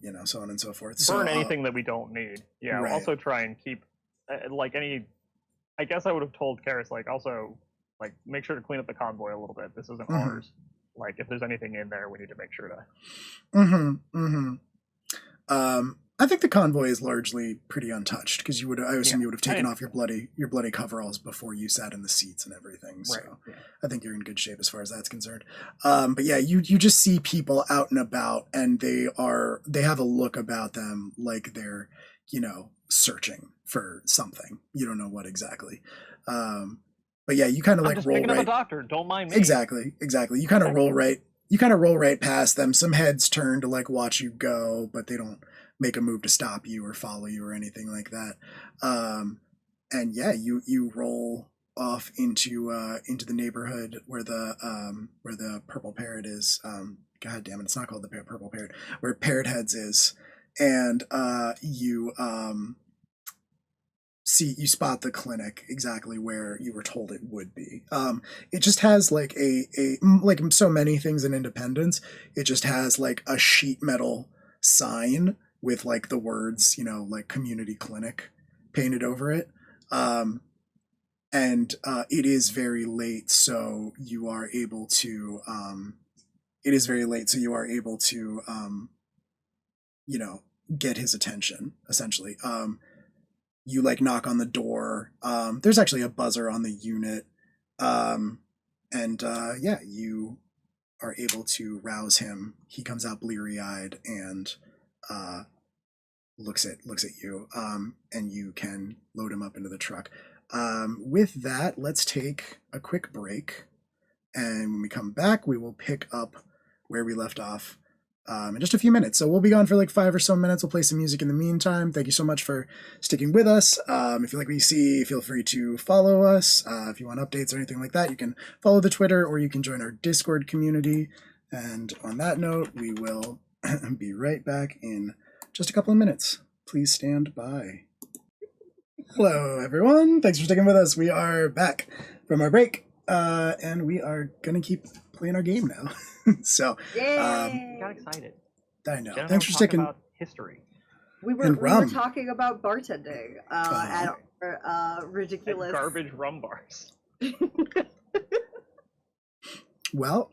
you know, so on and so forth. Burn anything that we don't need. Yeah. Right. Also try and keep like any. I guess I would have told Karis like also like make sure to clean up the convoy a little bit. This isn't ours. Like if there's anything in there, we need to make sure to. I think the convoy is largely pretty untouched because I assume you would have taken off your bloody coveralls before you sat in the seats and everything. So I think you're in good shape as far as that's concerned. But yeah, you just see people out and about, and they have a look about them like they're, you know, searching for something. You don't know what exactly. But yeah, you kind of like roll right. I'm a doctor. Don't mind me. Exactly. You kind of roll right. You kind of roll right past them. Some heads turn to like watch you go, but they don't make a move to stop you or follow you or anything like that. And yeah, you roll off into the neighborhood where the Purple Parrot is. God damn it, it's not called the Purple Parrot. Where Parrot Heads is, and you spot the clinic exactly where you were told it would be. It just has like like so many things in Independence, it just has like a sheet metal sign with like the words, you know, like community clinic painted over it. And it is very late, so you are able to you know, get his attention essentially. You like knock on the door. There's actually a buzzer on the unit. And yeah, you are able to rouse him. He comes out bleary-eyed and looks at you. And you can load him up into the truck. With that, let's take a quick break. And when we come back, we will pick up where we left off in just a few minutes. So we'll be gone for like 5 or so minutes. We'll play some music in the meantime. Thank you so much for sticking with us. If you like what you see, feel free to follow us. If you want updates or anything like that, you can follow the Twitter or you can join our Discord community. And on that note, we will be right back in just a couple of minutes. Please stand by. Hello, everyone. Thanks for sticking with us. We are back from our break, and we are gonna keep playing our game now. So, Yay! Got excited. I know. Gentlemen, Thanks for talk sticking. about history. We And were rum. talking about bartending at At ridiculous garbage rum bars. Well,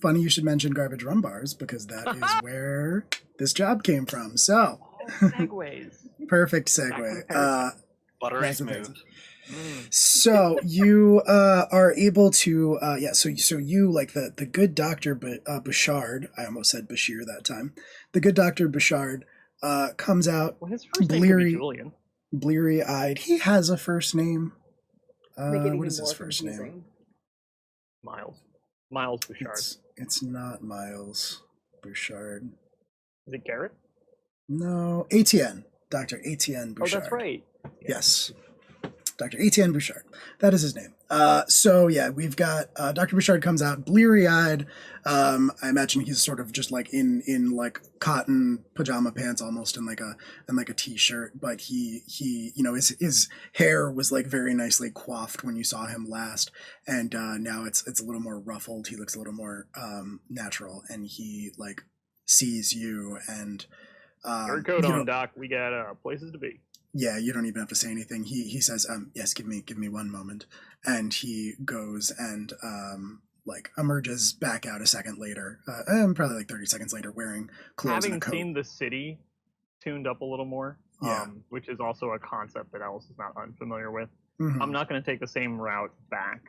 funny you should mention garbage rum bars because that is where this job came from. So, Segues. perfect Back segue. with Parasite. Buttery That's smooth. So you are able to so you like the good Dr. Bouchard, I almost said Bashir that time. The good Dr. Bouchard comes out Well, his first name could be Julian. bleary-eyed. He has a first name. Make it even what is his more first confusing. name? Miles Bouchard. It's not Miles Bouchard. Is it Garrett? No, Etienne. Dr. Etienne Bouchard. Oh, that's right. Yes. Dr. Etienne Bouchard. That is his name. So yeah, we've got Dr. Bouchard comes out bleary-eyed. I imagine he's sort of just like in like cotton pajama pants, almost in like a t-shirt. But he his hair was like very nicely coiffed when you saw him last, and now it's a little more ruffled. He looks a little more natural, and he like sees you and. Third coat on, Doc. We got places to be. Yeah, you don't even have to say anything. He says, yes, give me 1 moment. And he goes and like emerges back out a second later, probably like 30 seconds later, wearing clothes and a Having coat. seen the city tuned up a little more, which is also a concept that Alice is not unfamiliar with. Mhm. I'm not going to take the same route back.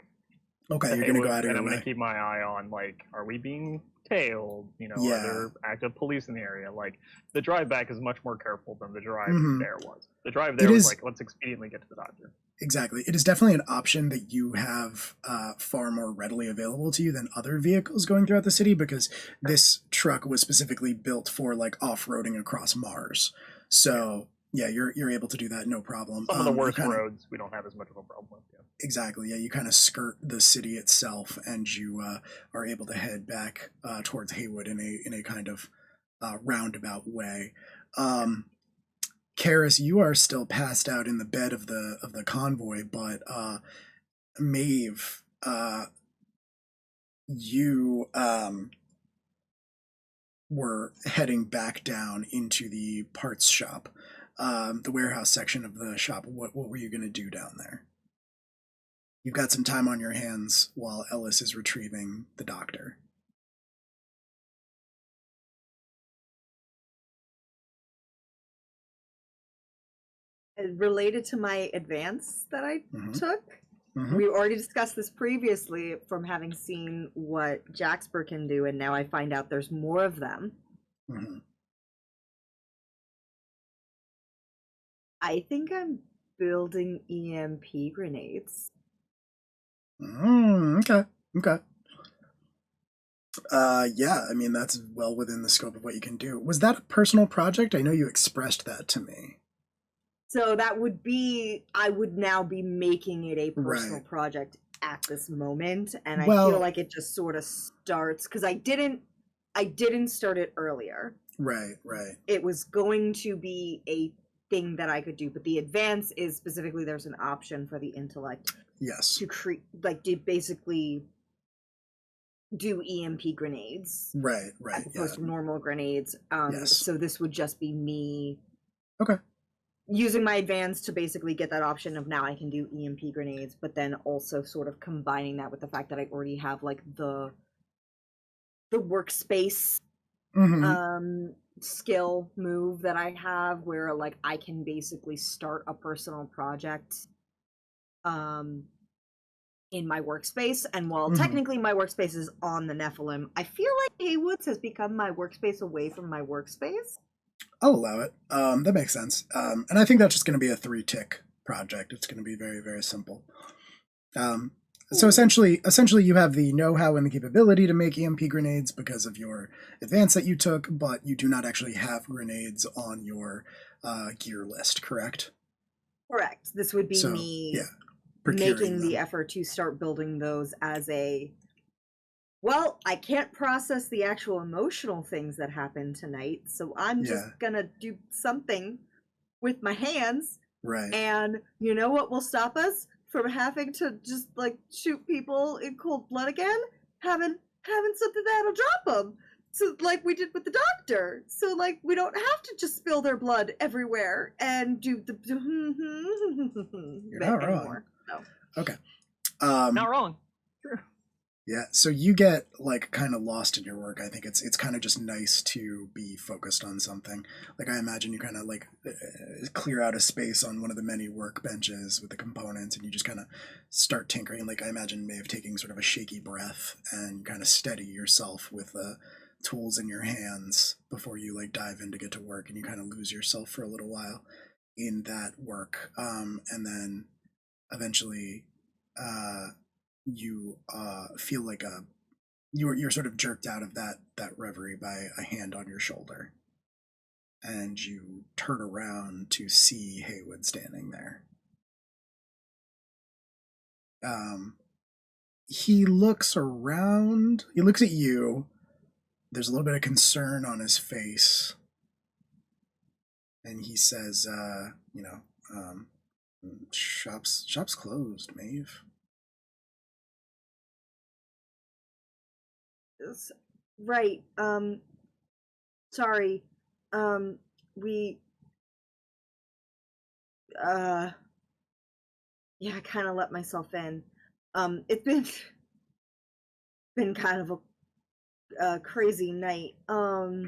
Okay, you're gonna go out of and your I'm way. going to keep my eye on, like, are we being tailed? You know, Yeah. are there active police in the area? Like, the drive back is much more careful than the drive Mhm. there was. The drive there was like, let's expediently get to the doctor. Exactly. It is definitely an option that you have far more readily available to you than other vehicles going throughout the city, because this truck was specifically built for like off-roading across Mars. So yeah, you're able to do that, no problem. Some of the worst kinda, roads we don't have as much of a problem with. Yeah. Exactly. Yeah, you kind of skirt the city itself, and you are able to head back towards Haywood in a kind of roundabout way. Karis, you are still passed out in the bed of the convoy, but Maeve, you were heading back down into the parts shop, the warehouse section of the shop. What were you going to do down there? You've got some time on your hands while Ellis is retrieving the doctor. Related to my advance that I took, Mhm. we already discussed this previously from having seen what Jaxper can do, and now I find out there's more of them. Mhm. I think I'm building EMP grenades. Okay. Yeah, I mean, that's well within the scope of what you can do. Was that a personal project? I know you expressed that to me. So that would be, I would now be making it a personal Right. project at this moment, and I Well- feel like it just sort of starts because I didn't start it earlier. Right. It was going to be a thing that I could do, but the advance is specifically there's an option for the intellect Yes. to create, like, to basically do EMP grenades, Right. as opposed to normal grenades. Yes. So this would just be me. Okay. Using my advance to basically get that option of now I can do EMP grenades, but then also sort of combining that with the fact that I already have like the workspace skill move that I have, where like I can basically start a personal project in my workspace, and while technically my workspace is on the Nephilim, I feel like Haywood's has become my workspace away from my workspace. I'll allow it. That makes sense. And I think that's just going to be a 3-tick project. It's going to be very, very simple. So essentially, you have the know-how and the capability to make EMP grenades because of your advance that you took, but you do not actually have grenades on your gear list, correct? Correct. This would be me making the effort to start building those as a, well, I can't process the actual emotional things that happened tonight, so I'm just gonna do something with my hands Right. And you know what will stop us from having to just like shoot people in cold blood again? Having something that'll drop them. So like we did with the doctor. So like we don't have to just spill their blood everywhere and do the You're not wrong. anymore. No. Okay. Not wrong. True. Yeah, so you get like kind of lost in your work. I think it's kind of just nice to be focused on something. Like I imagine you kind of like clear out a space on one of the many workbenches with the components, and you just kind of start tinkering. Like I imagine Maeve taking sort of a shaky breath and kind of steady yourself with the tools in your hands before you like dive in to get to work, and you kind of lose yourself for a little while in that work, and then eventually. You feel like you're sort of jerked out of that reverie by a hand on your shoulder, and you turn around to see Haywood standing there. He looks around. He looks at you. There's a little bit of concern on his face, and he says, shop's closed, Maeve." Right. Sorry. We yeah, I kind of let myself in. It's been kind of a crazy night. I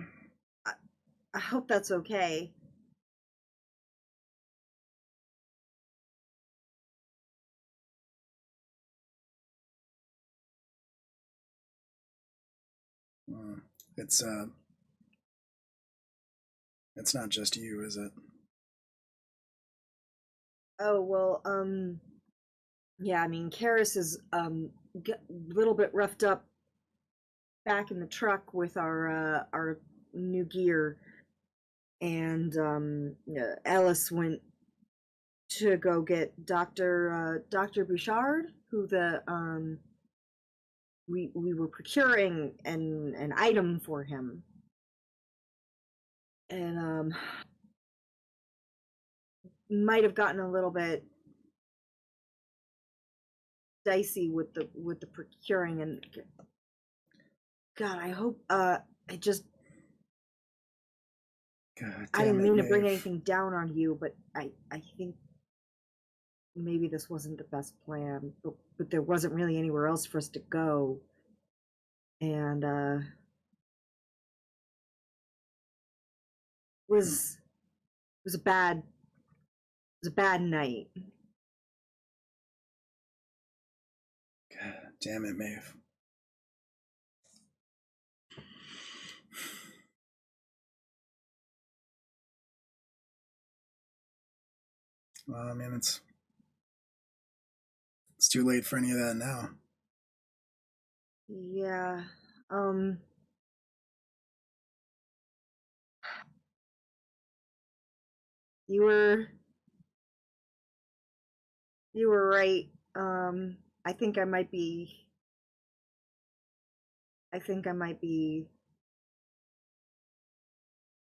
hope that's okay. It's it's not just you, is it? Oh, well, yeah, I mean, Karis is a little bit roughed up back in the truck with our new gear, and Ellis went to go get Dr. Bouchard, who we were procuring an item for him, and might have gotten a little bit dicey with the procuring. And God, I hope I just God I didn't damn it, mean to bring Maeve. anything down on you, but I think maybe this wasn't the best plan, but there wasn't really anywhere else for us to go, and was was a bad night. God damn it, Maeve. Well, I mean, it's too late for any of that now. Yeah. You were right. I think I might be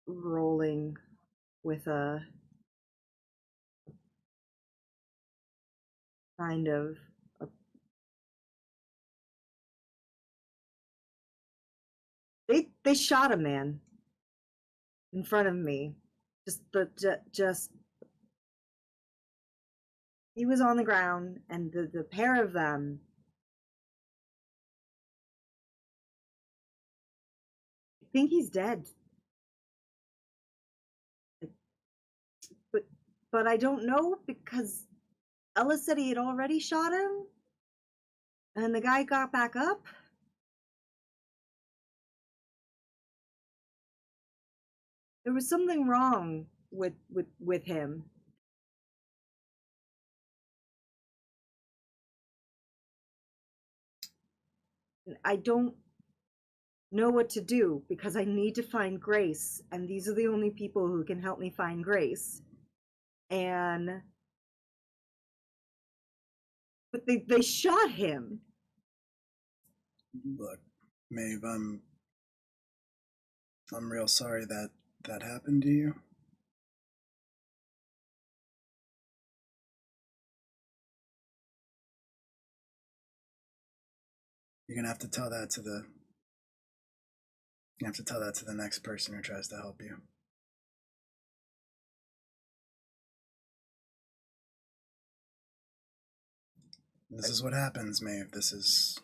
rolling with a kind of a, they shot a man in front of me. Just he was on the ground, and the pair of them, I think he's dead. But I don't know, because Ella said he had already shot him, and the guy got back up. There was something wrong with him. I don't know what to do, because I need to find Grace, and these are the only people who can help me find Grace. And but they shot him. Look, Maeve, I'm real sorry that happened to you. You're gonna have to tell that to the. You have to tell that to the next person who tries to help you. This is what happens, Maeve. This is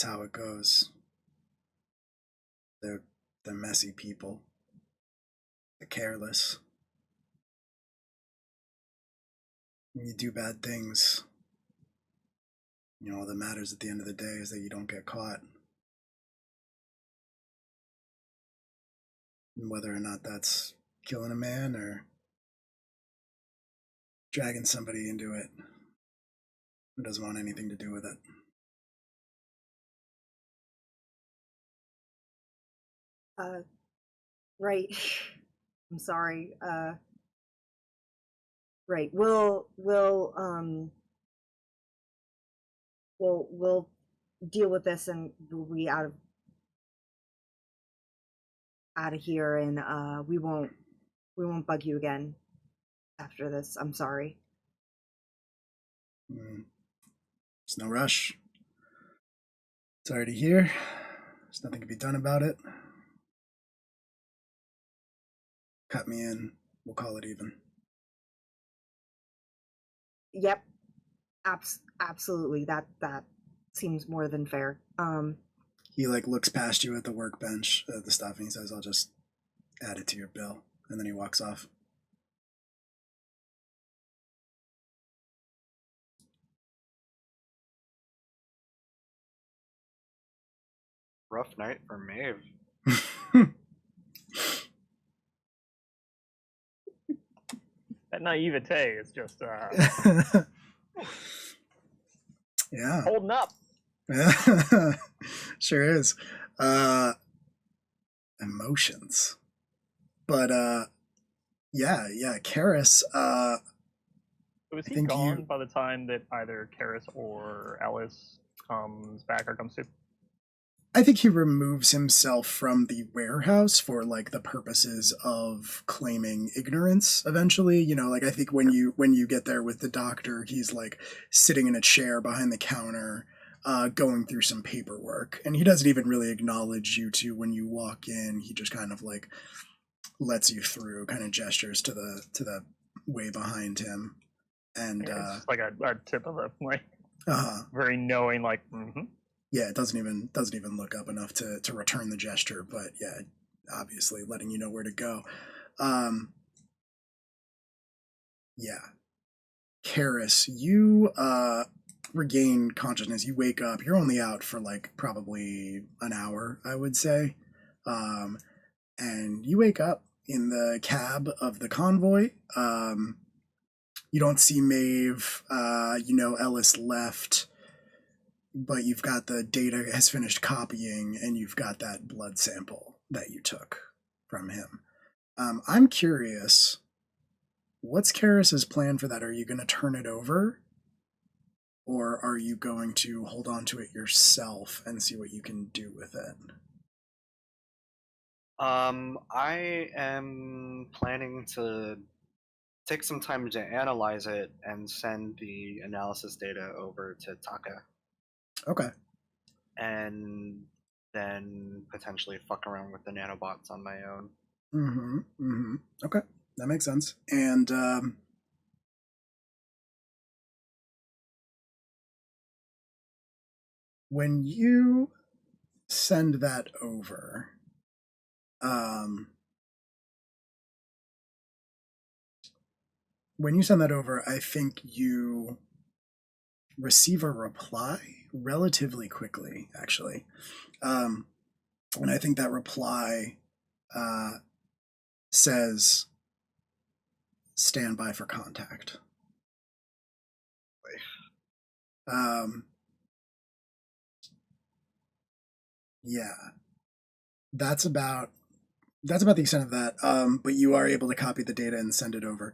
how it goes. They're messy people. They're careless. When you do bad things, all that matters at the end of the day is that you don't get caught. And whether or not that's killing a man or dragging somebody into it who doesn't want anything to do with it. Right. I'm sorry. Right. We'll deal with this and we'll be out of here, and we won't bug you again after this. I'm sorry. There's no rush. It's already here. There's nothing to be done about it. Cut me in. We'll call it even. Yep. Absolutely. That seems more than fair. He looks past you at the workbench at the stuff and he says, "I'll just add it to your bill." And then he walks off. Rough night for Maeve. That naivete is just yeah, holding up. Yeah, sure is. Emotions, but yeah, Karis. So is he gone by the time that either Karis or Ellis comes back or comes to? I think he removes himself from the warehouse for the purposes of claiming ignorance eventually. I think when you get there with the doctor, he's sitting in a chair behind the counter, going through some paperwork, and he doesn't even really acknowledge you two when you walk in. He just kind of lets you through, kind of gestures to the way behind him, and it's just a tip of the very knowing mm-hmm. Yeah, it doesn't even look up enough to return the gesture, but yeah, obviously letting you know where to go. Yeah. Karis, you regain consciousness. You wake up. You're only out for probably an hour, I would say. And you wake up in the cab of the convoy. You don't see Maeve. Ellis left. But you've got the data has finished copying, and you've got that blood sample that you took from him. I'm curious, what's Karis's plan for that? Are you going to turn it over? Or are you going to hold on to it yourself and see what you can do with it? I am planning to take some time to analyze it and send the analysis data over to Taka. Okay. And then potentially fuck around with the nanobots on my own. Okay, that makes sense. And when you send that over, I think you receive a reply relatively quickly, actually. And I think that reply says, "Stand by for contact." Yeah, that's about the extent of that. But you are able to copy the data and send it over.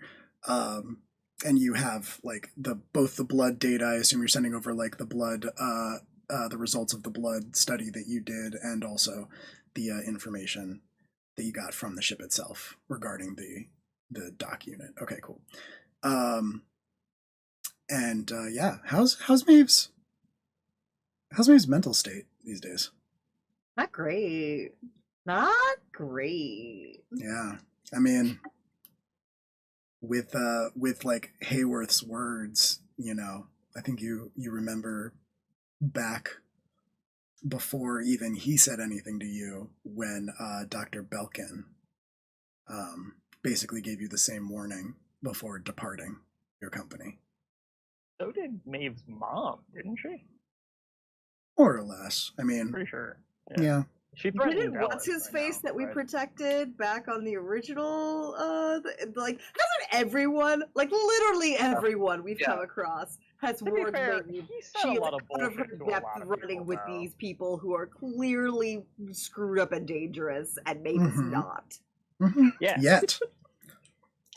And you have both the blood data. I assume you're sending over the blood, the results of the blood study that you did, and also the information that you got from the ship itself regarding the dock unit. Okay, cool. And yeah, how's Maeve's? How's Maeve's mental state these days? Not great. Not great. Yeah, I mean, with like Hayworth's words, I think you remember back before even he said anything to you when Dr. Belkin basically gave you the same warning before departing your company. So did Maeve's mom, didn't she? More or less. I mean, Pretty sure. yeah. She threatened Didn't Ellis what's his right face now, that we right? protected back on the original like hasn't everyone, like literally everyone we've come across has To be warned fair, Maeve he said she a is lot of out of her bullshit to a depth lot of running people, with though. these people who are clearly screwed up and dangerous, and Maeve is Mhm. not. Mm-hmm. Yeah. Yet.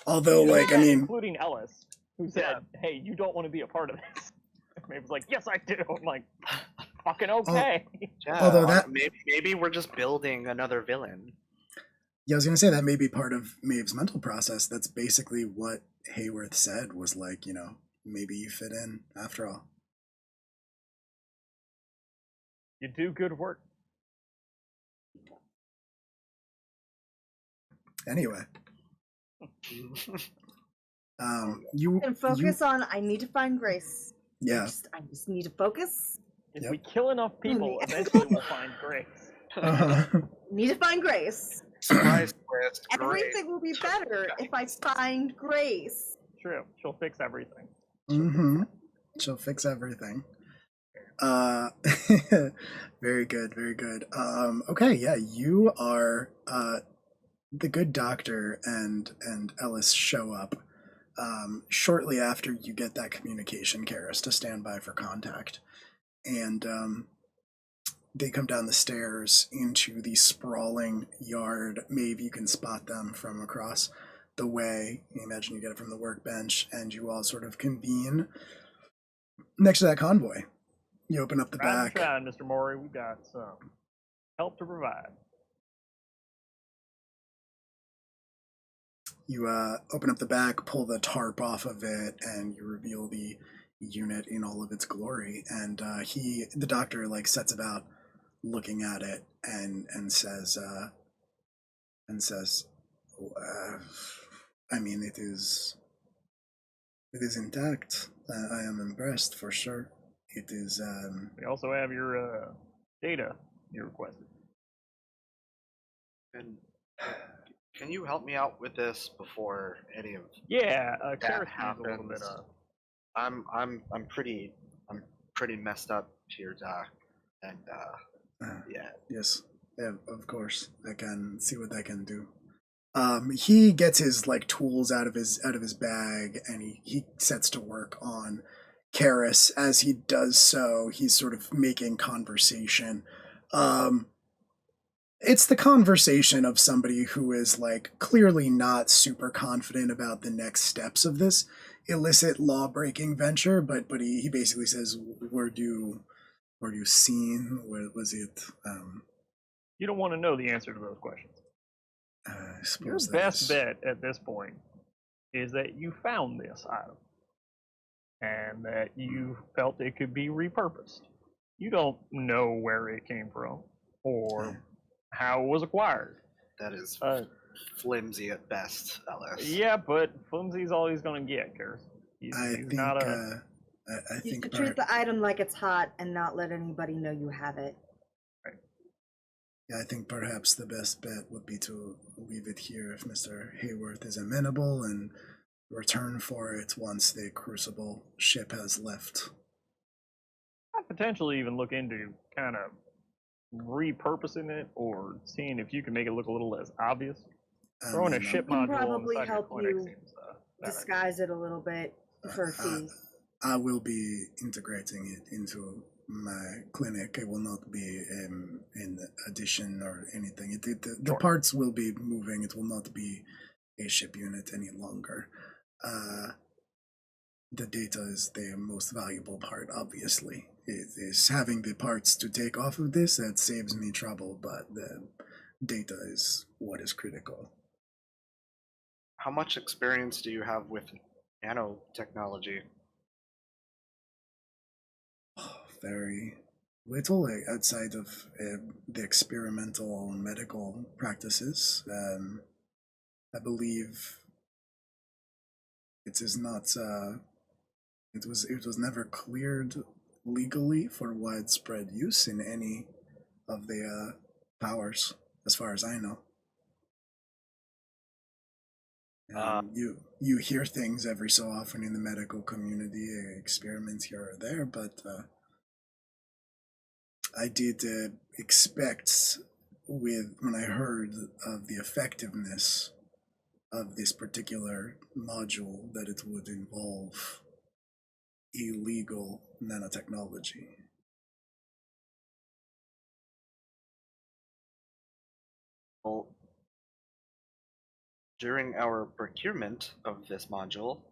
Although, like, I mean, including Ellis, who said, "Hey, you don't want to be a part of this." Maeve was like, "Yes, I do." I'm like, "Fucking okay." Yeah, although that maybe we're just building another villain. Yeah, I was going to say that may be part of Maeve's mental process. That's basically what Hayworth said was like, maybe you fit in after all. You do good work. Anyway, you And focus on I need to find Grace. Yeah. I just need to focus. If Yep. we kill enough people, eventually we'll find Grace. Need to find Grace. Surprise twist. Everything will be better if I find Grace. True, she'll fix everything. Mm-hmm. She'll fix everything. Very good, very good. Okay, yeah, you are the good doctor and Ellis show up shortly after you get that communication, Karis, to stand by for contact. And they come down the stairs into the sprawling yard. Maybe you can spot them from across the way. You imagine you get it from the workbench, and you all sort of convene next to that convoy. You open up the back. Trying, Mr. Maury, we got some help to provide. You open up the back, pull the tarp off of it, and you reveal the unit in all of its glory. And the doctor, like sets about looking at it and says, I mean, it is intact. I am impressed for sure. It is. We also have your data you requested. Can you help me out with this before any of that happens? A little bit I'm pretty messed up here, Doc, and yeah. Yes, yeah, of course. I can see what I can do. He gets his like tools out of his bag, and he sets to work on Karis. As he does so, he's sort of making conversation. It's the conversation of somebody who is like clearly not super confident about the next steps of this illicit law-breaking venture, but he basically says, were you seen? Where was it? You don't want to know the answer to those questions. I suppose Your best bet at this point is that you found this item and that you felt it could be repurposed. You don't know where it came from or how it was acquired. That is flimsy at best, Ellis. Yeah, but flimsy's all he's going to get, Karis. I You think should treat the item like it's hot and not let anybody know you have it. Yeah, I think perhaps the best bet would be to leave it here if Mr. Hayworth is amenable and return for it once the Crucible ship has left. I'd potentially even look into kind of repurposing it or seeing if you can make it look a little less obvious. Throwing a ship module probably inside help your clinic you seems disguise it a little bit for a fee. I will be integrating it into my clinic. It will not be in addition or anything. The parts will be moving. It will not be a ship unit any longer. The data is the most valuable part, obviously. It is having the parts to take off of this that saves me trouble, but the data is what is critical. How much experience do you have with nanotechnology? Very, little outside of the experimental medical practices. I believe it is not. It was never cleared legally for widespread use in any of the powers, as far as I know. You hear things every so often in the medical community, experiments here or there, but I did expect when I heard of the effectiveness of this particular module that it would involve illegal nanotechnology. Well, during our procurement of this module,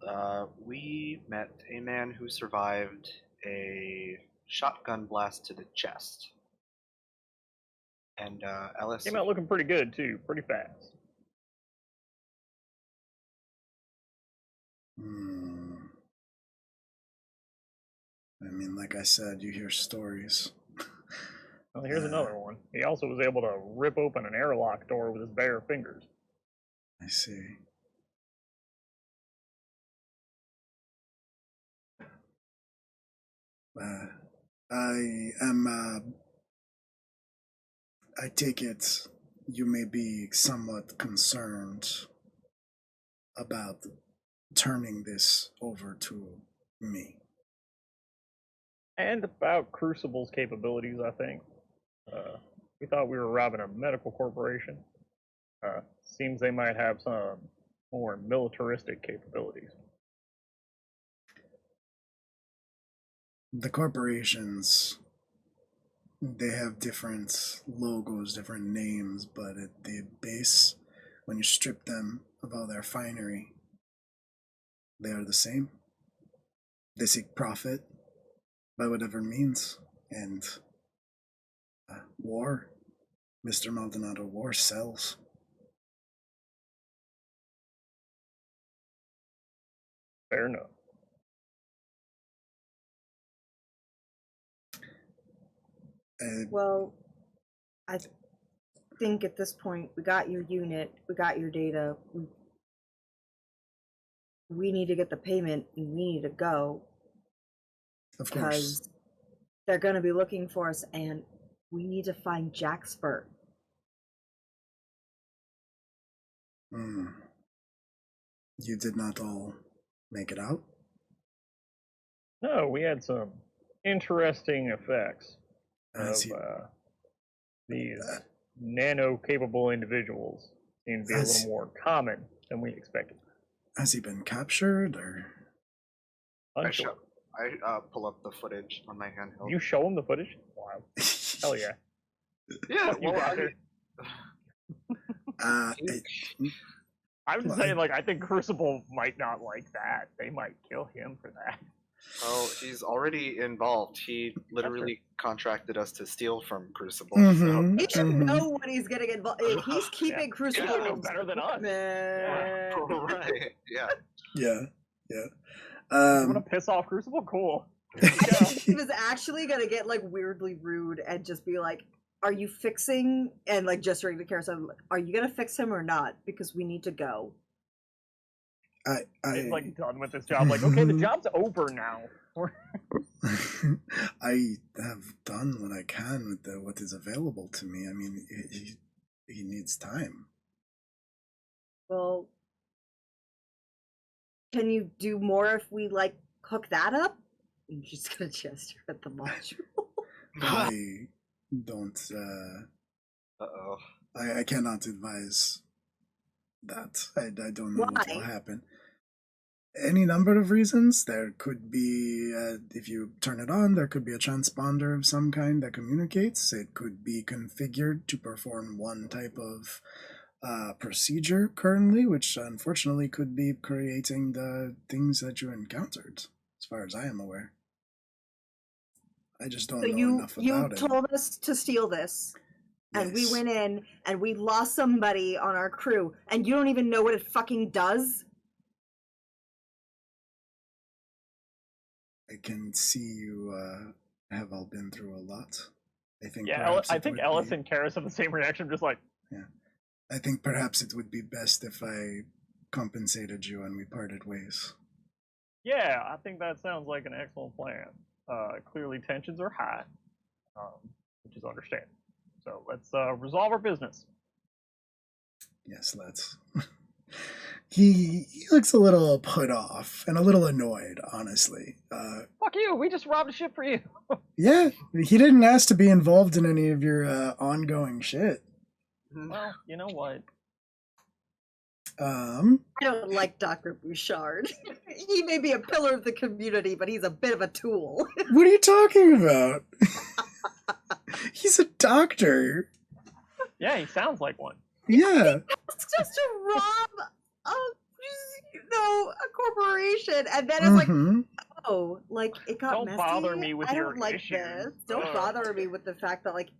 we met a man who survived a shotgun blast to the chest. And Alice Came out looking pretty good too, pretty fast. I mean, like I said, you hear stories. Well, here's another one. He also was able to rip open an airlock door with his bare fingers. I see. I am. I take it you may be somewhat concerned about turning this over to me. And about Crucible's capabilities, I think. We thought we were robbing a medical corporation. Seems they might have some more militaristic capabilities. The corporations, they have different logos, different names, but at the base, when you strip them of all their finery, they are the same. They seek profit by whatever means, and war, Mr. Maldonado, war sells. Fair enough. Well, I think at this point we got your unit, we got your data. We need to get the payment, and we need to go. Of course. Because they're going to be looking for us, and we need to find Jackspert. You did not all make it out? No, we had some interesting effects of these nano-capable individuals. Seem to be a little more common than we expected. Has he been captured, or? Unsure. I pull up the footage on my handheld. You show him the footage? Wow. Hell yeah. Yeah, you got there. I'm just saying, like, I think Crucible might not like that. They might kill him for that. Oh, he's already involved. He literally contracted us to steal from Crucible. Mm-hmm. He should know what he's getting involved. If he's keeping Crucible, he knows better than us. Yeah. Right. Yeah. Yeah. You want to piss off Crucible? Cool. I think he was actually gonna get like weirdly rude and just be like, "Are you fixing?" And like gesturing to Carousel, "Are you gonna fix him or not? Because we need to go." He's like done with this job. Like, okay, the job's over now. I have done what I can with what is available to me. I mean, he needs time. Well, can you do more if we like hook that up? I'm just gonna gesture at the module. I don't. Uh-oh. I cannot advise that. I don't know what will happen. Any number of reasons. There could be, if you turn it on, there could be a transponder of some kind that communicates. It could be configured to perform one type of procedure currently, which unfortunately could be creating the things that you encountered, as far as I am aware. I just don't know enough about it. You told us to steal this, and we went in, and we lost somebody on our crew, and you don't even know what it fucking does? I can see you have all been through a lot. I think. Yeah, perhaps I it think would Ellis be- and Karis have the same reaction, just like, Yeah, I think perhaps it would be best if I compensated you and we parted ways. yeah, I think that sounds like an excellent plan. Clearly tensions are high, which is understandable. So let's resolve our business. Yes, let's. He looks a little put off and a little annoyed, honestly. Fuck you, we just robbed a ship for you. Yeah, he didn't ask to be involved in any of your ongoing shit. Well, you know what? I don't like Dr. Bouchard. He may be a pillar of the community, but he's a bit of a tool. What are you talking about? He's a doctor. Yeah, he sounds like one. Yeah. It's just to rob a corporation, and then it's like, Mhm. oh, like it got Don't messy. bother me with I your don't like issues. this. Don't Ugh. bother me with the fact that like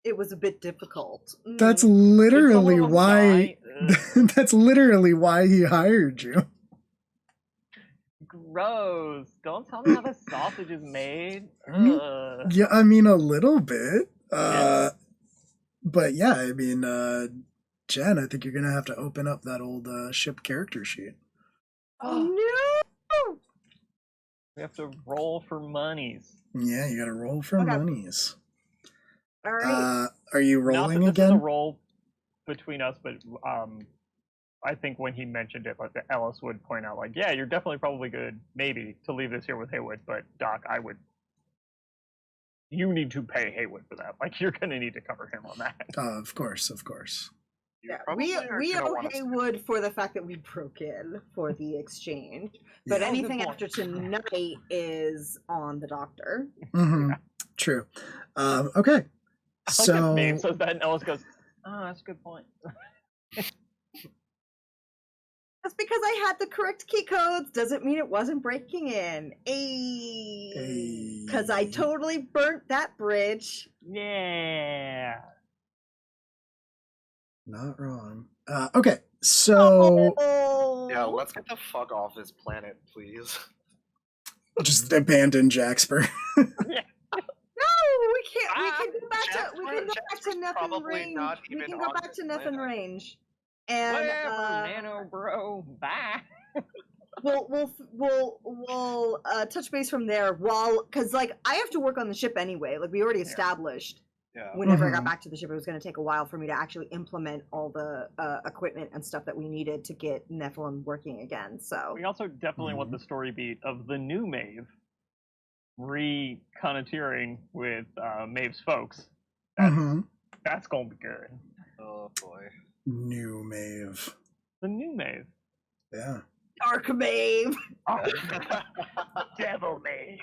it was a bit difficult. That's Did literally someone why. die? Ugh. That's literally why he hired you. Gross. Don't tell me how the sausage is made. Ugh. Yeah, I mean a little bit. Yeah. But yeah, I mean, Jen, I think you're gonna have to open up that old ship character sheet. Oh no! We have to roll for monies. Yeah, you gotta roll for Okay. monies. All right. Are you Not rolling that this is a again? roll between us, but I think when he mentioned it, like Ellis would point out, like, yeah, you're definitely probably good, maybe, to leave this here with Haywood, but Doc, you need to pay Haywood for that. Like, you're gonna need to cover him on that. Of course, of course. You Yeah, probably we are we gonna owe wanna- Haywood for the fact that we broke in for the exchange, but Yeah. Oh, good anything point. after tonight is on the doctor. Mm-hmm. True. Okay. I like So Maeve says that, and Ellis goes, oh, that's a good point. Just because I had the correct key codes doesn't mean it wasn't breaking in. Because I Hey. totally burnt that bridge. Yeah. not wrong. Okay. So Oh. Yeah, let's get the fuck off this planet, please. just abandon Jaxper. No, we can't. We can go back to. We can go back to Jasper's Nephin probably Range. not We even can go on back this to Nephin planet. Range, and Whatever, Nano Bro. Bye. we'll touch base from there. Because like I have to work on the ship anyway. Like we already established. Yeah. Whenever I Mhm. got back to the ship, it was going to take a while for me to actually implement all the equipment and stuff that we needed to get Nephilim working again. So We also definitely want the story beat of the new Maeve re-connoteering with Maeve's folks. Mhm. That's gonna be good. Oh boy. New Maeve. The new Maeve. Yeah. Dark Maeve. Oh, Devil Maeve.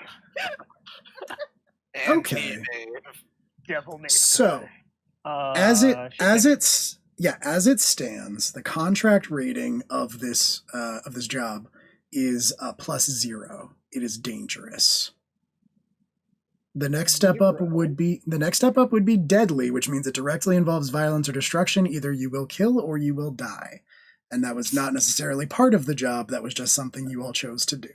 Okay. Anti-Maeve. Devil Maeve. So, as it stands, the contract rating of this job is +0. It is dangerous. The next step up Zero. would be deadly, which means it directly involves violence or destruction. Either you will kill or you will die. And that was not necessarily part of the job. That was just something you all chose to do.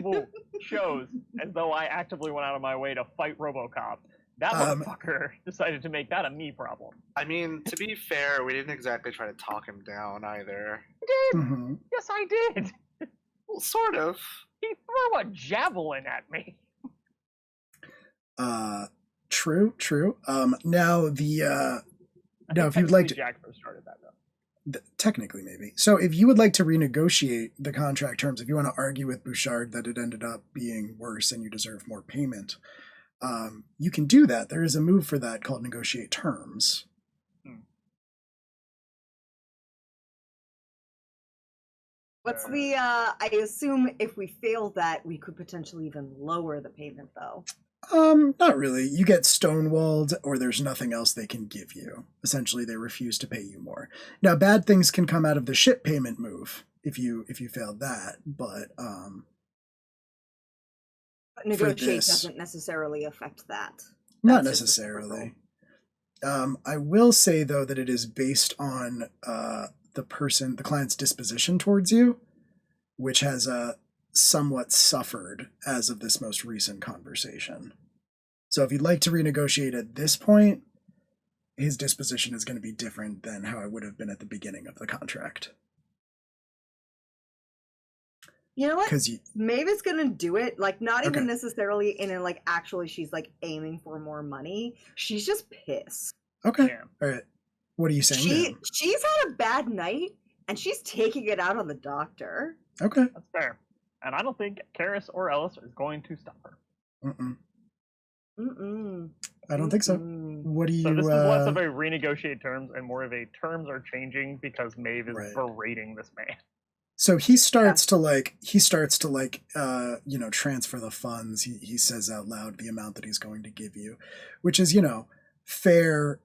Well, shows as though I actively went out of my way to fight RoboCop. That motherfucker decided to make that a me problem. I mean, to be fair, we didn't exactly try to talk him down either. Mhm. Yes, I did. Well, sort of. He threw a javelin at me. True. Now the I Now, think if you'd like to- technically Jackford started that though. technically maybe. So if you would like to renegotiate the contract terms, if you want to argue with Bouchard that it ended up being worse and you deserve more payment, you can do that. There is a move for that called negotiate terms. What's the? I assume if we fail that, we could potentially even lower the payment, though. Not really. You get stonewalled, or there's nothing else they can give you. Essentially, they refuse to pay you more. Now, bad things can come out of the ship payment move if you failed that, but But negotiate this- doesn't necessarily affect that. not That's just necessarily. I will say though that it is based on the client's disposition towards you, which has somewhat suffered as of this most recent conversation. So if you'd like to renegotiate at this point, his disposition is going to be different than how it would have been at the beginning of the contract. You know what? Maeve's gonna do it, like, not even necessarily in a, like, actually she's, like, aiming for more money. She's just pissed. Okay. Yeah. All right. What are you saying? She's had a bad night, and she's taking it out on the doctor. Okay. That's fair. And I don't think Karis or Ellis is going to stop her. I don't think so. What do you... So this is less of a renegotiate terms and more of a terms are changing because Maeve is berating this man. So he starts to transfer the funds. He says out loud the amount that he's going to give you, which is, fair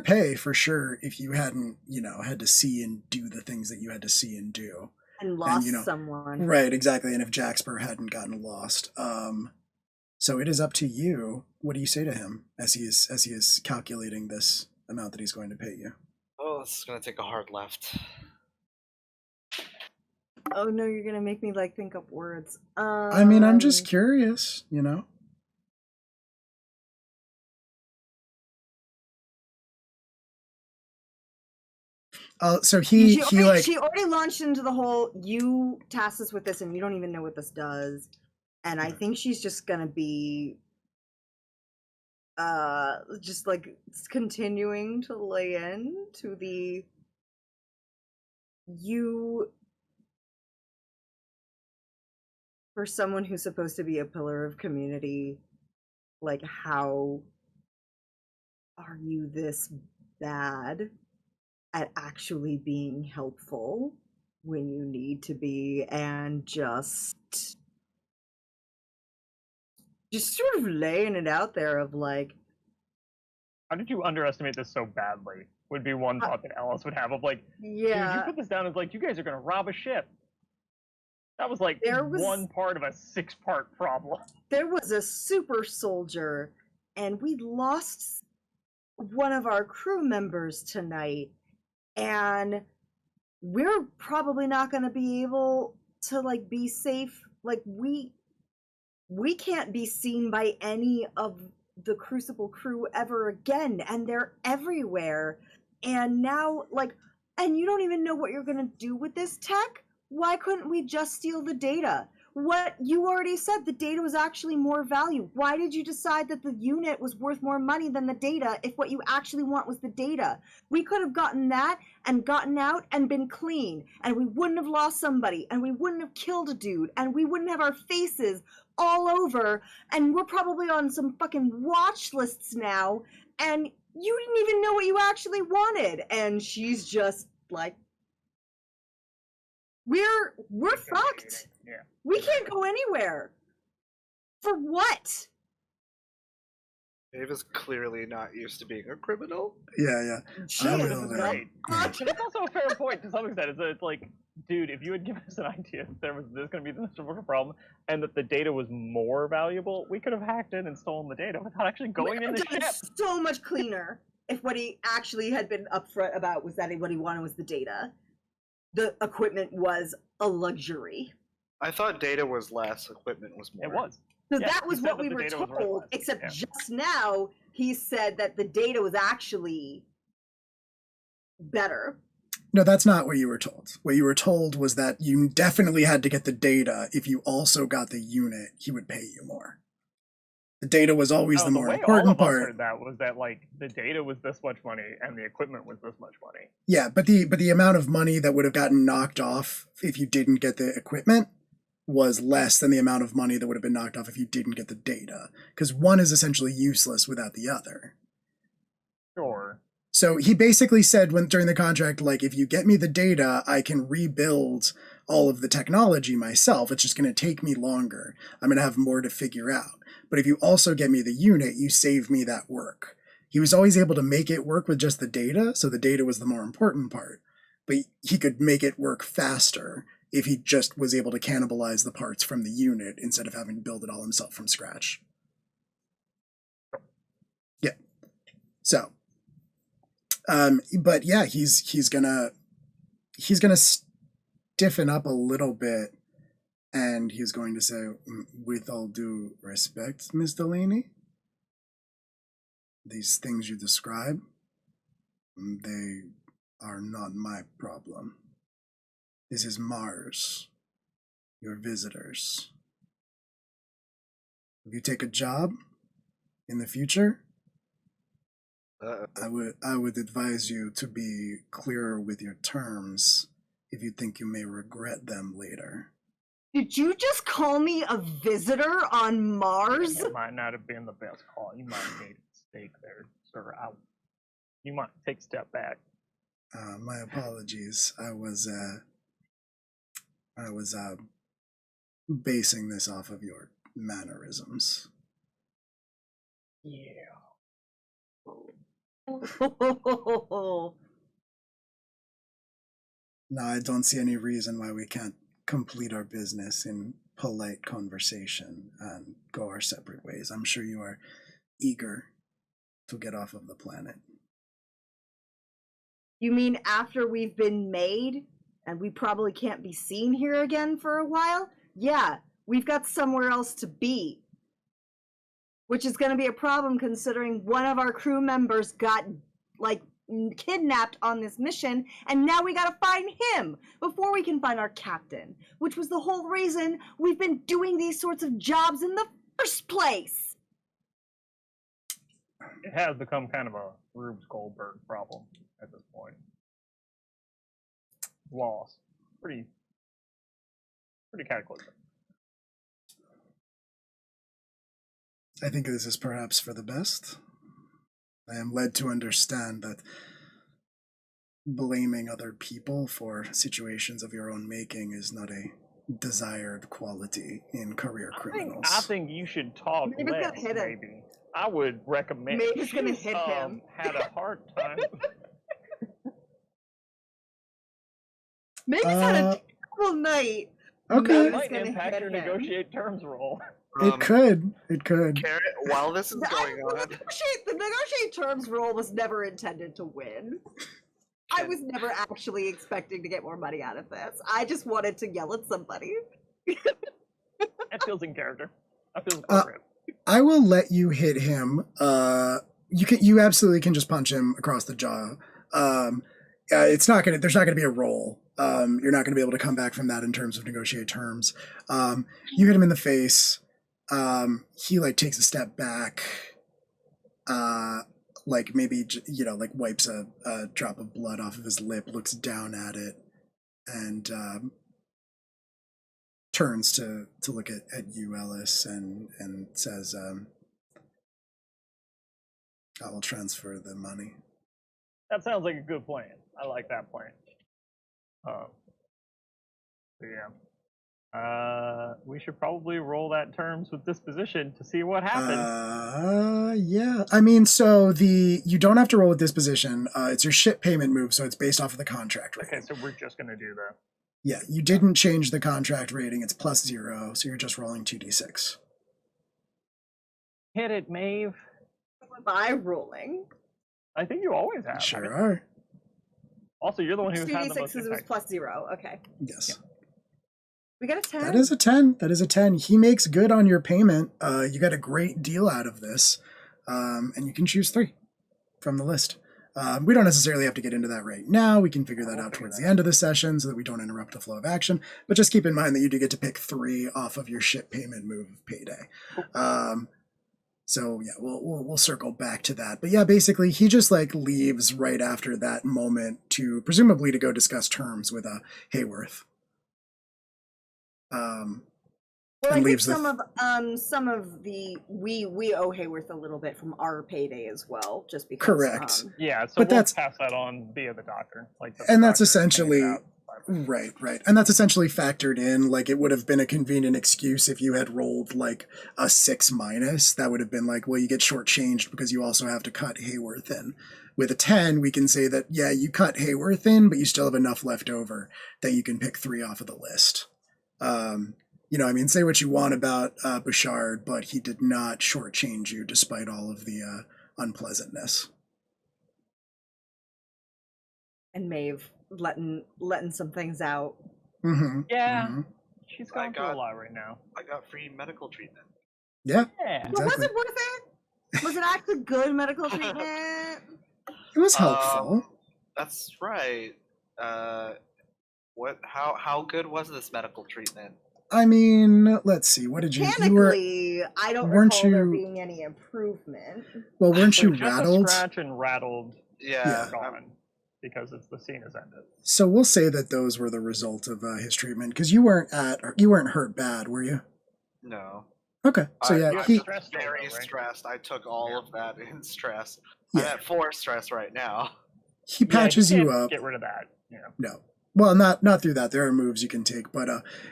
pay for sure if you hadn't, had to see and do the things that you had to see and do. And lost someone. Right, exactly. And if Jaxper hadn't gotten lost. So it is up to you. What do you say to him as he is calculating this amount that he's going to pay you? Oh, this is going to take a hard left. Oh no, you're gonna make me like think up words. I mean, I'm just curious, So she already launched into the whole you tasked us with this and you don't even know what this does, and I think she's just gonna be just like continuing to lay in to the for someone who's supposed to be a pillar of community, like, how are you this bad at actually being helpful when you need to be, and just sort of laying it out there of, like... How did you underestimate this so badly? Would be one thought that Alice would have of, like, yeah, dude, you put this down as, like, you guys are going to rob a ship. That was like one part of a 6-part problem. There was a super soldier, and we lost one of our crew members tonight, and we're probably not going to be able to, like, be safe. Like, we can't be seen by any of the Crucible crew ever again, and they're everywhere. And now, like, and you don't even know what you're going to do with this tech? Why couldn't we just steal the data? What you already said, the data was actually more value. Why did you decide that the unit was worth more money than the data if what you actually want was the data? We could have gotten that and gotten out and been clean, and we wouldn't have lost somebody, and we wouldn't have killed a dude, and we wouldn't have our faces all over, and we're probably on some fucking watch lists now, and you didn't even know what you actually wanted. And she's just like, we're fucked. Yeah. We can't go anywhere. For what? Dave is clearly not used to being a criminal. Yeah. She is right. But it's also a fair point to some extent. It's like, dude, if you had given us an idea that there was going to be this sort of problem and that the data was more valuable, we could have hacked in and stolen the data without actually going in the ship. So much cleaner if what he actually had been upfront about was that what he wanted was the data. The equipment was a luxury. I thought data was less, equipment was more. It was. So that was what we were told, except just now he said that the data was actually better. No, that's not what you were told. What you were told was that you definitely had to get the data. If you also got the unit, he would pay you more. The data was always the more important part. All of us heard that was that, like, the data was this much money and the equipment was this much money. Yeah, but the amount of money that would have gotten knocked off if you didn't get the equipment was less than the amount of money that would have been knocked off if you didn't get the data, because one is essentially useless without the other. Sure. So he basically said during the contract, like, if you get me the data, I can rebuild all of the technology myself. It's just going to take me longer. I'm going to have more to figure out. But if you also get me the unit, you save me that work. He was always able to make it work with just the data, so the data was the more important part. But he could make it work faster if he just was able to cannibalize the parts from the unit instead of having to build it all himself from scratch. Yeah. So, but yeah, he's gonna stiffen up a little bit And he's going to say, with all due respect, Miss Delaney, these things you describe, they are not my problem. This is Mars, your visitors. If you take a job in the future, I would advise you to be clearer with your terms if you think you may regret them later. Did you just call me a visitor on Mars? It might not have been the best call. You might have made a mistake there, sir. You might take a step back. My apologies. I was basing this off of your mannerisms. Yeah. Now, I don't see any reason why we can't complete our business in polite conversation and go our separate ways. I'm sure you are eager to get off of the planet. You mean after we've been made and we probably can't be seen here again for a while? Yeah, we've got somewhere else to be. Which is going to be a problem considering one of our crew members got, kidnapped on this mission, and now we got to find him before we can find our captain, which was the whole reason we've been doing these sorts of jobs in the first place. It has become kind of a Rube Goldberg problem at this point. Loss. Pretty cataclysmic. I think this is perhaps for the best. I am led to understand that blaming other people for situations of your own making is not a desired quality in career criminals. I think you should talk Maybe less, gonna hit him. maybe. I would recommend. Maybe it's gonna hit him. Had a hard time. Maybe it's had a terrible night. Okay. It might impact your negotiate terms roll. It could. Carrot, while this is going on, The negotiate terms roll was never intended to win. I was never actually expecting to get more money out of this. I just wanted to yell at somebody. That feels in character. That feels appropriate. I will let you hit him. You absolutely can just punch him across the jaw. There's not gonna be a roll. You're not gonna be able to come back from that in terms of negotiate terms. You hit him in the face. He takes a step back, maybe wipes a drop of blood off of his lip, looks down at it, and turns to look at you, Ellis, and says, I will transfer the money. That sounds like a good plan. I like that plan. Yeah. We should probably roll that terms with disposition to see what happens. Yeah. I mean, so you don't have to roll with disposition. It's your ship payment move, so it's based off of the contract rating. Okay, so we're just gonna do that. Yeah, you didn't change the contract rating. It's +0, so you're just rolling 2d6. Hit it, Maeve. Am I rolling? I think you always have. Sure are. Also, you're the one who's had the 2d6 most was impact. +0. Okay. Yes. Yeah. We got a 10. That is a 10. That is a 10. He makes good on your payment. You got a great deal out of this. And you can choose 3 from the list. We don't necessarily have to get into that right now. We can figure that out towards the end of the session so that we don't interrupt the flow of action. But just keep in mind that you do get to pick 3 off of your ship payment move of payday. So yeah, we'll circle back to that. But yeah, basically he just leaves right after that moment to presumably to go discuss terms with Hayworth. Well, I think some of the we owe Hayworth a little bit from our payday as well, just because. Correct. Yeah, so but we'll that's pass that on via the doctor. And that's essentially right. And that's essentially factored in. It would have been a convenient excuse if you had rolled a 6-. That would have been well, you get shortchanged because you also have to cut Hayworth in. With a 10, we can say that yeah, you cut Hayworth in, but you still have enough left over that you can pick 3 off of the list. Say what you want about Bouchard, but he did not shortchange you despite all of the unpleasantness. And Maeve letting some things out. Mm-hmm. Yeah, mm-hmm. She's going through a lot right now. I got free medical treatment. Yeah, Yeah. exactly. But was it worth it? Was it actually good medical treatment? It was helpful. That's right. What? How good was this medical treatment? I mean, let's see. What did you? Mechanically, I don't recall there being any improvement. Well, weren't you Just rattled? A scratch and rattled. Yeah. Gone because the scene has ended. So we'll say that those were the result of his treatment, because you weren't hurt bad, were you? No. Okay, so yeah, I'm very stressed. I took all of that in stress. Yeah. I'm at 4 stress right now. He patches you up. Get rid of that. Yeah. No. Well, not through that. There are moves you can take, but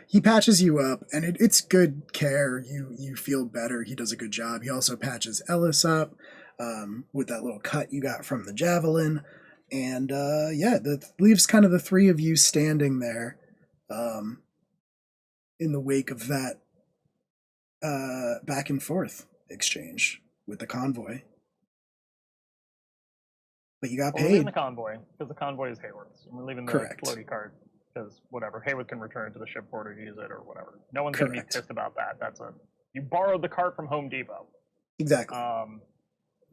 he patches you up, and it's good care. You feel better. He does a good job. He also patches Ellis up with that little cut you got from the javelin, and that leaves kind of the three of you standing there in the wake of that back and forth exchange with the convoy. But you got paid. We're leaving the convoy, because the convoy is Hayworth's. And we're leaving the Correct. floaty cart, because whatever. Hayworth can return it to the shipboard or use it or whatever. No one's going to be pissed about that. You borrowed the cart from Home Depot. Exactly.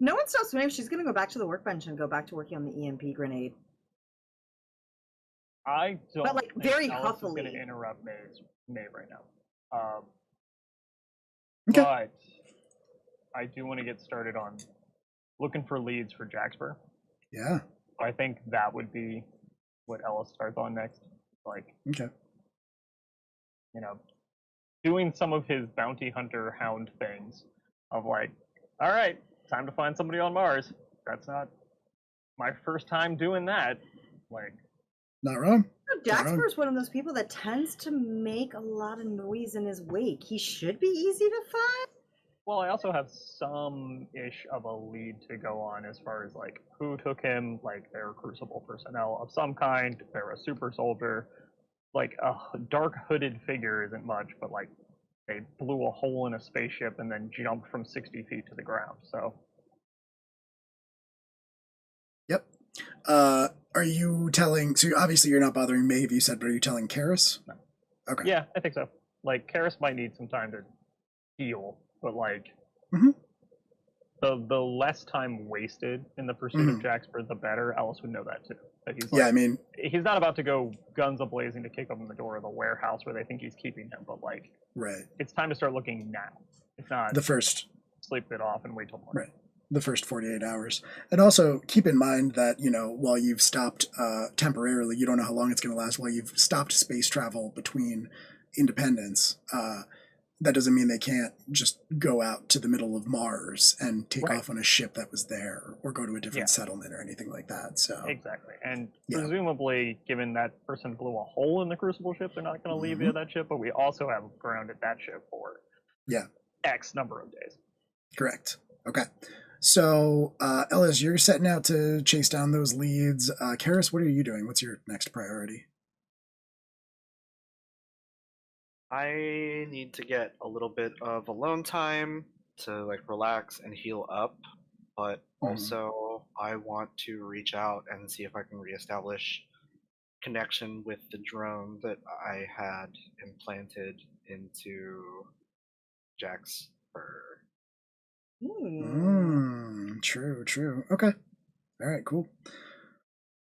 No one stops me if she's going to go back to the workbench and go back to working on the EMP grenade. I don't but, like, think very Alice is huffily. going to interrupt Maeve right now. Okay. But I do want to get started on looking for leads for Jaxper. Yeah. I think that would be what Ellis starts on next. Like, okay. Doing some of his bounty hunter hound things of like, all right, time to find somebody on Mars. That's not my first time doing that. Like, not wrong. Jaxper's one of those people that tends to make a lot of noise in his wake. He should be easy to find. Well, I also have some-ish of a lead to go on as far as, like, who took him, like, they're Crucible personnel of some kind, they're a super soldier, like, a dark hooded figure isn't much, but, like, they blew a hole in a spaceship and then jumped from 60 feet to the ground, so. Yep. Are you telling, so obviously you're not bothering Maeve, you said, but are you telling Karis? No. Okay. Yeah, I think so. Like, Karis might need some time to heal, but like, the less time wasted in the pursuit of Jaxper, the better. Alice would know that too. That he's like, I mean, he's not about to go guns a-blazing to kick open the door of the warehouse where they think he's keeping him, but like, right. It's time to start looking now. It's not the first sleep it off and wait till morning. Right. The first 48 hours. And also keep in mind that, while you've stopped temporarily, you don't know how long it's going to last, while you've stopped space travel between Independence, that doesn't mean they can't just go out to the middle of Mars and take off on a ship that was there or go to a different settlement or anything like that. So exactly. And presumably, given that person blew a hole in the Crucible ship, they're not going to leave via that ship, but we also have grounded that ship for X number of days. Correct. Okay. So, Ellis, you're setting out to chase down those leads. Karis, what are you doing? What's your next priority? I need to get a little bit of alone time to like relax and heal up, but also I want to reach out and see if I can reestablish connection with the drone that I had implanted into Jaxper. True. Okay. All right, cool.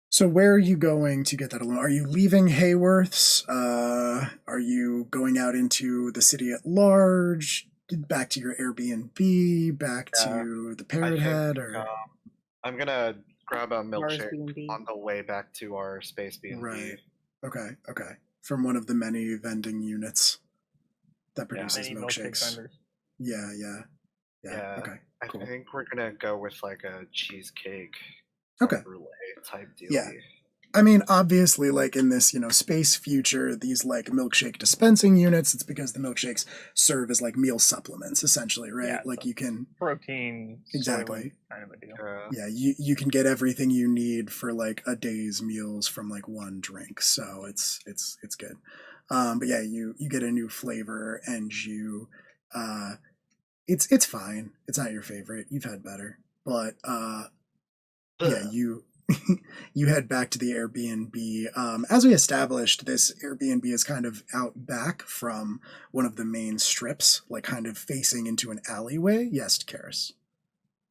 So where are you going to get that alone? Are you leaving Hayworth's? Are you going out into the city at large? Back to your Airbnb? Back to the Parrot Head? Or I'm gonna grab a milkshake on the way back to our space B&B. Right. Okay. From one of the many vending units that produces milkshakes. Yeah. Okay. Cool. I think we're gonna go with like a cheesecake brulee type deal. Yeah. I mean, obviously, like in this, space future, these like milkshake dispensing units, it's because the milkshakes serve as like meal supplements, essentially, right? Yeah, like you can protein exactly kind of a deal. Yeah, you can get everything you need for like a day's meals from like one drink, so it's good. But yeah, you get a new flavor, and you it's fine. It's not your favorite. You've had better, but yeah, you head back to the Airbnb. As we established, this Airbnb is kind of out back from one of the main strips, like kind of facing into an alleyway. Yes, Karis.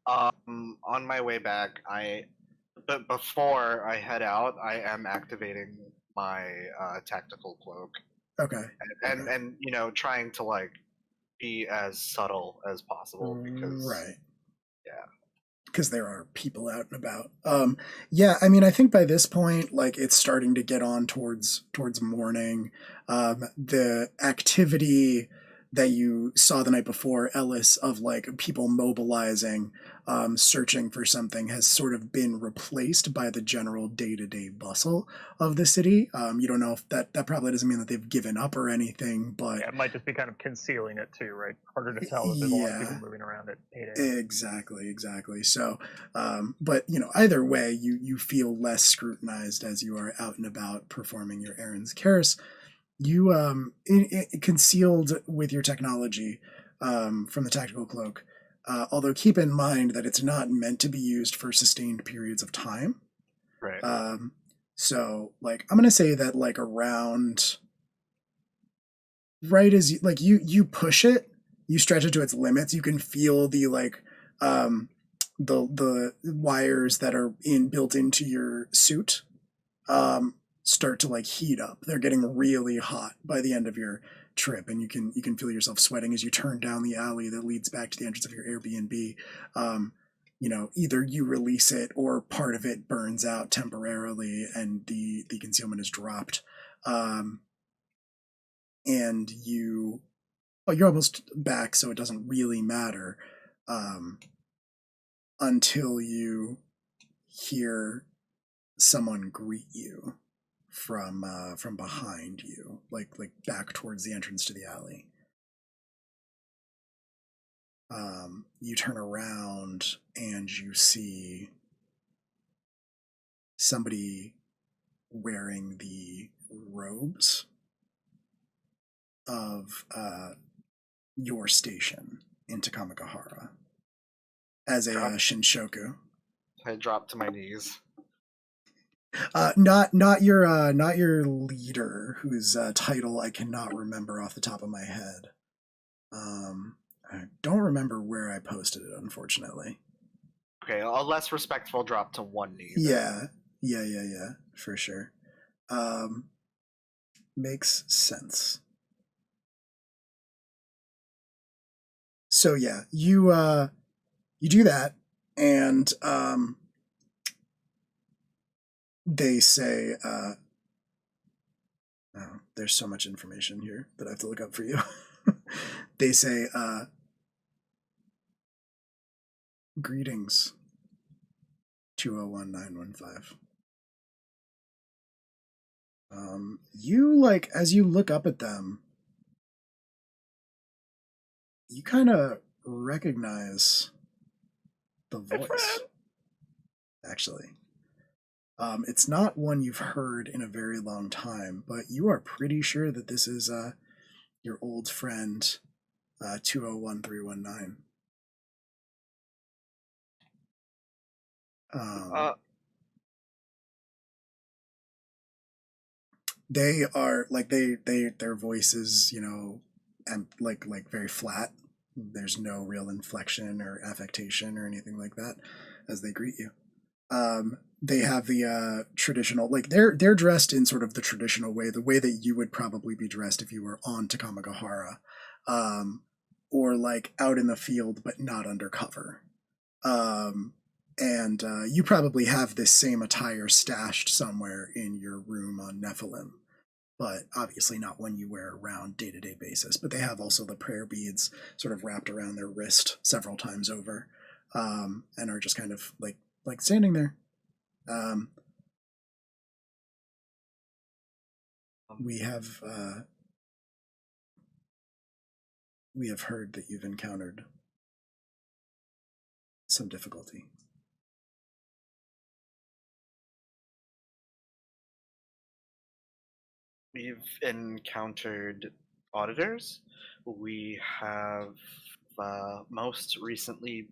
On my way back, but before I head out, I am activating my tactical cloak. Okay. And you know, trying to like be as subtle as possible because right. Yeah. Because there are people out and about. Yeah, I mean, I think by this point, like it's starting to get on towards morning. The activity that you saw the night before, Ellis, of like people mobilizing, searching for something, has sort of been replaced by the general day-to-day bustle of the city. You don't know if that probably doesn't mean that they've given up or anything, but yeah, it might just be kind of concealing it too, right? Harder to tell if there's a lot of people moving around at 8 a.m. Exactly. So, but you know, either way, you feel less scrutinized as you are out and about performing your errands. Karis, you concealed with your technology from the tactical cloak, although keep in mind that it's not meant to be used for sustained periods of time. Right. So like I'm gonna say that like around right as you push it, you stretch it to its limits, you can feel the like the wires that are built into your suit start to like heat up. They're getting really hot by the end of your trip, and you can feel yourself sweating as you turn down the alley that leads back to the entrance of your Airbnb. You know, either you release it or part of it burns out temporarily and the concealment is dropped. And you're almost back, so it doesn't really matter until you hear someone greet you from behind you, like back towards the entrance to the alley. You turn around and you see somebody wearing the robes of your station in Takamagahara as a Shinshoku. I drop to my knees. Not your leader, whose title I cannot remember off the top of my head. I don't remember where I posted it, unfortunately. Okay, a less respectful drop to one knee. Then. Yeah, for sure. Makes sense. So yeah, you do that, and they say, oh, there's so much information here that I have to look up for you. They say, greetings, 201915. You like, as you look up at them, you kind of recognize the voice, actually. It's not one you've heard in a very long time, but you are pretty sure that this is your old friend, 201319. They are like their voices, you know, and like very flat. There's no real inflection or affectation or anything like that as they greet you. They have the traditional, like they're dressed in sort of the traditional way, the way that you would probably be dressed if you were on Takamagahara, or like out in the field but not undercover. And you probably have this same attire stashed somewhere in your room on Nephilim, but obviously not one you wear around day-to-day basis. But they have also the prayer beads sort of wrapped around their wrist several times over, and are just kind of like standing there. We have heard that you've encountered some difficulty. We've encountered auditors. We have most recently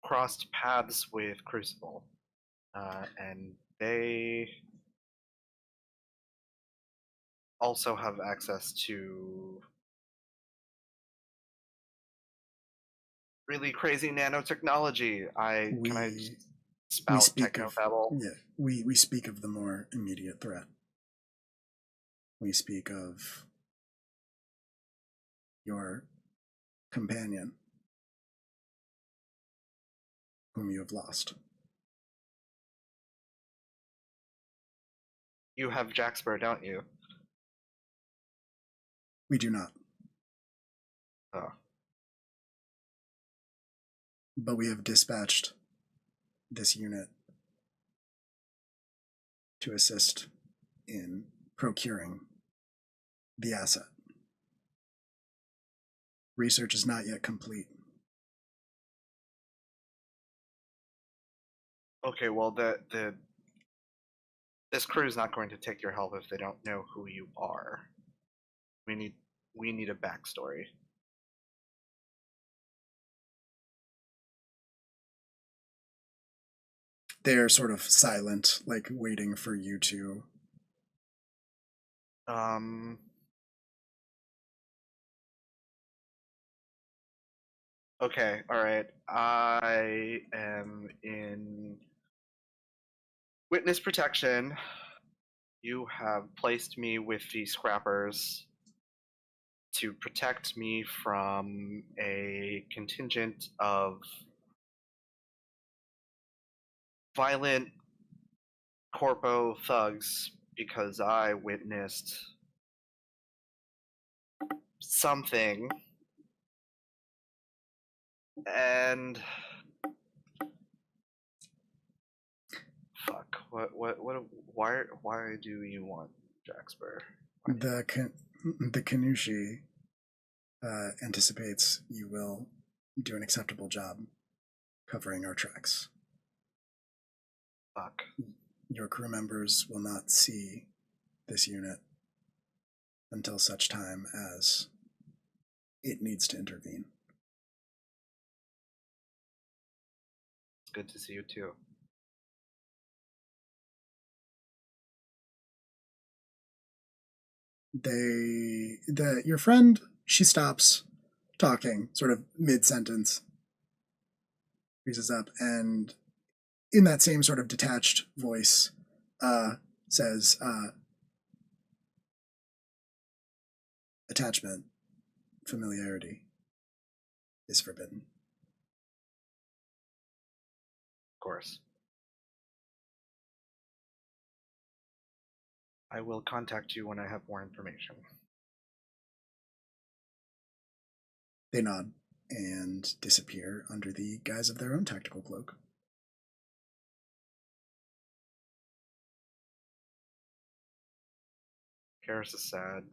crossed paths with Crucible. and they also have access to really crazy nanotechnology. Can I We spout speak of technobabble? we speak of the more immediate threat. We speak of your companion, whom you have lost. You have Jaxper, don't you? We do not. Oh. But we have dispatched this unit to assist in procuring the asset. Research is not yet complete. Okay, well, this crew is not going to take your help if they don't know who you are. We need a backstory. They're sort of silent, like waiting for you to. Okay, all right. I am in witness protection. You have placed me with the scrappers to protect me from a contingent of violent corpo thugs because I witnessed something, and fuck, why do you want Jaxper? The Kanushi anticipates you will do an acceptable job covering our tracks. Fuck. Your crew members will not see this unit until such time as it needs to intervene. It's good to see you too. Your friend, she stops talking, sort of mid-sentence, freezes up, and in that same sort of detached voice, says, attachment, familiarity is forbidden. Of course. I will contact you when I have more information. They nod and disappear under the guise of their own tactical cloak. Karis is sad.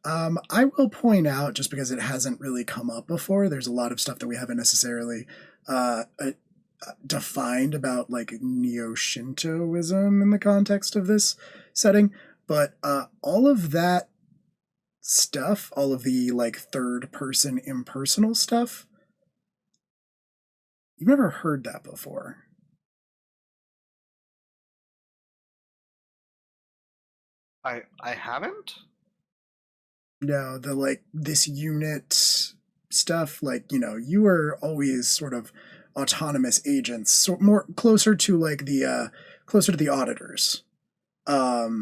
I will point out, just because it hasn't really come up before, there's a lot of stuff that we haven't necessarily defined about like Neo-Shintoism in the context of this setting, but all of that stuff, all of the like third-person impersonal stuff, you've never heard that before. I haven't? No, the like this unit stuff, like, you know, you were always sort of autonomous agents, so more closer to like the closer to the auditors. It All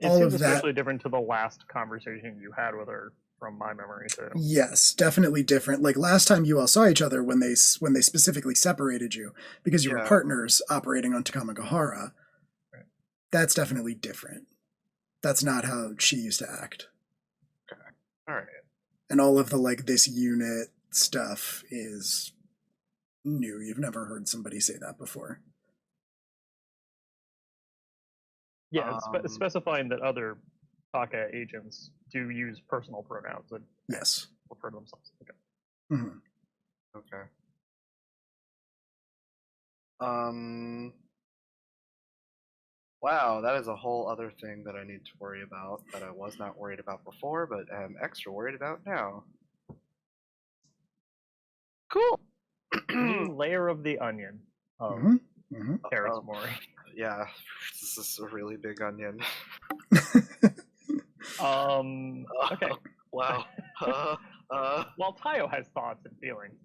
seems of that especially different to the last conversation you had with her, from my memory too. Yes, definitely different. Like last time you all saw each other when they specifically separated you because you were partners operating on Takamagahara. Right. That's definitely different. That's not how she used to act. Okay. All right. And all of the like this unit stuff is new. You've never heard somebody say that before. Yeah, specifying that other Taka agents do use personal pronouns and yes, refer to themselves. Okay. Mm-hmm. Okay. Wow, that is a whole other thing that I need to worry about that I was not worried about before, but am extra worried about now. Cool. new layer of the onion of Harris Mori. Yeah, this is a really big onion. Okay. Wow. While Tayo has thoughts and feelings,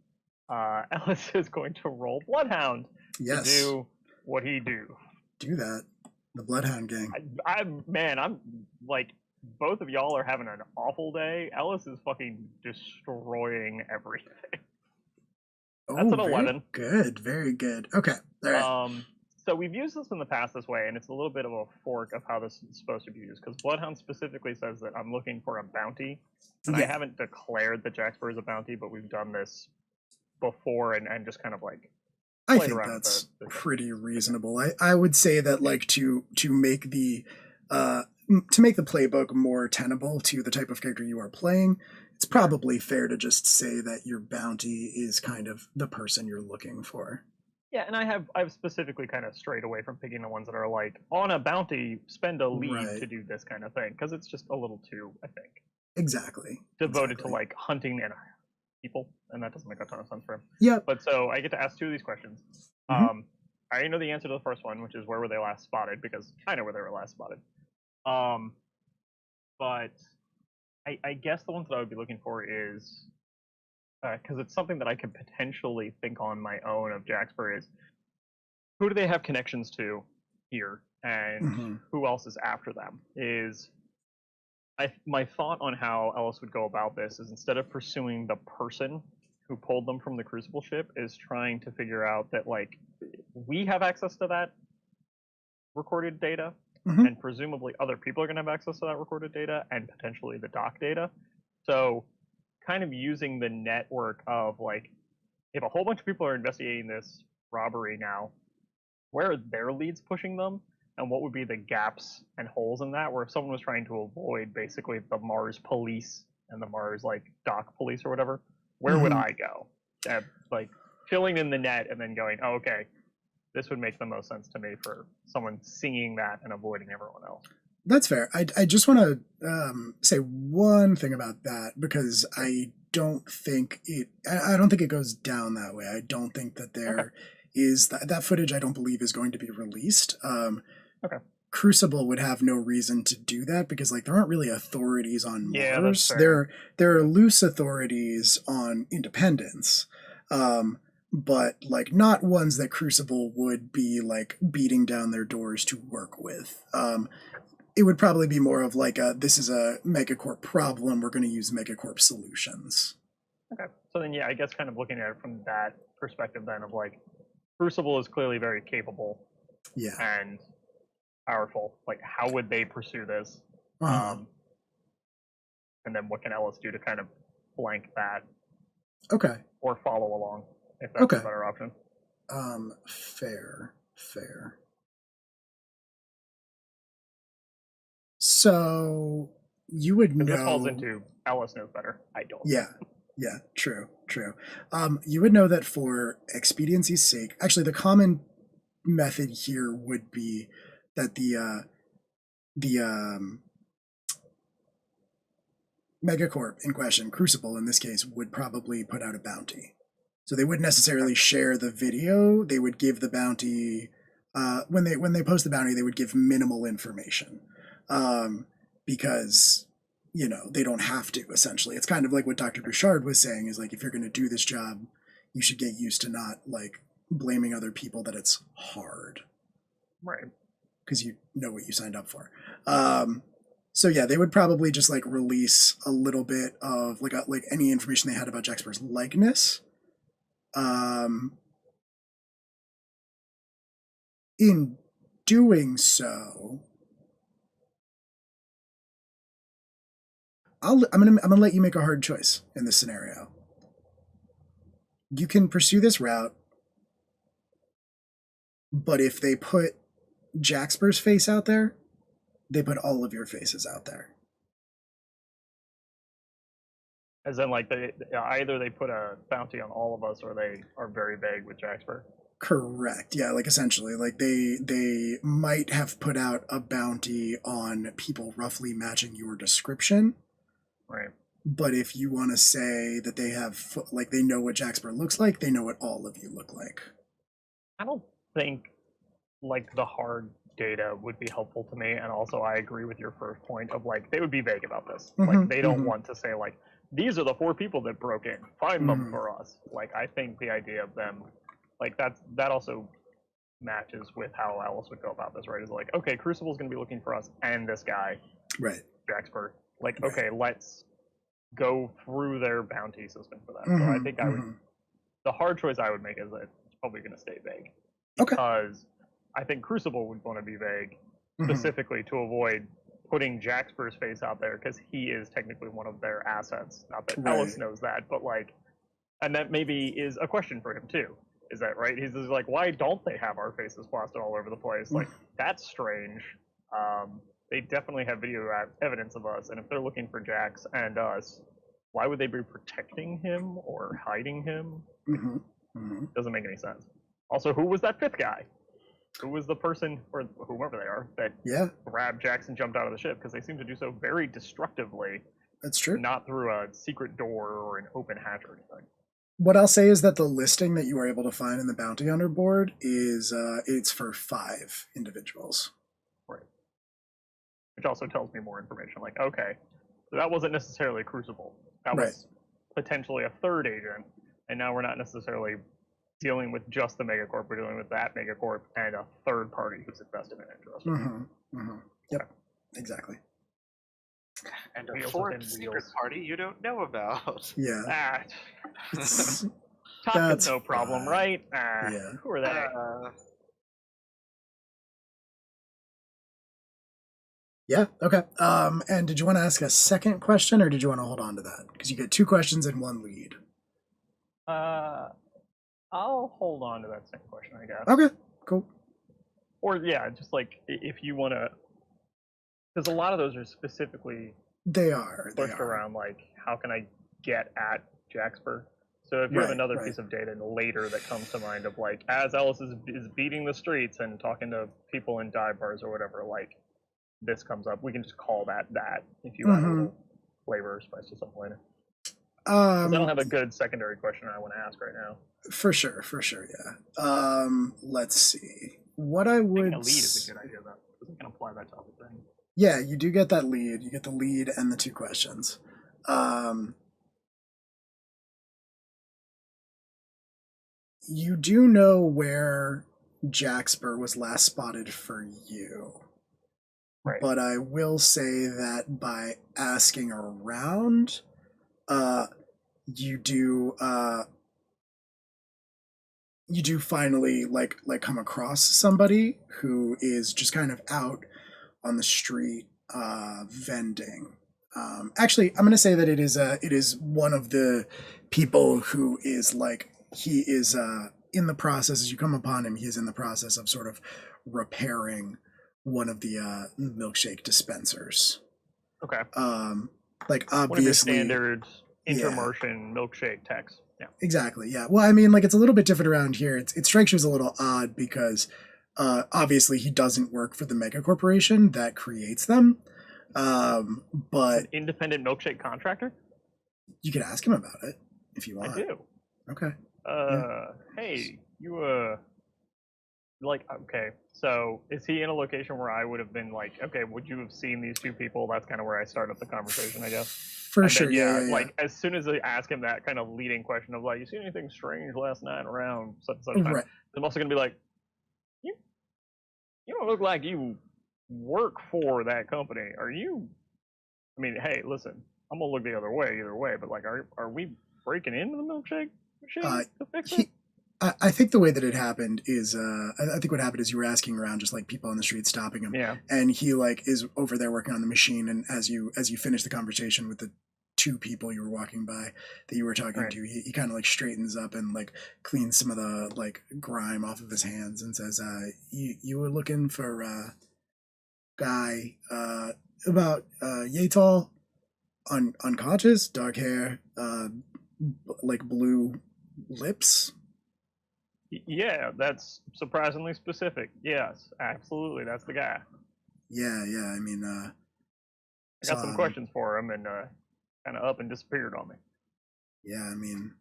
Ellis is going to roll Bloodhound to do what he do. Do that. The Bloodhound gang. I'm like, both of y'all are having an awful day. Ellis is fucking destroying everything. That's an 11. Good, very good. Okay. All right. So we've used this in the past this way, and it's a little bit of a fork of how this is supposed to be used, because Bloodhound specifically says that I'm looking for a bounty, and I haven't declared that Jack Spur is a bounty, but we've done this before and just kind of like I think that's pretty reasonable. I would say that like to make the playbook more tenable to the type of character you are playing, it's probably fair to just say that your bounty is kind of the person you're looking for. Yeah, and I've specifically kind of strayed away from picking the ones that are like, on a bounty, spend a leave to do this kind of thing, because it's just a little too, I think. Exactly. Devoted to like hunting and people, and that doesn't make a ton of sense for him. Yeah. But so I get to ask two of these questions. Mm-hmm. I already know the answer to the first one, which is where were they last spotted, because I know where they were last spotted. But I guess the ones that I would be looking for is, because it's something that I could potentially think on my own of Jaxper, is who do they have connections to here, and who else is after them? My thought on how Ellis would go about this is, instead of pursuing the person who pulled them from the Crucible ship, is trying to figure out that, like, we have access to that recorded data, and presumably other people are going to have access to that recorded data, and potentially the doc data. So kind of using the network of, like, if a whole bunch of people are investigating this robbery now, where are their leads pushing them? And what would be the gaps and holes in that, where if someone was trying to avoid basically the Mars police and the Mars, like, dock police or whatever, where would I go? Like, filling in the net and then going, oh, okay, this would make the most sense to me for someone seeing that and avoiding everyone else. That's fair. I just want to say one thing about that, because I don't think it goes down that way. I don't think that there is that footage. I don't believe is going to be released. Crucible would have no reason to do that, because like there aren't really authorities on Mars. There are loose authorities on Independence, but like not ones that Crucible would be like beating down their doors to work with. It would probably be more of like this is a megacorp problem, we're going to use megacorp solutions. Okay, so then I guess kind of looking at it from that perspective then of like, Crucible is clearly very capable. And powerful. Like, how would they pursue this? And then what can Ellis do to kind of blank that? Or follow along, if that's a better option. Fair. So you would know. This falls into Ellis knows better. I don't. Yeah. True. You would know that for expediency's sake, actually, the common method here would be that the megacorp in question, Crucible in this case, would probably put out a bounty. So they wouldn't necessarily share the video. They would give the bounty when they post the bounty. They would give minimal information because they don't have to. Essentially, it's kind of like what Dr. Bouchard was saying. Is like, if you're going to do this job, you should get used to not like blaming other people that it's hard. Right. Because you know what you signed up for. So yeah, they would probably just like release a little bit of like any information they had about Jack Sparrow's likeness. In doing so, I'm gonna let you make a hard choice in this scenario. You can pursue this route, but if they put Jaxper's face out there, they put all of your faces out there. As in, like, either they put a bounty on all of us, or they are very vague with Jaxper. Correct. Yeah, like essentially, like they might have put out a bounty on people roughly matching your description. Right. But if you want to say that they have, like, they know what Jaxper looks like, they know what all of you look like. I don't think like the hard data would be helpful to me, and also I agree with your first point of like they would be vague about this. Like they don't want to say like these are the 4 people that broke in, find them for us. Like I think the idea of them, like that also matches with how Alice would go about this, right? Is like, okay, Crucible's going to be looking for us and this guy, right? Jaxper. Like, okay, let's go through their bounty system for that. So I think I would. The hard choice I would make is that it's probably going to stay vague, because I think Crucible would want to be vague specifically to avoid putting Jaxper's face out there, because he is technically one of their assets. Not that Alice knows that, but like, and that maybe is a question for him too. Is that right? He's just like, why don't they have our faces plastered all over the place? Like, that's strange. They definitely have video evidence of us, and if they're looking for Jax and us, why would they be protecting him or hiding him? Doesn't make any sense. Also, who was that 5th guy? Who was the person, or whoever they are, that grabbed Jax and jumped out of the ship? Because they seem to do so very destructively. That's true. Not through a secret door or an open hatch or anything. What I'll say is that the listing that you are able to find in the bounty hunter board is it's for 5 individuals. Right. Which also tells me more information. Like, okay, so that wasn't necessarily Crucible. That was potentially a 3rd agent, and now we're not necessarily dealing with just the megacorp. We're dealing with that megacorp and a 3rd party who's invested in interest. Yep. Exactly. And a 4th secret party you don't know about. Yeah. That's no problem, right? Who are they? Yeah, okay. And did you want to ask a second question, or did you want to hold on to that? Because you get 2 questions and 1 lead. I'll hold on to that second question, I guess. Okay, cool. Or, yeah, just like, if you want to... Because a lot of those are specifically... They are. Pushed around, like, how can I get at Jaxper? So if you have another piece of data later that comes to mind of, like, as Alice is beating the streets and talking to people in dive bars or whatever, like, this comes up, we can just call that if you add a little flavor or spice to something later. I don't have a good secondary question I want to ask right now. For sure, yeah. Let's see. What I would... A lead is a good idea, though, because we can apply that to other things. Yeah, you do get that lead. You get the lead and the 2 questions. You do know where Jaxper was last spotted for you. Right. But I will say that by asking around, you do finally like come across somebody who is just kind of out on the street vending. Actually, I'm going to say that it is one of the people who is like, he is in the process, as you come upon him, he is in the process of sort of repairing one of the milkshake dispensers. Okay. Like, obviously... One of your standard intermersion milkshake techs. Yeah. Exactly, yeah. Well, I mean, like, it's a little bit different around here. It strikes you as a little odd because... obviously, he doesn't work for the mega corporation that creates them, but... An independent milkshake contractor? You could ask him about it, if you want. I do. Okay. Hey, you, like, okay, so is he in a location where I would have been like, okay, would you have seen these 2 people? That's kind of where I start up the conversation, I guess. For sure, yeah. Like, as soon as I ask him that kind of leading question of, like, you see anything strange last night around such and such time? I'm also going to be like, you don't look like you work for that company. Are you? I mean, hey, listen, I'm gonna look the other way either way. But like, are we breaking into the milkshake machine to fix it? I think the way that it happened is, I think what happened is you were asking around, just like people on the street, stopping him. Yeah. And he like is over there working on the machine. And as you finish the conversation with the 2 people you were walking by that you were talking to, he kind of like straightens up and like cleans some of the like grime off of his hands and says, you were looking for guy about yay tall, unconscious, dark hair, like blue lips. Yeah, that's surprisingly specific. Yes, absolutely, that's the guy. Yeah. I mean, I got some questions for him, and kind of up and disappeared on me. Yeah, I mean,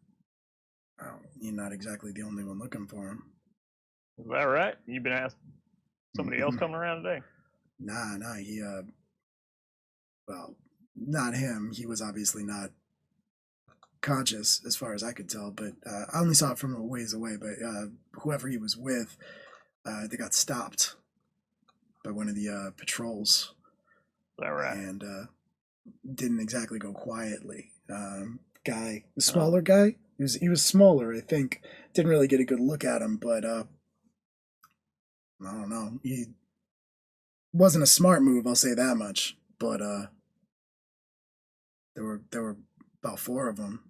you're not exactly the only one looking for him. Is that right? You've been asked somebody else coming around today? Nah, he, well, not him. He was obviously not conscious as far as I could tell, but I only saw it from a ways away, but whoever he was with, they got stopped by one of the patrols. Is that right? And didn't exactly go quietly. The smaller guy, he was smaller, I think. Didn't really get a good look at him, but I don't know. He wasn't a smart move, I'll say that much. But there were about 4 of them,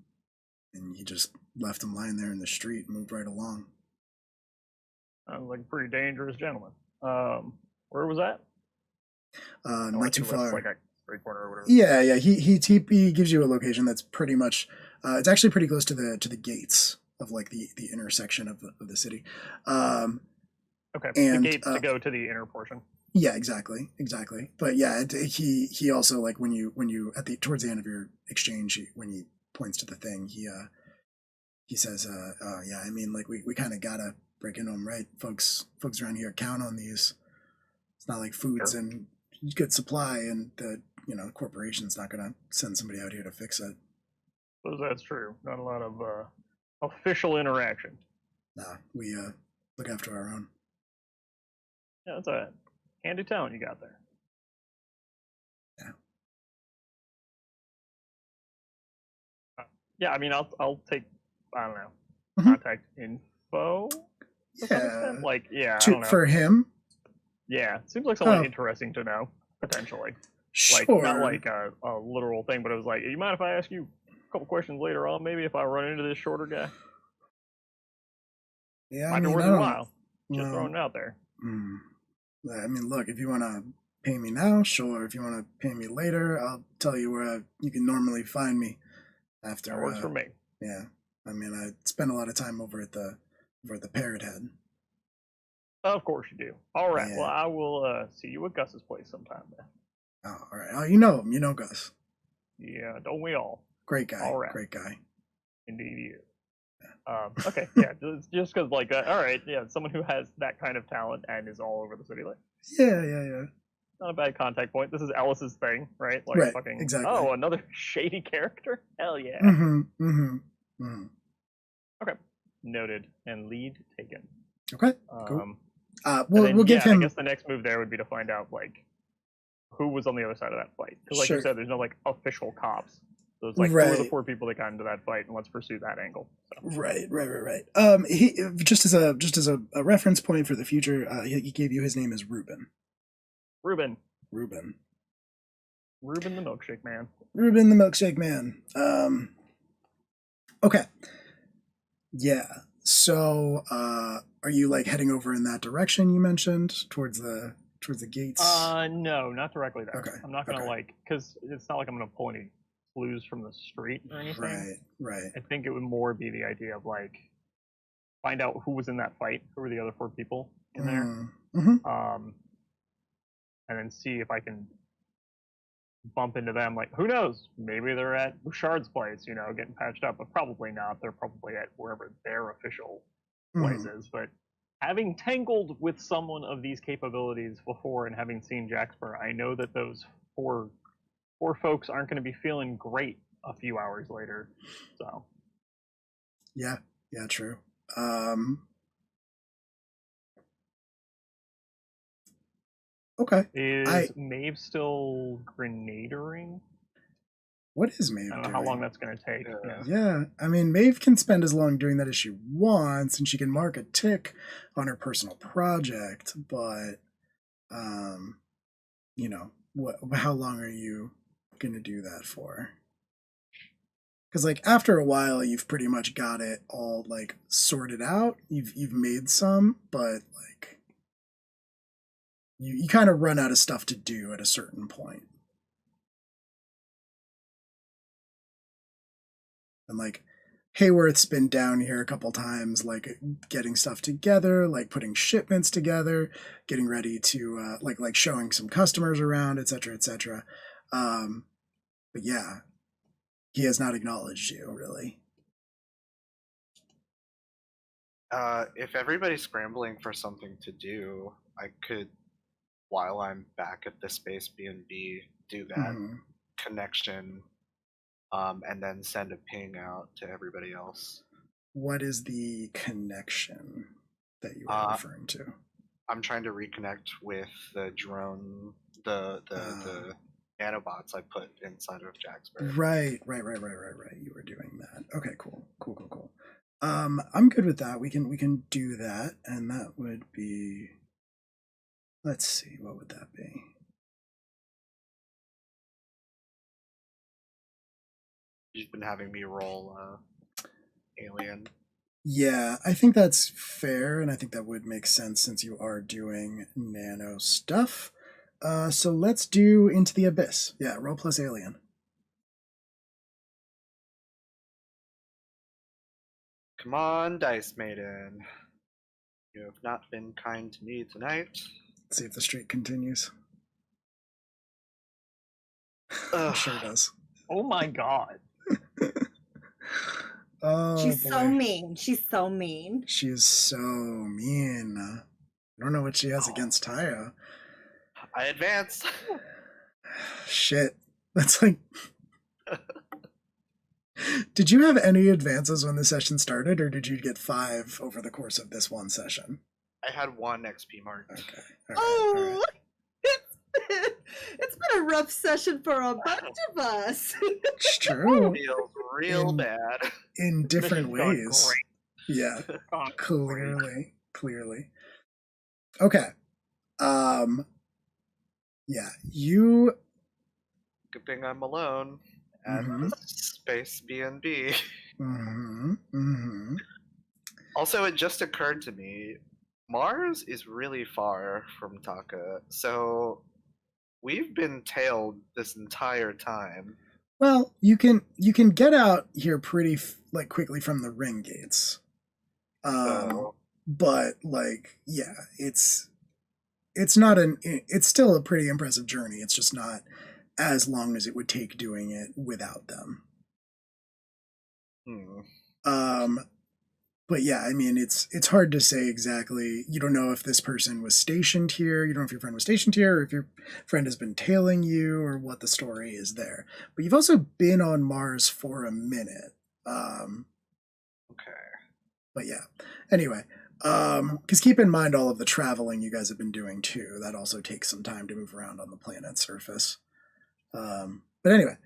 and he just left them lying there in the street and moved right along. Sounds like a pretty dangerous gentleman. Where was that? Not too far. Like a straight corner or whatever. Yeah. He gives you a location that's pretty much. It's actually pretty close to the gates of like the intersection of the city. Okay. And, the gates to go to the inner portion. Yeah, exactly. But yeah, he also, like, when you towards the end of your exchange, when he points to the thing, he says, yeah, I mean, like, we kind of gotta break into them, right? Folks around here count on these. It's not like food's in good supply, and the corporation's not gonna send somebody out here to fix it. So that's true. Not a lot of official interaction. Nah, we look after our own. Yeah, that's a handy talent you got there. Yeah. Yeah, I mean, I'll take, I don't know, Mm-hmm. contact info. Yeah. Like, yeah, I don't know. For him. Yeah, seems like someone interesting to know potentially. Sure. Like, not like a literal thing, but it was like, you mind if I ask you a couple questions later on, maybe if I run into this shorter guy? Yeah, Might be worth your while. Just throwing it out there. I mean, look, if you want to pay me now, sure. If you want to pay me later, I'll tell you where you can normally find me. After that works for me. Yeah, I mean, I spend a lot of time over at the Parrot Head. Of course you do. All right. Yeah. Well, I will see you at Gus's place sometime then. Oh, all right. Oh, you know him. You know Gus. Yeah, don't we all? Great guy. All right. Great guy. Indeed, he is. Okay, yeah, just because like that. All right, yeah, someone who has that kind of talent and is all over the city, like Yeah. not a bad contact point. This is Ellis's thing, right? Like Right, fucking. exactly. Oh, another shady character. Hell yeah. Okay, noted and lead taken. Okay. Cool. We'll give him. I guess the next move there would be to find out like who was on the other side of that fight, because like you said, there's no like official cops. So it's like, who were the 4 people that got into that fight, and let's pursue that angle. So. Right. He just as a reference point for the future, he gave you his name as Ruben. Ruben the milkshake man. Ruben the milkshake man. Okay. Yeah. So, are you like heading over in that direction you mentioned towards the gates? No, not directly there. Okay. I'm not gonna because it's not like I'm gonna pull any clues from the street or anything. Right. I think it would more be the idea of like find out who was in that fight, who were the other 4 people in there, and then see if I can bump into them. Like, who knows? Maybe they're at Bouchard's place, getting patched up, but probably not. They're probably at wherever their official place is. But having tangled with someone of these capabilities before and having seen Jackspur, I know that those four folks aren't going to be feeling great a few hours later. So yeah, true. Okay. Is Maeve still grenadering? What is Maeve I don't know doing? how long that's going to take. Yeah, I mean, Maeve can spend as long doing that as she wants, and she can mark a tick on her personal project, but how long are you gonna do that for? Because like after a while you've pretty much got it all like sorted out. You've made some, but like you kind of run out of stuff to do at a certain point. And like Hayworth's been down here a couple times, like getting stuff together, like putting shipments together, getting ready to like showing some customers around, etc. But yeah, he has not acknowledged you, really. If everybody's scrambling for something to do, I could, while I'm back at the Space B&B, do that connection, and then send a ping out to everybody else. What is the connection that you are referring to? I'm trying to reconnect with the drone, the nanobots I put inside of Jacksburg. Right. You were doing that. Okay, cool. I'm good with that. We can do that, and that would be. Let's see, what would that be? You've been having me roll alien. Yeah, I think that's fair, and I think that would make sense since you are doing nano stuff. So let's do Into the Abyss. Yeah, roll plus alien. Come on, Dice Maiden. You have not been kind to me tonight. Let's see if the streak continues. Ugh. Sure does. Oh my god. Oh, She's boy. so mean. She's so mean. She is so mean. I don't know what she has against Taya. I advanced. Shit. That's like... Did you have any advances when the session started, or did you get 5 over the course of this one session? I had 1 XP mark. Okay. All right. It's been a rough session for a bunch of us. It's true. Feels real bad. In different ways. Great. Yeah. Clearly. Okay. Yeah, you... Good thing I'm alone at the Space B&B. Also, it just occurred to me, Mars is really far from Taka, so we've been tailed this entire time. Well, you can get out here pretty quickly from the ring gates. But yeah, it's still a pretty impressive journey. It's just not as long as it would take doing it without them. But yeah, I mean, it's hard to say exactly. You don't know if this person was stationed here. You don't know if your friend was stationed here, or if your friend has been tailing you, or what the story is there. But you've also been on Mars for a minute. Okay. But yeah. Anyway, because keep in mind all of the traveling you guys have been doing too. That also takes some time to move around on the planet's surface. But anyway,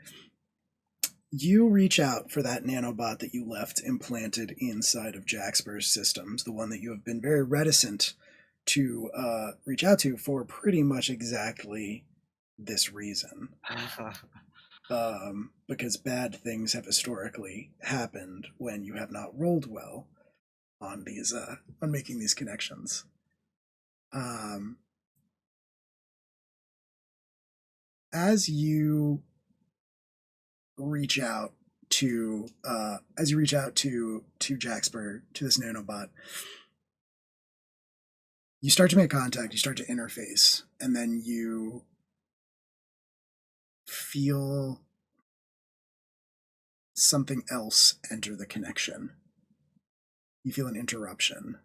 you reach out for that nanobot that you left implanted inside of Jacksbur's systems, the one that you have been very reticent to reach out to for pretty much exactly this reason. Because bad things have historically happened when you have not rolled well on these on making these connections. As you reach out to Jackspur, to this nanobot, you start to make contact, you start to interface, and then you feel something else enter the connection. You feel an interruption.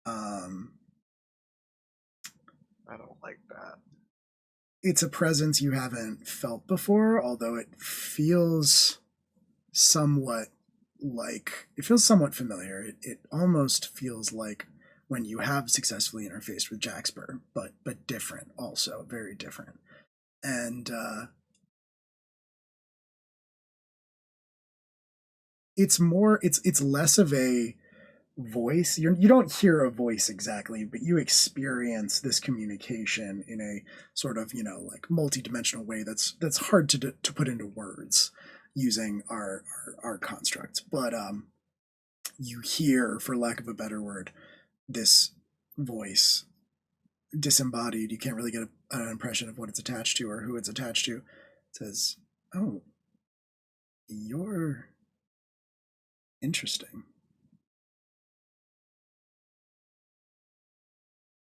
I don't like that. It's a presence you haven't felt before, although it feels somewhat familiar. It almost feels like when you have successfully interfaced with Jackspur, but different also, very different. And it's less of a voice. You don't hear a voice exactly, but you experience this communication in a sort of multi-dimensional way that's hard to put into words using our constructs. But you hear, for lack of a better word, this voice disembodied. You can't really get an impression of what it's attached to or who it's attached to. It says, "Oh, you're interesting.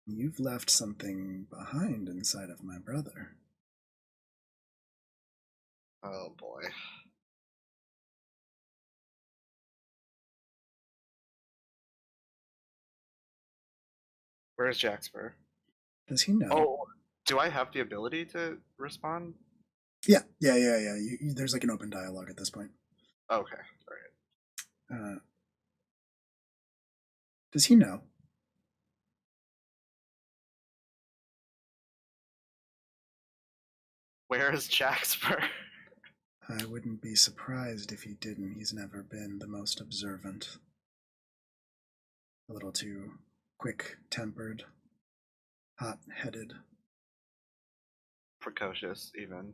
You've left something behind inside of my brother." Oh boy. Where's Jaxper? Does he know? Oh, do I have the ability to respond? Yeah. There's like an open dialogue at this point. Okay, all right. Does he know? Where is Jaxper? I wouldn't be surprised if he didn't. He's never been the most observant. A little too quick-tempered, hot-headed. Precocious, even.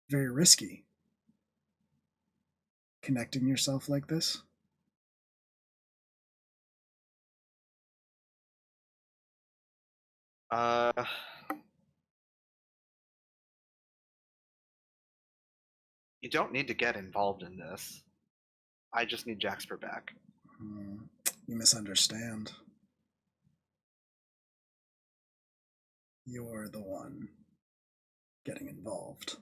Very risky. Connecting yourself like this. You don't need to get involved in this. I just need Jaxper back. You misunderstand. You're the one getting involved.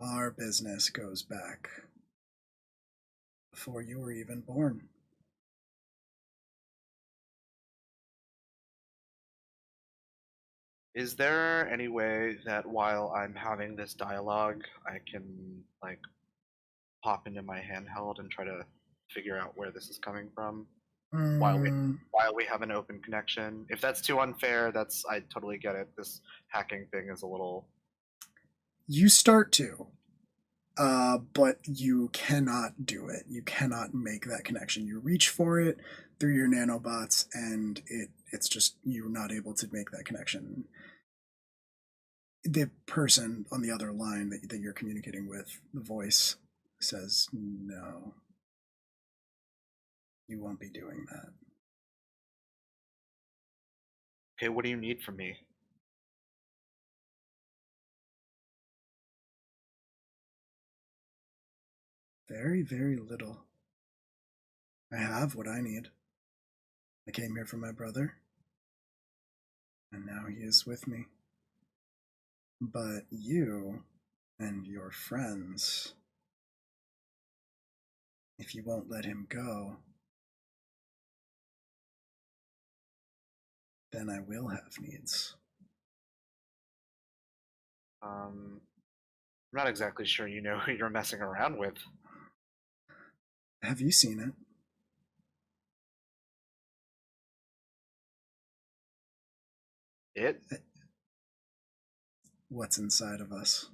Our business goes back before you were even born. Is there any way that while I'm having this dialogue, I can, like, pop into my handheld and try to figure out where this is coming from? While we have an open connection. If that's too unfair, I totally get it. This hacking thing is a little. You start to, but you cannot do it. You cannot make that connection. You reach for it through your nanobots, and it's just you're not able to make that connection. The person on the other line that you're communicating with, the voice says, "No, you won't be doing that." Okay, what do you need from me? Very, very little. I have what I need. I came here for my brother, and now he is with me. But you and your friends, if you won't let him go, then I will have needs. I'm not exactly sure you know who you're messing around with. Have you seen it? What's inside of us?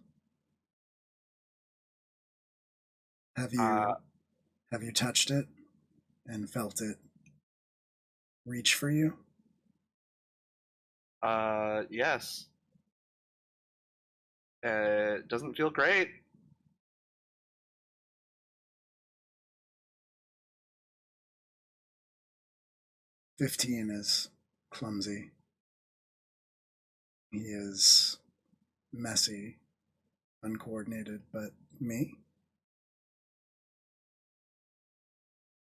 Have you touched it and felt it reach for you? Yes. It doesn't feel great. "15 is clumsy. He is messy, uncoordinated, but me?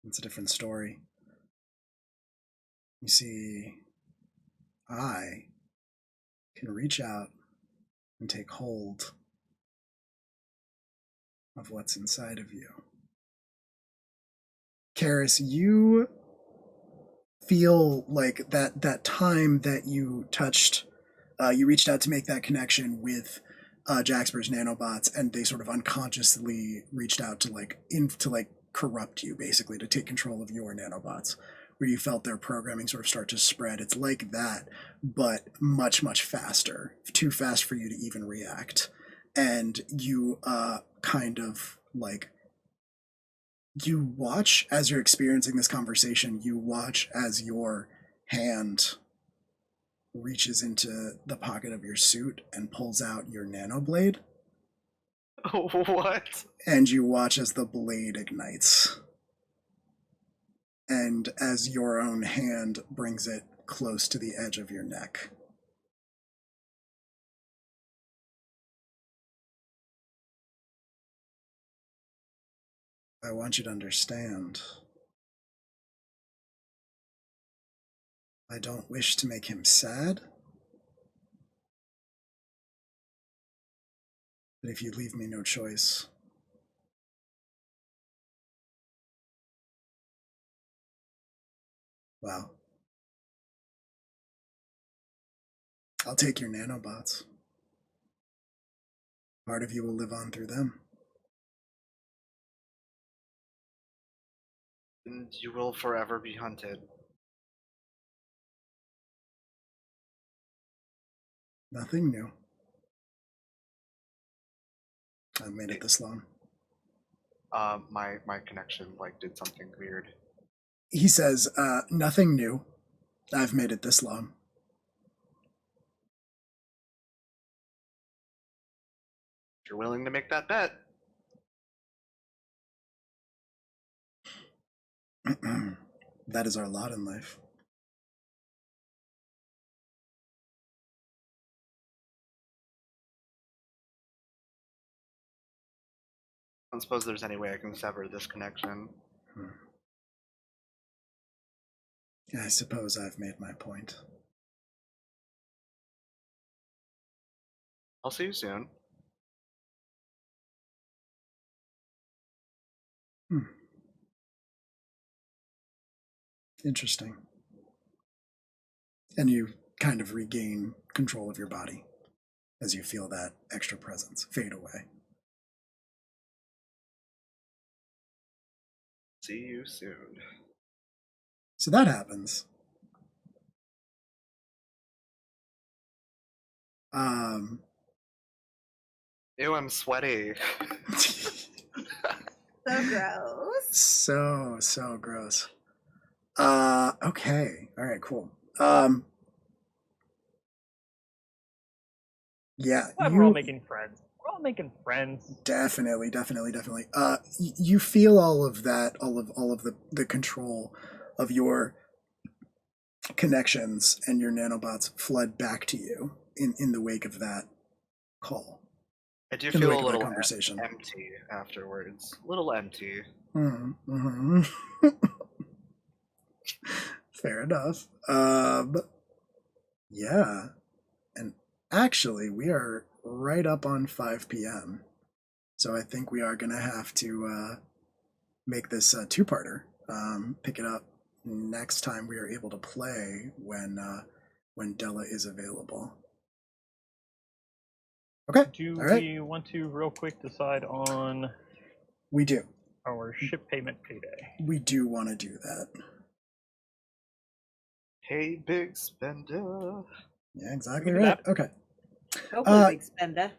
It's a different story. You see, I can reach out and take hold of what's inside of you." Karis, you feel like that time that you touched, you reached out to make that connection with Jaxper's nanobots, and they sort of unconsciously reached out to corrupt you, basically, to take control of your nanobots, where you felt their programming sort of start to spread. It's like that, but much, much faster. Too fast for you to even react. And you kind of like, you watch as you're experiencing this conversation, you watch as your hand reaches into the pocket of your suit and pulls out your nanoblade. What? And you watch as the blade ignites. And as your own hand brings it close to the edge of your neck. I want you to understand I don't wish to make him sad. But if you leave me no choice, well, I'll take your nanobots. Part of you will live on through them. And you will forever be hunted. Nothing new. I've made it this long. My connection did something weird. He says, nothing new. I've made it this long. If you're willing to make that bet. That is our lot in life. I don't suppose there's any way I can sever this connection. I suppose I've made my point. I'll see you soon. Interesting. And you kind of regain control of your body as you feel that extra presence fade away. See you soon. So that happens. Ew, I'm sweaty. So gross. So gross. Okay. All right, cool. Yeah. We're all making friends. We're all making friends. Definitely. You feel all of that, all of the control of your connections and your nanobots flood back to you in the wake of that call. I do In the feel wake a of that little conversation. empty afterwards. A little empty. Mm-hmm. Fair enough. Yeah. And actually, we are right up on 5 p.m. So I think we are going to have to make this a two-parter. Pick it up next time we are able to play when Della is available. Okay. Do All right. we want to real quick decide on We do. our ship payment payday? We do want to do that. Hey, big spender. Yeah, exactly We can do right. that. Okay. Hopefully, big spender.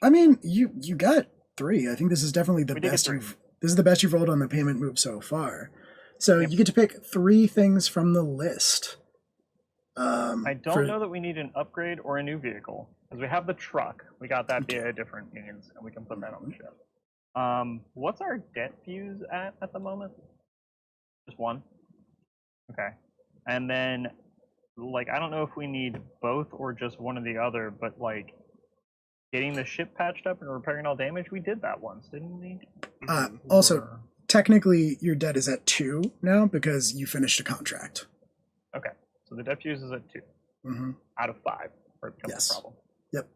I mean, you got 3. I think this is definitely the We did get best 3. this is the best you've rolled on the payment move so far. So Yep. you get to pick 3 things from the list. I don't know that we need an upgrade or a new vehicle because we have the truck. We got that via a different means, and we can put that on the ship. What's our debt fuse at the moment? Just 1. Okay, and then I don't know if we need both or just one or the other, but getting the ship patched up and repairing all damage, we did that once, didn't we? Also, technically, your debt is at 2 now because you finished a contract. Okay, so the debt fuse is at 2 out of 5, or it becomes a problem. Yep.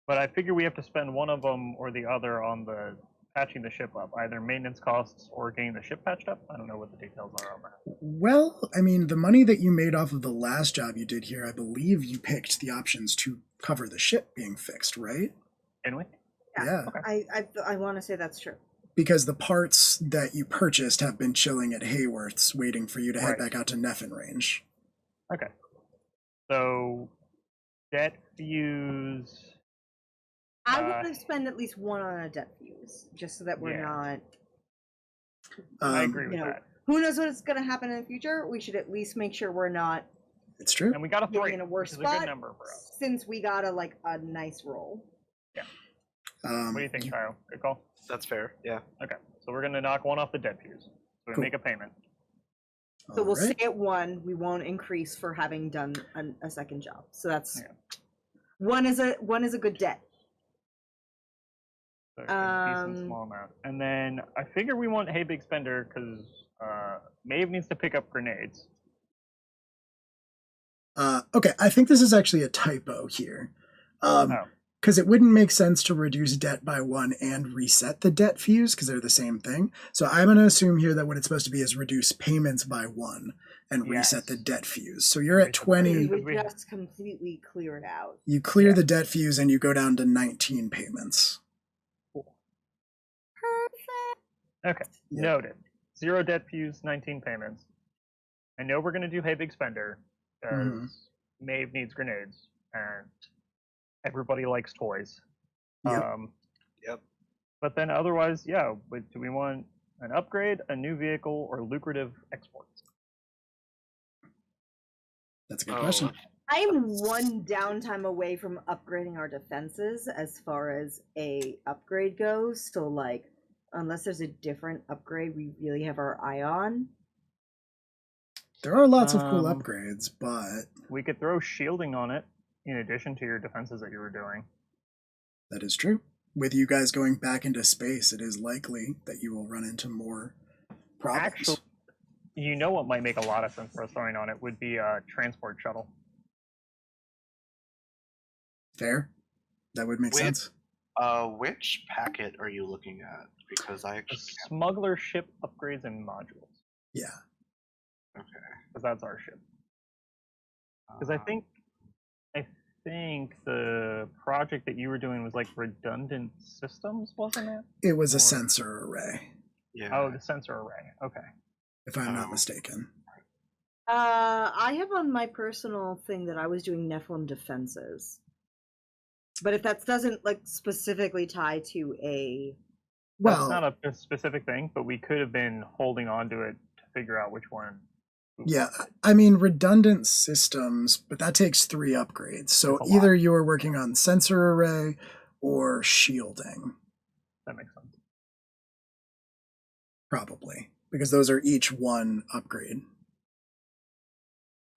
But I figure we have to spend one of them or the other on the patching the ship up, either maintenance costs or getting the ship patched up. I don't know what the details are on that. Well, I mean, the money that you made off of the last job you did here, I believe you picked the options to cover the ship being fixed, right? Can we? Yeah. Okay. I want to say that's true. Because the parts that you purchased have been chilling at Hayworth's, waiting for you to head Right. back out to Nephin range. Okay. So, debt fuse. I want to spend at least 1 on a debt fuse, just so that we're not. I agree with you know, that. Who knows what's going to happen in the future? We should at least make sure we're not It's true. And we got a 3, in a worse which is a spot good number for us. since we got a nice roll. Yeah. What do you think, Kyle? Good call? That's fair, yeah. Okay. So we're going to knock 1 off the debt fuse. So we Cool. make a payment. So we'll Alright. stay at 1. We won't increase for having done a second job. So that's 1 is a good debt. So a decent small amount. And then I figure we want Hey Big Spender because Maeve needs to pick up grenades. Okay, I think this is actually a typo here. Because it wouldn't make sense to reduce debt by 1 and reset the debt fuse because they're the same thing. So I'm going to assume here that what it's supposed to be is reduce payments by 1 and reset the debt fuse. So you're at 20. We just completely clear it out. You clear the debt fuse and you go down to 19 payments. Cool. Perfect. Okay, noted. 0 debt fuse, 19 payments. I know we're going to do Hey Big Spender because Maeve needs grenades and everybody likes toys. Yep. But then otherwise, do we want an upgrade, a new vehicle, or lucrative exports? That's a good question. I am 1 downtime away from upgrading our defenses as far as a upgrade goes. So, like, unless there's a different upgrade we really have our eye on. There are lots of cool upgrades, but... We could throw shielding on it in addition to your defenses that you were doing. That is true. With you guys going back into space, it is likely that you will run into more problems. Actually, you know what might make a lot of sense for us throwing on it would be a transport shuttle. Fair. That would make sense. Which packet are you looking at? Because I The smuggler ship upgrades and modules. Yeah. Okay. Because that's our ship. Because I think the project that you were doing was like redundant systems, wasn't it? It was a sensor array. Yeah. Oh, the sensor array. Okay. If I'm not mistaken. I have on my personal thing that I was doing Nephilim defenses. But if that doesn't like specifically tie to a... Well, that's not a specific thing, but we could have been holding on to it to figure out which one. Yeah, I mean, redundant systems, but that takes 3 upgrades. So either you are working on sensor array or shielding. That makes sense. Probably, because those are each 1 upgrade.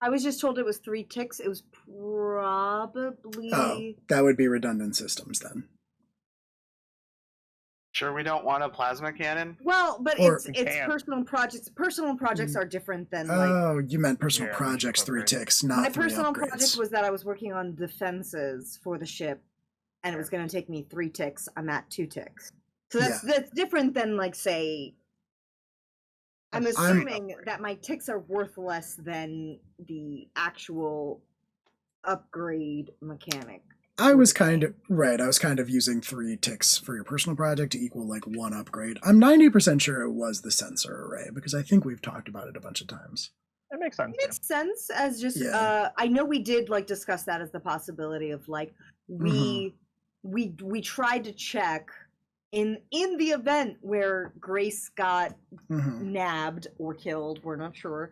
I was just told it was 3 ticks. It was probably... Oh, that would be redundant systems then. Sure, we don't want a plasma cannon? Well, but it's personal projects. Personal projects are different than like... Oh, you meant personal projects, 3 ticks, not 3 upgrades. My personal project was that I was working on defenses for the ship, and it was going to take me 3 ticks. I'm at 2 ticks. So that's different than, like, say... I'm assuming that my ticks are worth less than the actual upgrade mechanic. I was kind of using 3 ticks for your personal project to equal like 1 upgrade. I'm 90% sure it was the sensor array because I think we've talked about it a bunch of times. It makes sense. It makes sense as just I know we did like discuss that as the possibility of like we tried to check in the event where Grace got nabbed or killed, we're not sure.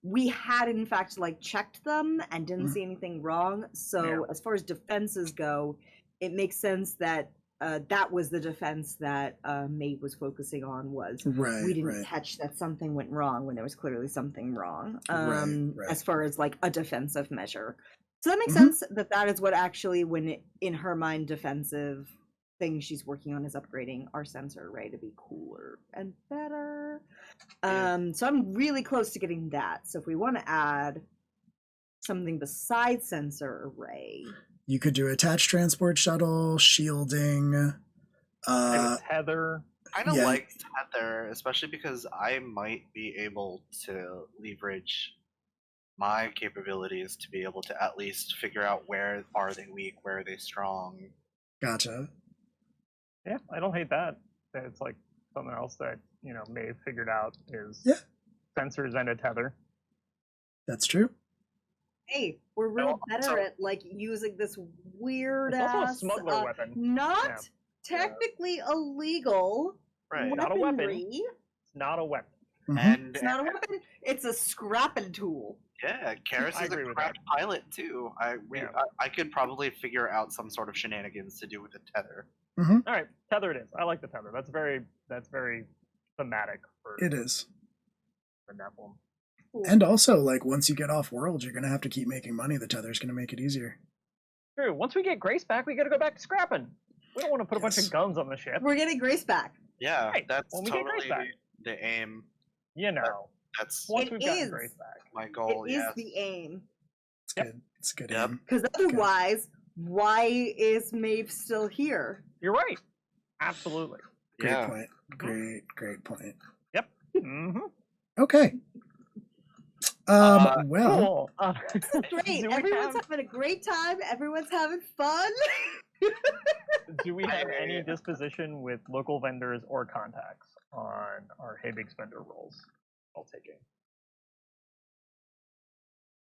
We had in fact like checked them and didn't see anything wrong. So as far as defenses go, it makes sense that that was the defense that Maeve was focusing on was we didn't catch that something went wrong when there was clearly something wrong as far as like a defensive measure. So that makes sense that is what actually when in her mind defensive thing she's working on is upgrading our sensor array to be cooler and better. So I'm really close to getting that. So if we want to add something besides sensor array, you could do attached transport shuttle, shielding, tether. I don't like tether, especially because I might be able to leverage my capabilities to be able to at least figure out where are they weak, where are they strong. Gotcha. Yeah, I don't hate that. It's like something else that, Maeve figured out is sensors and a tether. That's true. Hey, we're real better at like using this weird ass also a smuggler weapon. Not technically illegal. Right. Not a weapon. It's not a weapon. And it's not a weapon. It's a scrapping tool. Yeah, Karis is a craft pilot too. I could probably figure out some sort of shenanigans to do with the tether. All right, tether it is. I like the tether. That's very thematic for it is. For Nephilim. Cool. And also, like once you get off world, you're gonna have to keep making money. The tether's gonna make it easier. True. Once we get Grace back, we gotta go back to scrapping. We don't want to put a bunch of guns on the ship. We're getting Grace back. Yeah, right. That's totally the aim. That's once we've gotten Grace back. My goal. It is the aim. It's good. It's good. Yep. Because otherwise, why is Maeve still here? You're right. Absolutely. Great Yeah. point. Great point. Yep. Mm-hmm. Okay. Well, Cool. Great. Do we Everyone's have, having a great time. Everyone's having fun. do we have any disposition with local vendors or contacts on our Hey Big Spender rolls? I'll take it.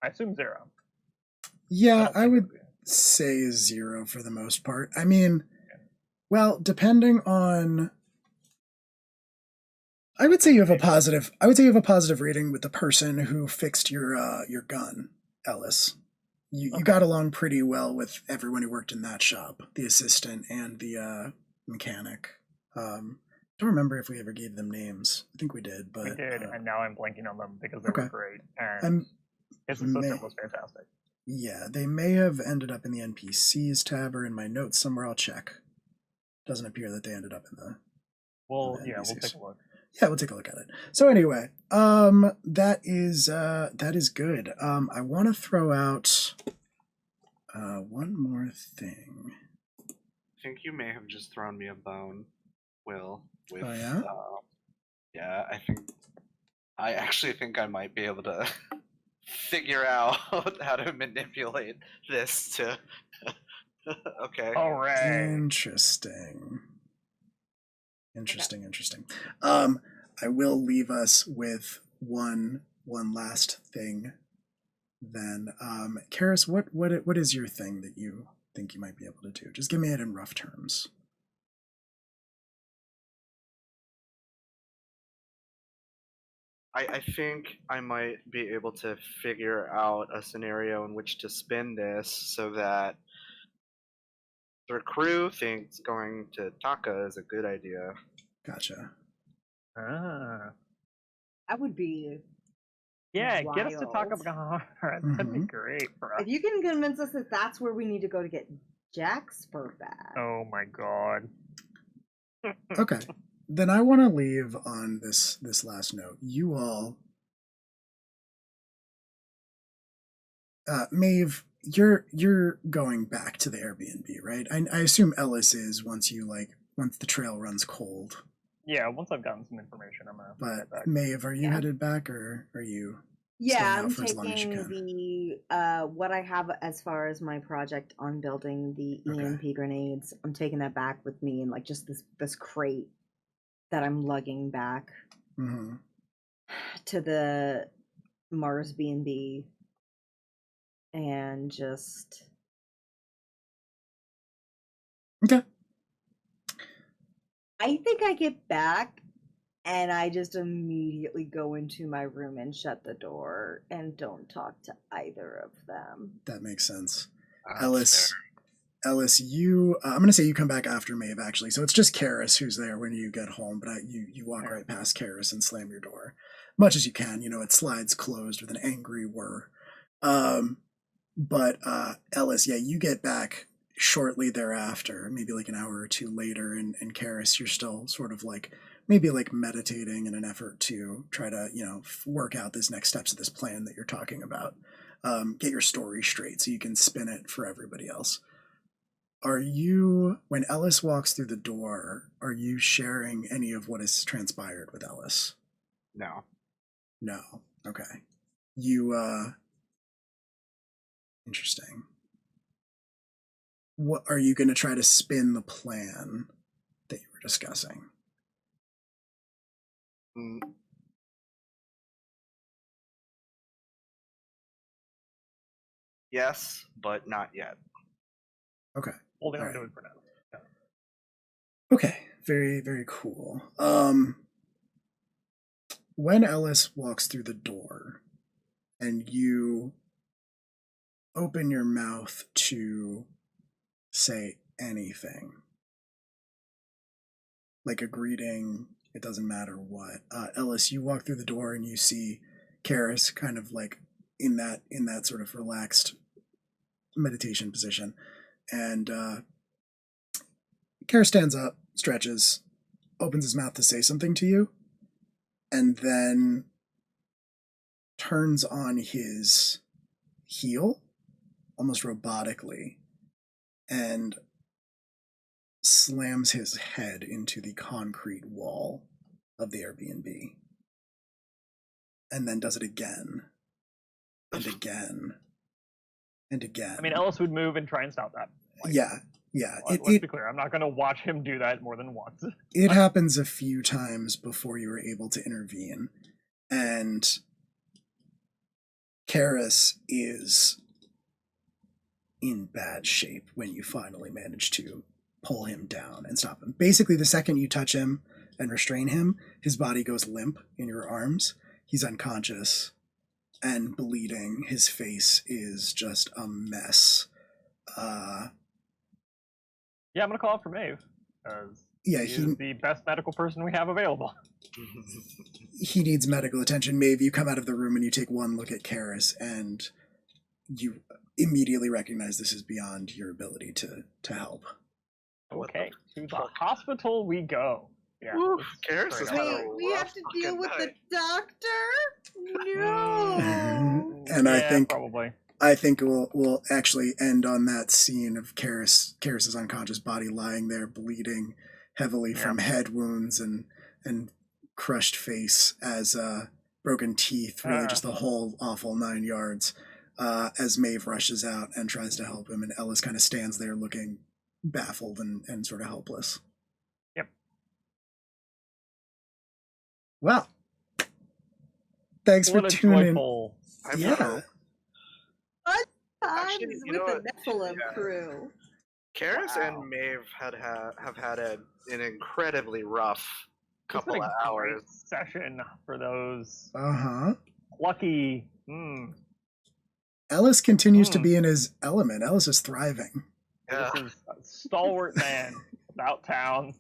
I assume 0. yeah, don't I think would it'll be. say 0 for the most part. I mean, well, depending on, I would say you have a positive. I would say you have a positive reading with the person who fixed your gun, Ellis. You Okay. got along pretty well with everyone who worked in that shop, the assistant and the mechanic. Don't remember if we ever gave them names. I think we did, but We did, and now I'm blanking on them because they okay. were great, and I'm his may- assistant was fantastic. yeah, they may have ended up in the NPCs tab or in my notes somewhere. I'll check. Doesn't appear that they ended up in the. We'll the we'll NPCs. take a look. Yeah, we'll take a look at it. So anyway, that is good. I want to throw out one more thing. I think you may have just thrown me a bone, Will. With, Oh, yeah? Yeah, I actually think I might be able to figure out how to manipulate this to. Okay. All right. Interesting. I will leave us with one last thing. Then, Karis, what is your thing that you think you might be able to do? Just give me it in rough terms. I think I might be able to figure out a scenario in which to spin this so that the crew thinks going to Taka is a good idea. Gotcha. Ah. That would be. Yeah, get us to talk Wild. about That'd be Mhm. great for us. If you can convince us that that's where we need to go to get Jack's fur bag. Oh my god. Okay. Then I want to leave on this last note. You all, Maeve, you're going back to the Airbnb, right? I assume Ellis is once the trail runs cold. Yeah, once I've gotten some information, I'm gonna But get back. Maeve, are you Yeah. headed back, or are you? Yeah, staying out I'm for as long as you taking can? the what I have as far as my project on building the Okay. EMP grenades. I'm taking that back with me and like just this crate that I'm lugging back Mm-hmm. to the Mars B&B and just Okay. I think I get back and I just immediately go into my room and shut the door and don't talk to either of them. That makes sense. That's Ellis, fair. Ellis, you. I'm gonna say you come back after Maeve, actually. So it's just Karis who's there when you get home, but you walk Yeah. right past Karis and slam your door, much as you can. You know, it slides closed with an angry whir. But Ellis, yeah, you get back shortly thereafter, maybe like an hour or two later, and Karis, you're still sort of like maybe like meditating in an effort to try to work out this next steps of this plan that you're talking about. Get your story straight so you can spin it for everybody else. Are you, when Ellis walks through the door, are you sharing any of what has transpired with Ellis? No. No. Okay. You, interesting. What are you going to try to spin the plan that you were discussing? Mm. Yes, but not yet. Okay. Holding on All to right. it for now. Okay. Very, very cool. When Ellis walks through the door and you open your mouth to say anything, like a greeting, it doesn't matter what. Ellis, you walk through the door and you see Karis kind of like in that sort of relaxed meditation position, and Karis stands up, stretches, opens his mouth to say something to you, and then turns on his heel almost robotically and slams his head into the concrete wall of the Airbnb. And then does it again and again and again. I mean, Ellis would move and try and stop that. Like, yeah. Let's be clear. I'm not going to watch him do that more than once. It happens a few times before you were able to intervene. And Karis is in bad shape when you finally manage to pull him down and stop him. Basically, the second you touch him and restrain him, his body goes limp in your arms. He's unconscious and bleeding. His face is just a mess. Yeah, I'm going to call out for Maeve. Yeah, he's the best medical person we have available. He needs medical attention. Maeve, you come out of the room and you take one look at Karis, and you immediately recognize this is beyond your ability to help. Okay, to the hospital we go. Yeah, Karis is we have to deal with the doctor? No. And I think probably. I think we'll actually end on that scene of Karis's unconscious body lying there bleeding heavily from head wounds and crushed face, as broken teeth, really just the whole awful 9 yards, as Maeve rushes out and tries to help him, and Ellis kind of stands there looking baffled and sort of helpless. Yep. Well, thanks for tuning joyful... in. Yeah. Times with the Nephilim crew. Karis and Maeve have had an incredibly rough couple of hours. Session for those. Lucky. Mm. Ellis continues to be in his element. Ellis is thriving. Yeah. This is a stalwart man about town.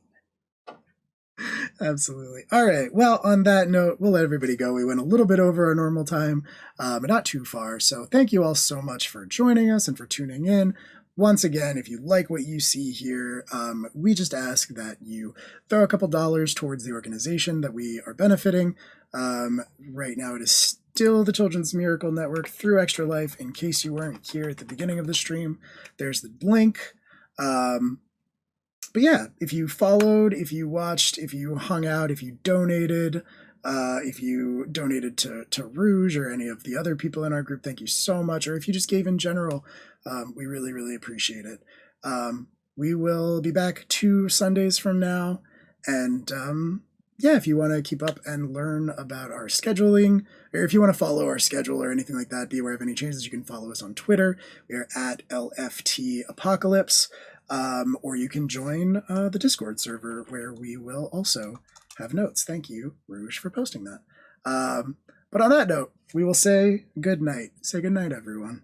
Absolutely. All right. Well, on that note, we'll let everybody go. We went a little bit over our normal time, but not too far. So thank you all so much for joining us and for tuning in. Once again, if you like what you see here, we just ask that you throw a couple dollars towards the organization that we are benefiting. Right now, it is still the Children's Miracle Network through Extra Life. In case you weren't here at the beginning of the stream, there's the link. But yeah, if you followed, if you watched, if you hung out, if you donated to Rouge or any of the other people in our group, thank you so much. Or if you just gave in general, we really, really appreciate it. We will be back 2 Sundays from now. And yeah, if you want to keep up and learn about our scheduling, or if you want to follow our schedule or anything like that, be aware of any changes, you can follow us on Twitter. We are at LFT Apocalypse. Or you can join the Discord server, where we will also have notes. Thank you, Rouge, for posting that. But on that note, we will say good night. Say good night, everyone.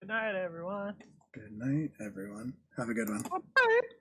Good night, everyone. Good night, everyone. Have a good one. Bye.